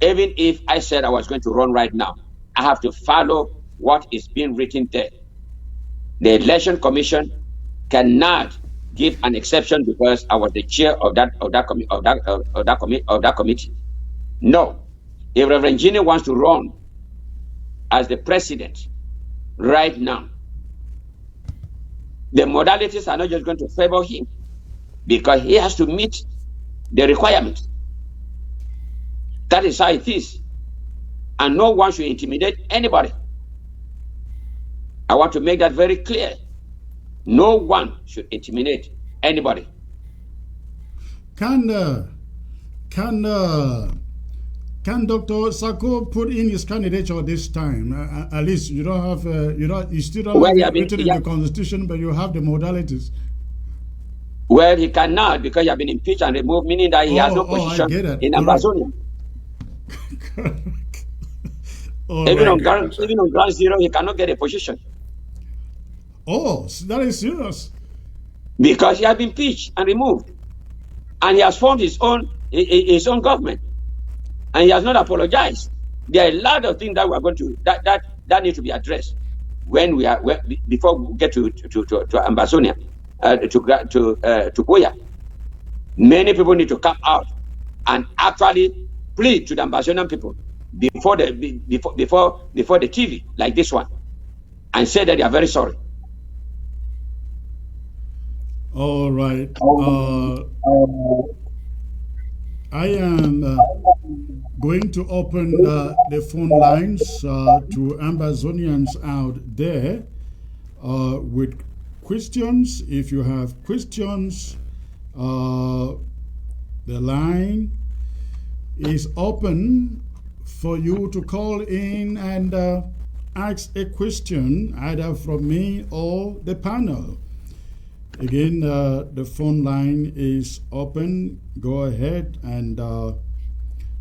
Even if I said I was going to run right now, I have to follow what is being written there. The Election Commission cannot give an exception because I was the chair of that committee. No. If Reverend Gini wants to run as the president right now, the modalities are not just going to favor him because he has to meet the requirements. That is how it is. And no one should intimidate anybody. I want to make that very clear. No one should intimidate anybody. Can Dr. Sako put in his candidature this time? At least you don't have, you still don't have it written in the Constitution, but you have the modalities. Well, he cannot because he has been impeached and removed, meaning that he has no position in Ambazonia. Even on ground zero, he cannot get a position. Oh, that is serious. Because he has been impeached and removed, and he has formed his own government, and he has not apologized. There are a lot of things that we are going to that need to be addressed before we get to Ambazonia, to Goya. Many people need to come out and actually plead to the Ambazonian people before the TV like this one, and say that they are very sorry. All right. I am going to open the phone lines to Ambazonians out there with questions. If you have questions, the line is open for you to call in and ask a question either from me or the panel. Again, the phone line is open. Go ahead and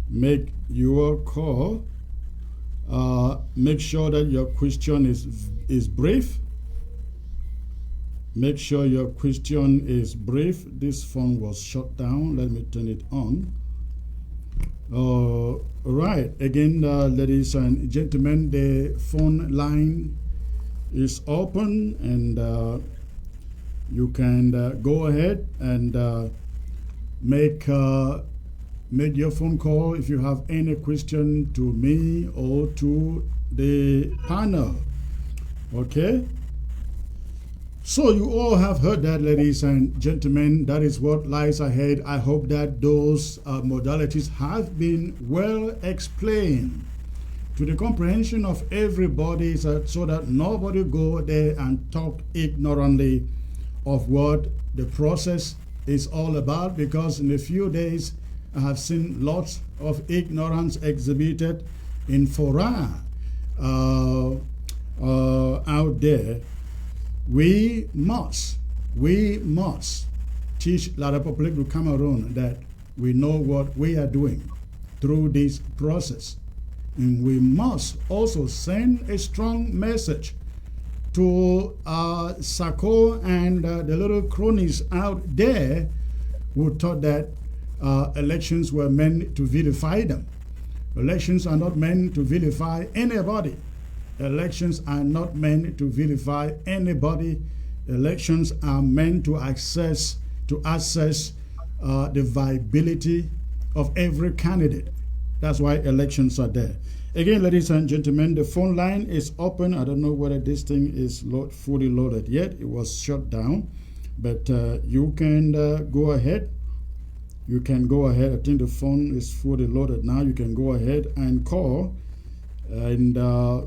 make your call. Make sure that your question is brief. Make sure your question is brief. This phone was shut down. Let me turn it on. Right. Again, ladies and gentlemen, the phone line is open, and you can go ahead and make your phone call if you have any question to me or to the panel. Okay? So you all have heard that, ladies and gentlemen. That is what lies ahead. I hope that those modalities have been well explained to the comprehension of everybody, so that nobody go there and talk ignorantly of what the process is all about, because in a few days I have seen lots of ignorance exhibited in fora out there. We must teach La République du Cameroon that we know what we are doing through this process, and we must also send a strong message to Sako and the little cronies out there who thought that elections were meant to vilify them. Elections are not meant to vilify anybody. Elections are not meant to vilify anybody. Elections are meant to assess the viability of every candidate. That's why elections are there. Again, ladies and gentlemen, the phone line is open. I don't know whether this thing is fully loaded yet. It was shut down, but you can go ahead. You can go ahead. I think the phone is fully loaded now. You can go ahead and call and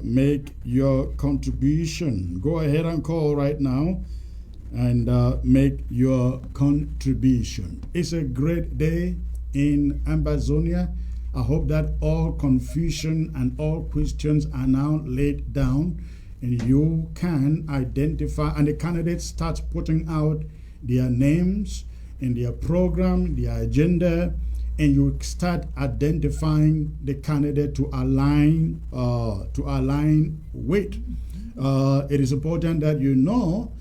make your contribution. Go ahead and call right now and make your contribution. It's a great day in Ambazonia. I hope that all confusion and all questions are now laid down, and you can identify, and the candidates start putting out their names and their program, their agenda, and you start identifying the candidate to align with. It is important that you know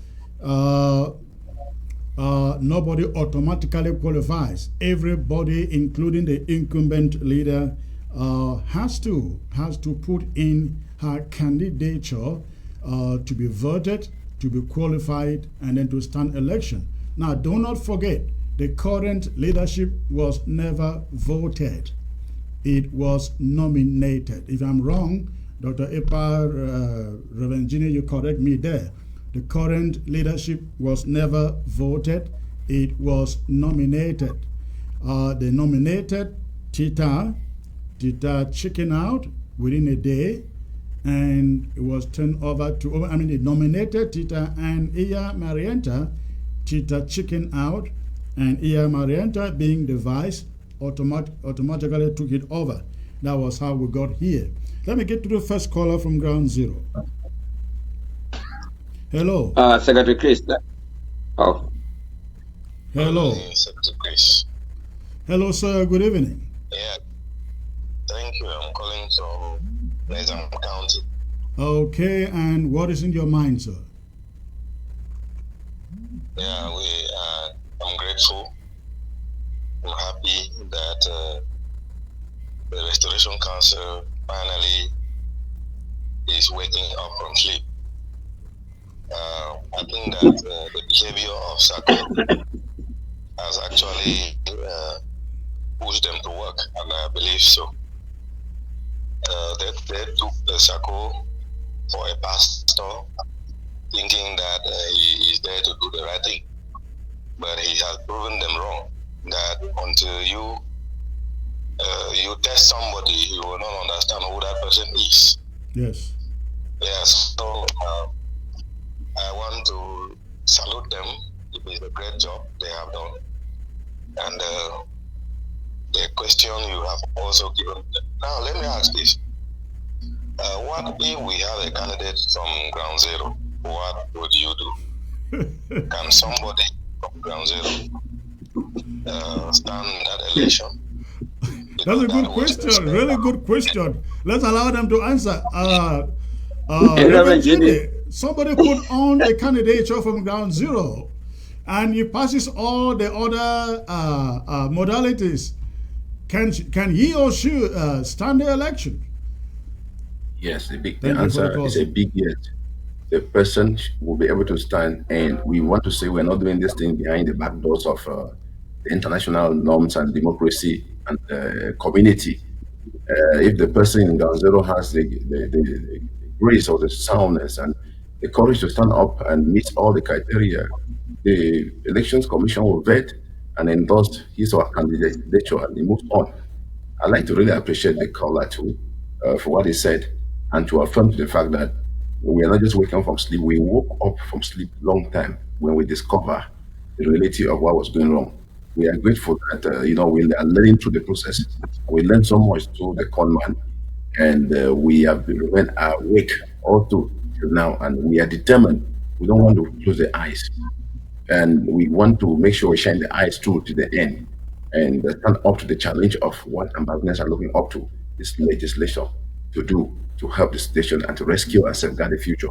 nobody automatically qualifies. Everybody, including the incumbent leader, has to put in her candidature to be voted, to be qualified, and then to stand election. Now, do not forget, the current leadership was never voted. It was nominated. If I'm wrong, Dr. Epa Revengini, you correct me there. The current leadership was never voted. It was nominated. The nominated Tita Tita chickened out within a day, and it was turned over to, I mean, it nominated Tita and Iya Marienta. Tita chickened out, and Iya Marienta, being the vice, automatically took it over. That was how we got here. Let me get to the first caller from Ground Zero. Hello. Secretary Chris. Oh. Hello. Secretary Chris. Hello, sir. Good evening. Yeah. Thank you. I'm calling from Nizam County. Okay, and what is in your mind, sir? Yeah, I'm grateful. I'm happy that the Restoration Council finally is waking up from sleep. I think that the behavior of SACO has actually pushed them to work, and I believe so. They took the SACO for a pastor, thinking that he is there to do the right thing. But he has proven them wrong, that until you test somebody, you will not understand who that person is. Yes. Yes, so I want to salute them. It is a great job they have done. And the question you have also given. Now, let me ask this. What if we have a candidate from Ground Zero? What would you do? Can somebody from Ground Zero stand that election? That's a good question. Really good question. Let's allow them to answer. Somebody put on a candidature from Ground Zero, and he passes all the other modalities. Can he or she stand the election? Yes, the answer is a big yes. The person will be able to stand, and we want to say we're not doing this thing behind the back doors of the international norms and democracy and community. If the person in Ground Zero has the grace or the soundness and the courage to stand up and meet all the criteria, the Elections Commission will vet and endorse his or her candidature, and he moves on. I'd like to really appreciate the caller too for what he said, and to affirm to the fact that we are not just waking up from sleep. We woke up from sleep long time when we discover the reality of what was going wrong. We are grateful that we are learning through the process. We learned so much through the con man, and we have been awake all through till now, and we are determined. We don't want to close the eyes, and we want to make sure we shine the eyes through to the end and stand up to the challenge of what Ambazonians are looking up to this legislation to do to help the station and to rescue and safeguard the future.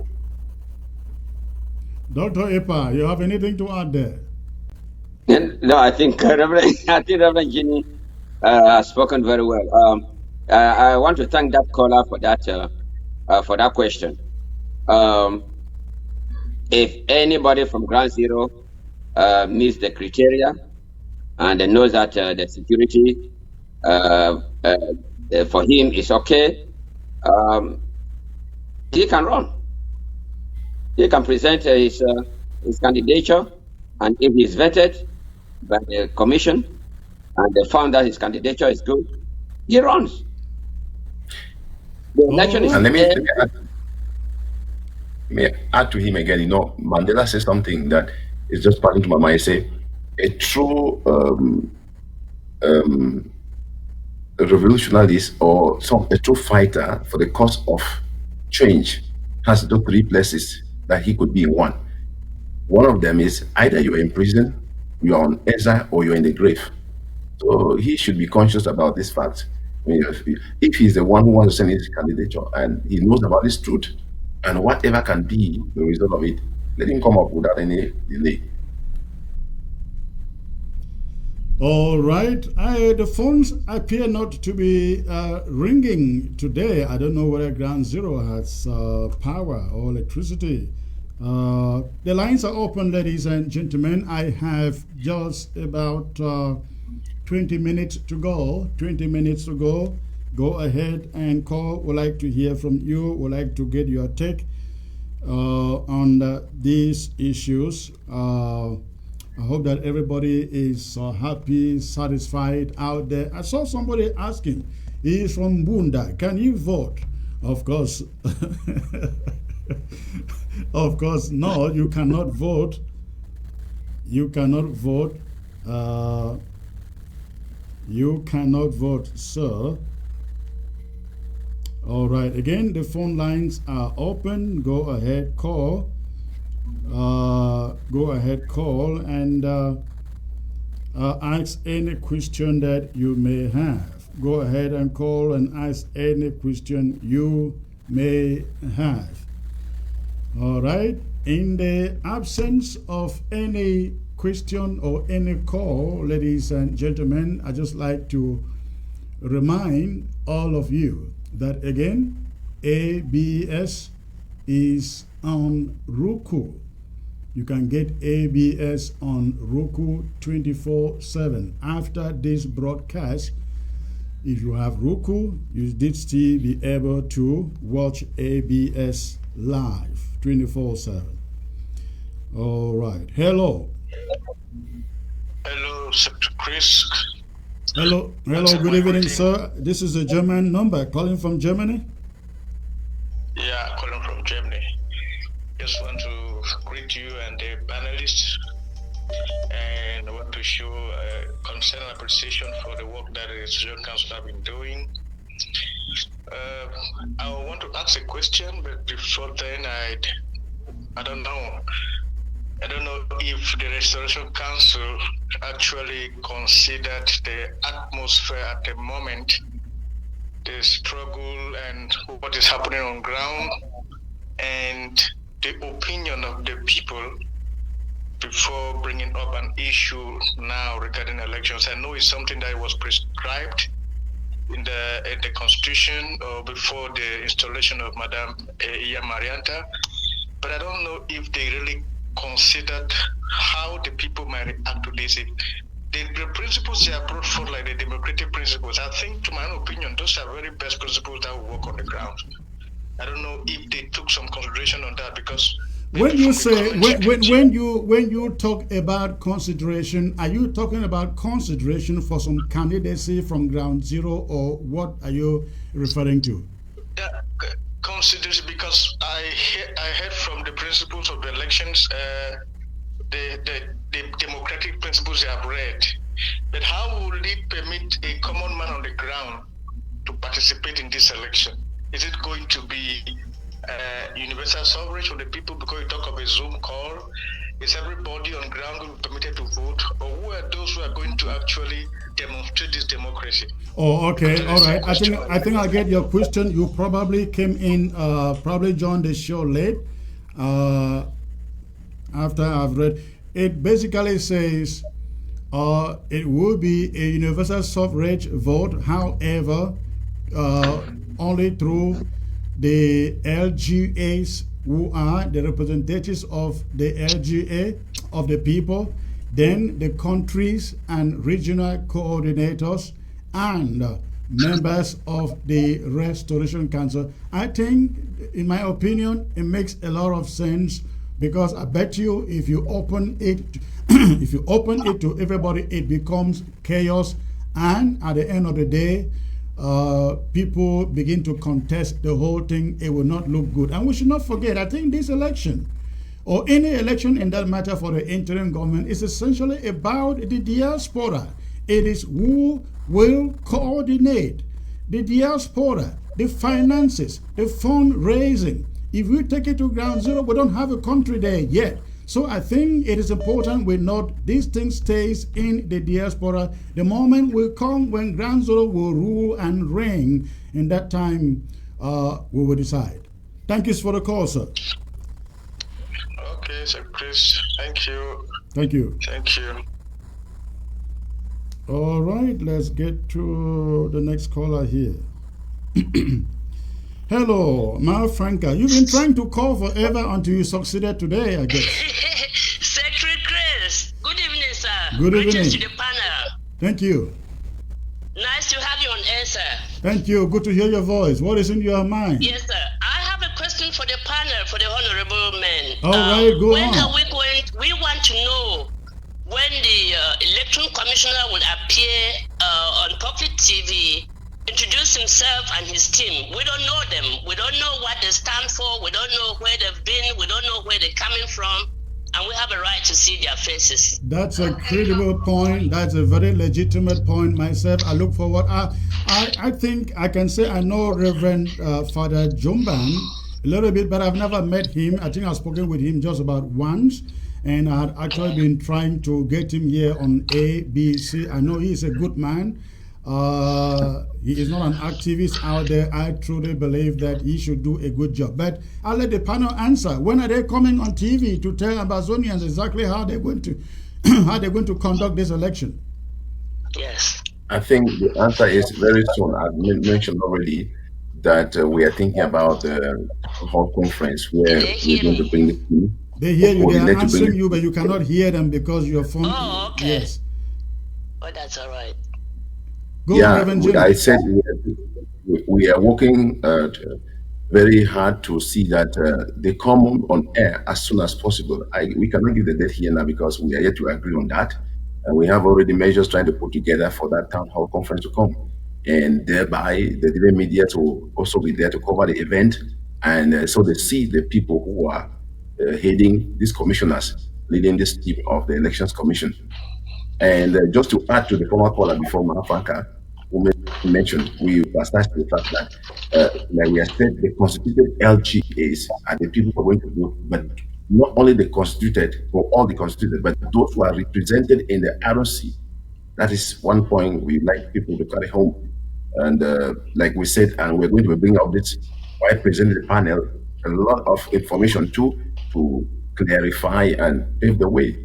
Dr. Epa, you have anything to add there? No, I think Reverend Ginny has spoken very well. I want to thank that caller for that question. If anybody from Ground Zero meets the criteria and knows that the security for him is okay, he can run. He can present his candidature, and if he's vetted by the commission and they found that his candidature is good, he runs. The election is. And let me add to him again. Mandela says something that is just passing to my mind. Say, a true revolutionist or a true fighter for the cause of change has those three places that he could be in one. One of them is either you're in prison, you're on exile, or you're in the grave. So he should be conscious about this fact. I mean, if he's the one who wants to send his candidature and he knows about this truth and whatever can be the result of it, let him come up without any delay. All right. The phones appear not to be ringing today. I don't know whether Ground Zero has power or electricity. The lines are open, ladies and gentlemen. I have just about 20 minutes to go. 20 minutes to go. Go ahead and call. We'd like to hear from you. We'd like to get your take on these issues. I hope that everybody is happy, satisfied out there. I saw somebody asking He is from Bunda. Can you vote? Of course. Of course, no, you cannot vote. You cannot vote. You cannot vote, sir. All right. Again, the phone lines are open. Go ahead, call. Go ahead, call, and ask any question that you may have. Go ahead and call and ask any question you may have. All right. In the absence of any question or any call, ladies and gentlemen, I just like to remind all of you that again, ABS is on Roku. You can get ABS on Roku 24/7. After this broadcast, if you have Roku, you did still be able to watch ABS live 24/7. All right. Hello. Hello, Secretary Chris. Hello. Good evening, sir. This is a German number calling from Germany. Yeah, calling from Germany. Just want to greet you and the panelists, and I want to show concern and appreciation for the work that the Resolution Council have been doing. I want to ask a question, but before then, I don't know. I don't know if the Restoration Council actually considered the atmosphere at the moment, the struggle and what is happening on ground, and the opinion of the people before bringing up an issue now regarding elections. I know it's something that was prescribed in the Constitution or before the installation of Madame Iya Marianta, but I don't know if they really considered how the people might react to this. The principles they are brought forth, like the democratic principles, I think, to my own opinion, those are very best principles that will work on the ground. I don't know if they took some consideration on that, because when you say when you talk about consideration, are you talking about consideration for some candidacy from ground zero, or what are you referring to? Yeah, consideration, because I heard from the principles of the elections, the democratic principles they have read, but how will it permit a common man on the ground to participate in this election? Is it going to be universal suffrage for the people, because you talk of a Zoom call? Is everybody on ground going to be permitted to vote, or who are those who are going to actually demonstrate this democracy? Oh, okay, all right. I think I get your question. You probably came in, probably joined the show late. After I've read it, basically says it will be a universal suffrage vote. However, only through the LGAs, who are the representatives of the LGA, of the people, then the countries and regional coordinators, and members of the Restoration Council. I think, in my opinion, it makes a lot of sense, because I bet you if you open it if you open it to everybody, it becomes chaos, and at the end of the day, people begin to contest the whole thing. It will not look good. And we should not forget, I think this election, or any election in that matter for the interim government, is essentially about the diaspora. It is who will coordinate the diaspora, the finances, the fundraising. If we take it to ground zero, we don't have a country there yet. So I think it is important we note this thing stays in the diaspora. The moment will come when ground zero will rule and reign. In that time, we will decide. Thank you for the call, sir. Okay, Sir Chris. Thank you. Thank you. Thank you. All right, let's get to the next caller here. Hello, Ma Franca. You've been trying to call forever until you succeeded today, I guess. Secretary Chris, good evening, sir. Good evening. Greetings to the panel. Thank you. Nice to have you on air, sir. Thank you. Good to hear your voice. What is in your mind? Yes, sir. I have a question for the panel, for the honorable men. All right, go when on. Are we going? We want to know when the election commissioner will appear on public TV introducing himself and his team. We don't know them. We don't know what they stand for. We don't know where they've been. We don't know where they're coming from. And we have a right to see their faces. That's a credible point. That's a very legitimate point myself. I look forward. I think I can say I know Reverend Father Jumban a little bit, but I've never met him. I think I've spoken with him just about once. And I had actually been trying to get him here on ABC. I know he's a good man. He is not an activist out there. I truly believe that he should do a good job. But I'll let the panel answer. When are they coming on TV to tell Ambazonians exactly how they're going to conduct this election? Yes. I think the answer is very soon. I've mentioned already that we are thinking about the whole conference where we're going to bring the team. They hear you. They are answering you, but you cannot hear them because your phone. Oh, okay. Yes. Oh, that's all right. Go, yeah, Reverend I said we are working very hard to see that they come on air as soon as possible. We cannot give the date here now because we are yet to agree on that. And we have already measures trying to put together for that town hall conference to come. And thereby, the daily media to also be there to cover the event. And so they see the people who are heading these commissioners, leading this team of the Elections Commission. And just to add to the former caller before Mafaka, who mentioned, we attached to the fact that, like we have said, the constituted LGAs are the people who are going to vote, but not only the constituted, or all the constituted, but those who are represented in the ROC. That is one point we like people to carry home. And like we said, and we're going to bring out this while presenting the panel, a lot of information too, to clarify and pave the way.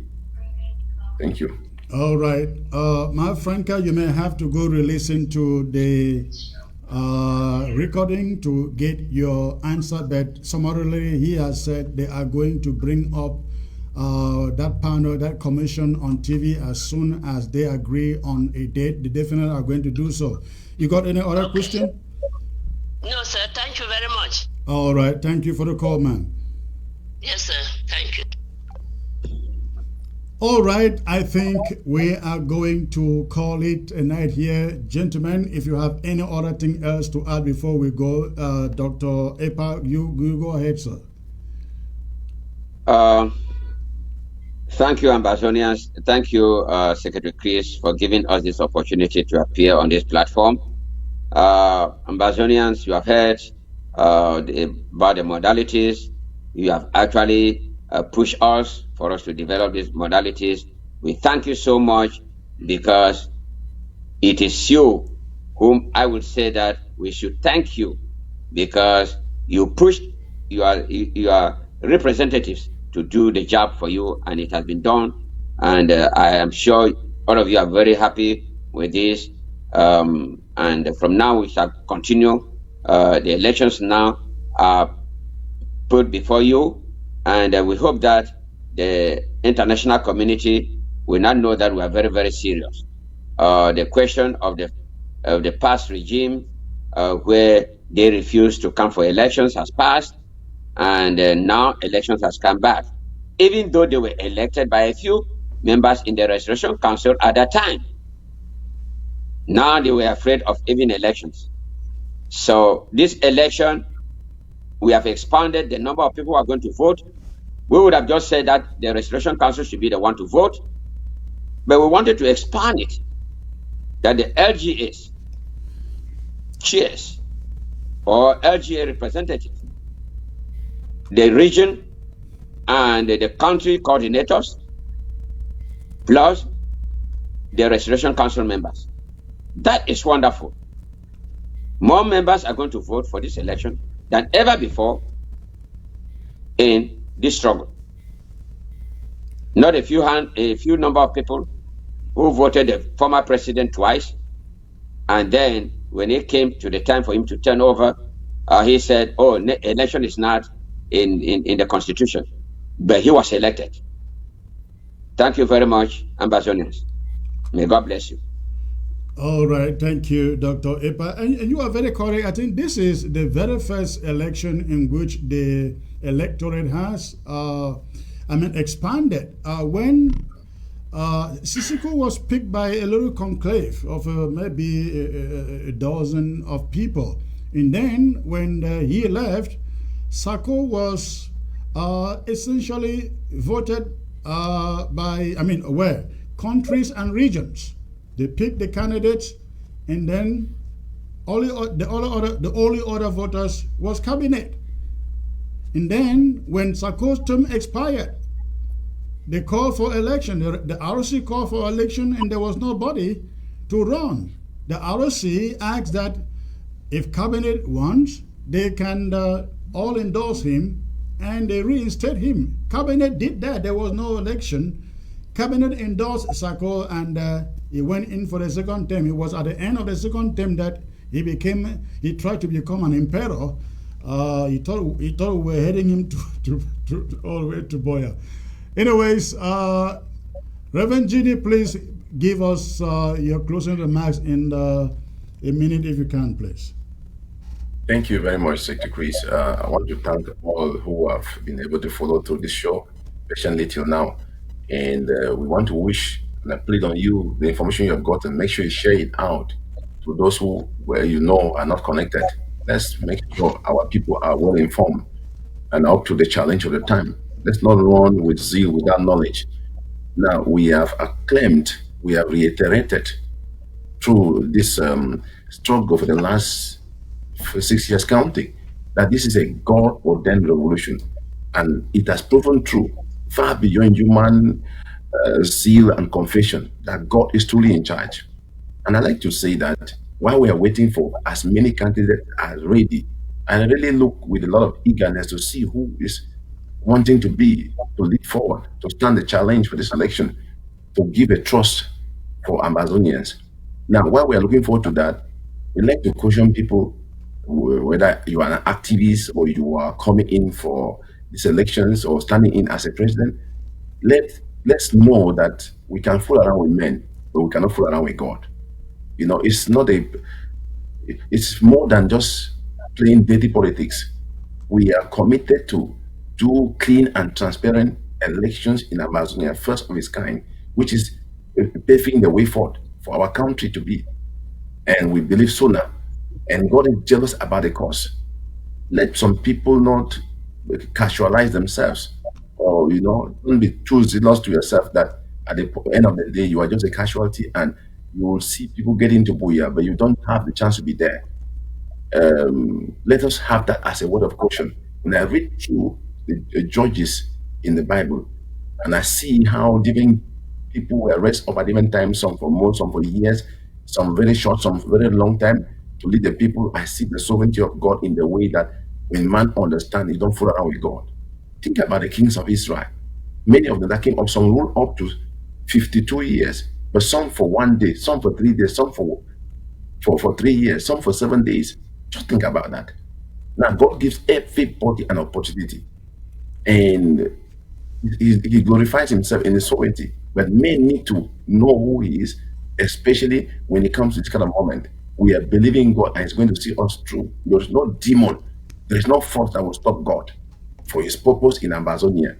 Thank you. All right. Ma Franca, you may have to go re-listen to the recording to get your answer, but summarily he has said they are going to bring up that panel, that commission on TV as soon as they agree on a date. They definitely are going to do so. You got any other question? No, sir. Thank you very much. All right. Thank you for the call, man. Yes, sir. Thank you. All right, I think we are going to call it a night here. Gentlemen, if you have any other thing else to add before we go, Dr. Epa, you go ahead, sir. Thank you, Ambazonians. Thank you, Secretary Chris, for giving us this opportunity to appear on this platform. Ambazonians, you have heard about the modalities. You have actually pushed us for us to develop these modalities. We thank you so much because it is you whom I would say that we should thank you because you pushed your representatives to do the job for you, and it has been done. And I am sure all of you are very happy with this. And from now we shall continue. The elections now are put before you, and we hope that the international community will not know that we are very, very serious. The question of the past regime, where they refused to come for elections, has passed, and now elections has come back. Even though they were elected by a few members in the Restoration Council at that time, now they were afraid of even elections. So this election, we have expanded the number of people who are going to vote. We would have just said that the Restoration Council should be the one to vote, but we wanted to expand it, that the LGAs, chairs, or LGA representatives, the region and the country coordinators, plus the Restoration Council members. That is wonderful. More members are going to vote for this election than ever before in this struggle. Not a few number of people who voted the former president twice, and then when it came to the time for him to turn over, he said, "Oh, election is not in the constitution," but he was elected. Thank you very much, Ambazonians. May God bless you. All right, thank you, Dr. Epa. And you are very correct. I think this is the very first election in which the electorate has, expanded. When Sisiko was picked by a little conclave of maybe a dozen of people. And then when he left, Sako was essentially voted by, where? Countries and regions. They picked the candidates, and then the only other voters was cabinet. And then when Sako's term expired, they called for election. The ROC called for election, and there was nobody to run. The ROC asked that if cabinet wants, they can all endorse him, and they reinstate him. Cabinet did that. There was no election. Cabinet endorsed Sako, and he went in for the second term. It was at the end of the second term that he tried to become an emperor. He thought we were heading him to all the way to Boya. Anyways, Reverend Ginny, please give us your closing remarks in a minute if you can, please. Thank you very much, Secretary Chris. I want to thank all who have been able to follow through this show patiently till now. And we want to wish and I plead on you, the information you have gotten, make sure you share it out to those who, where you know, are not connected. Let's make sure our people are well informed and up to the challenge of the time. Let's not run with zeal without knowledge. Now, we have acclaimed, we have reiterated through this struggle for the last 6 years counting, that this is a God-ordained revolution. And it has proven true, far beyond human zeal and confession, that God is truly in charge. And I like to say that while we are waiting for as many candidates as ready, I really look with a lot of eagerness to see who is wanting to lead forward, to stand the challenge for this election, to give a trust for Ambazonians. Now, while we are looking forward to that, we'd like to caution people, whether you are an activist or you are coming in for these elections or standing in as a president, let's know that we can fool around with men, but we cannot fool around with God. You know, it's more than just playing dirty politics. We are committed to do clean and transparent elections in Amazonia, first of its kind, which is paving the way forward for our country to be. And we believe so now. And God is jealous about the cause. Let some people not casualize themselves, or, you know, don't be too zealous to yourself that at the end of the day, you are just a casualty and you will see people get into Buya, but you don't have the chance to be there. Let us have that as a word of caution. When I read through the judges in the Bible, and I see how different people were arrested over different times, some for months, some for years, some very short, some very long time, to lead the people, I see the sovereignty of God in the way that when man understands, he don't fool around with God. Think about the kings of Israel. Many of them that came up, some ruled up to 52 years, but some for 1 day, some for 3 days, some for 3 years, some for 7 days. Just think about that. Now, God gives everybody an opportunity, and he glorifies himself in his sovereignty. But men need to know who he is, especially when it comes to this kind of moment. We are believing God and he's going to see us through. There is no demon, there is no force that will stop God for his purpose in Ambazonia.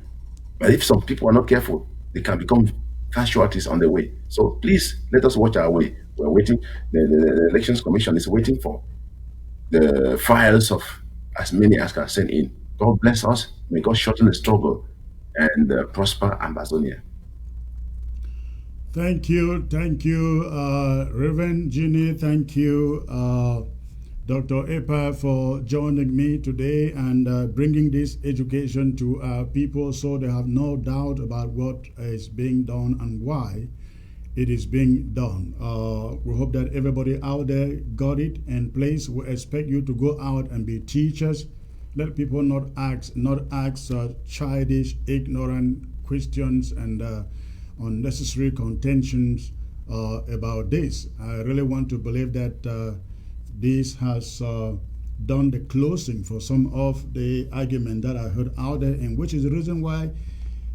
But if some people are not careful, they can become casualties on the way. So please, let us watch our way. We're waiting. The Elections Commission is waiting for the files of as many as can send in. God bless us. May God shorten the struggle and prosper Ambazonia. Thank you, Reverend Ginny. Thank you, Dr. Epa, for joining me today and bringing this education to our people so they have no doubt about what is being done and why it is being done. We hope that everybody out there got it, and please, we expect you to go out and be teachers. Let people not ask childish, ignorant questions and unnecessary contentions about this. I really want to believe that this has done the closing for some of the argument that I heard out there, and which is the reason why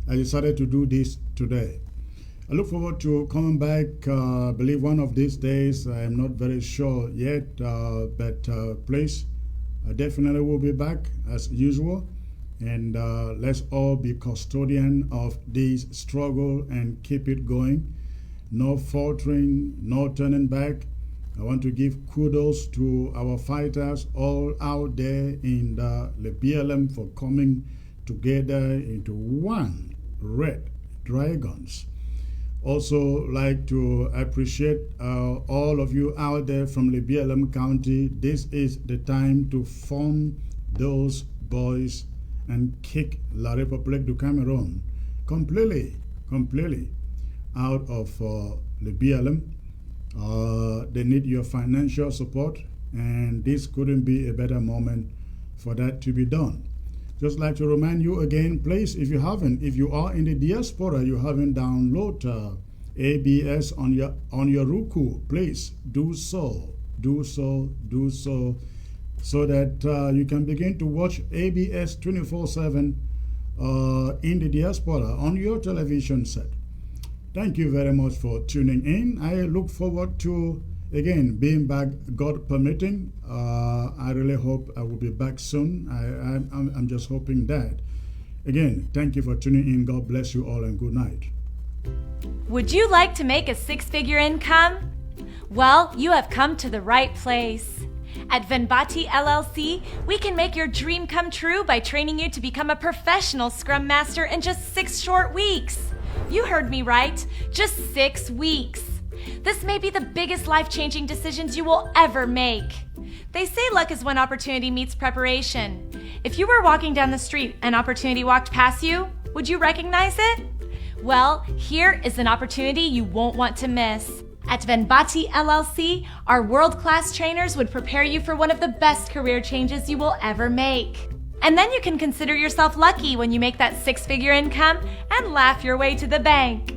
I decided to do this today. I look forward to coming back, I believe one of these days. I am not very sure yet, but please, I definitely will be back as usual. And let's all be custodian of this struggle and keep it going. No faltering, no turning back. I want to give kudos to our fighters all out there in the BLM for coming together into one red dragons. Also like to appreciate all of you out there from the BLM County. This is the time to form those boys and kick La République du Cameroon completely out of the BLM. They need your financial support, and this couldn't be a better moment for that to be done. Just like to remind you again, please, if you are in the diaspora, you haven't downloaded ABS on your Roku, please do so, so that you can begin to watch ABS 24/7 in the diaspora on your television set. Thank you very much for tuning in. I look forward to, again, being back, God permitting. I really hope I will be back soon. I'm just hoping that. Again, thank you for tuning in. God bless you all and good night. Would you like to make a six-figure income? Well, you have come to the right place. At Venbati LLC, we can make your dream come true by training you to become a professional Scrum Master in just 6 short weeks. You heard me right, just 6 weeks. This may be the biggest life-changing decisions you will ever make. They say luck is when opportunity meets preparation. If you were walking down the street and opportunity walked past you, would you recognize it? Well, here is an opportunity you won't want to miss. At Venbati LLC, our world-class trainers would prepare you for one of the best career changes you will ever make. And then you can consider yourself lucky when you make that 6-figure income and laugh your way to the bank.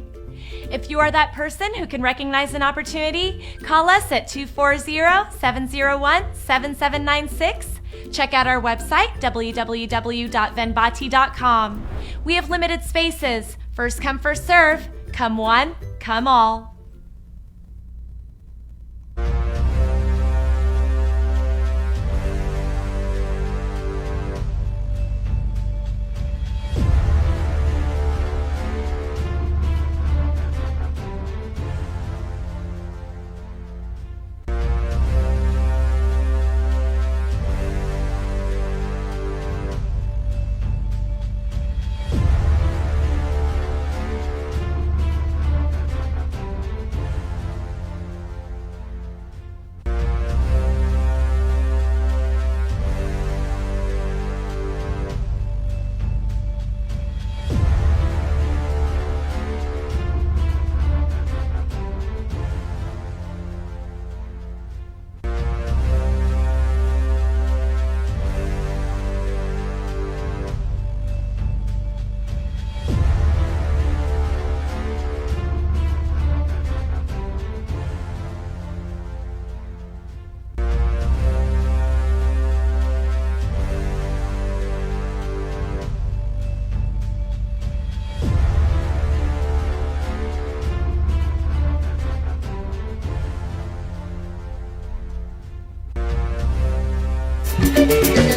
If you are that person who can recognize an opportunity, call us at 240-701-7796. Check out our website, www.venbati.com. We have limited spaces. First come, first serve. Come one, come all.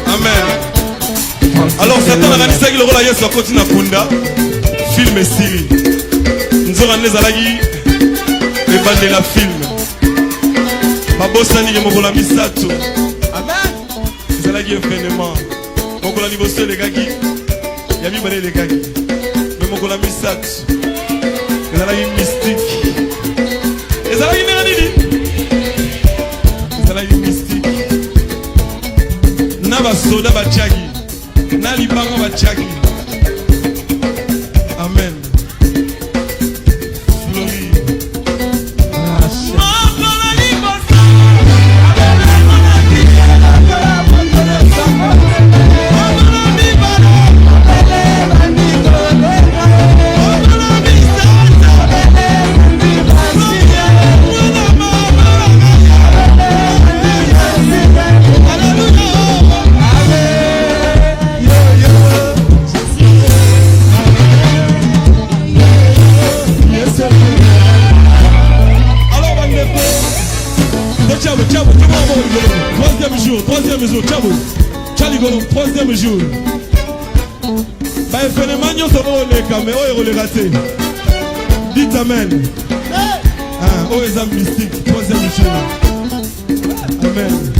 Amen. Alors Satan a dit que le rôle à Yesu continue à kunda film style. Nous avons les alagi et bandé la film. Ma bossa ni mo kola misato. Amen. Les alagi événement. Mo kola ni bosse les gagi. Ya mi bale les gagi. Mais mo kola misato. Les alagi mystique. Les alagi nani. Les alagi mystique. Na soda bachagi na libango bachagi. Amen. Troisième jour, troisième jour. baefenema nyonso oleka me oyo ekoleka te. Dites amen. Oyo eza mystique, troisième échelle. Amen.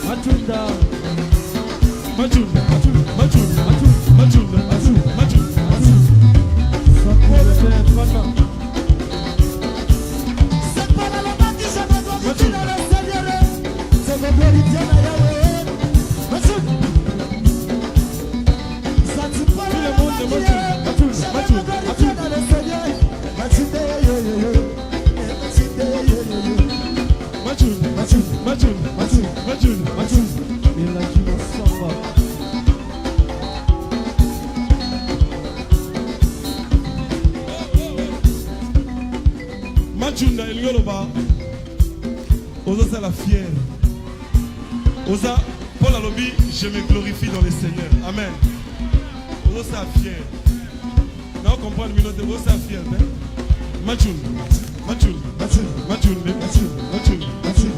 Matunda, matunda, matunda, matunda, matunda, matunda. Machunda el yoloba. Osa c'est la fière. Osa Paul a lobby, je me glorifie dans le Seigneur. Amen. Osa c'est la fière. Now comprend le minute osa c'est la fière. Machunda. Machunda. Machunda. Machunda. Machunda.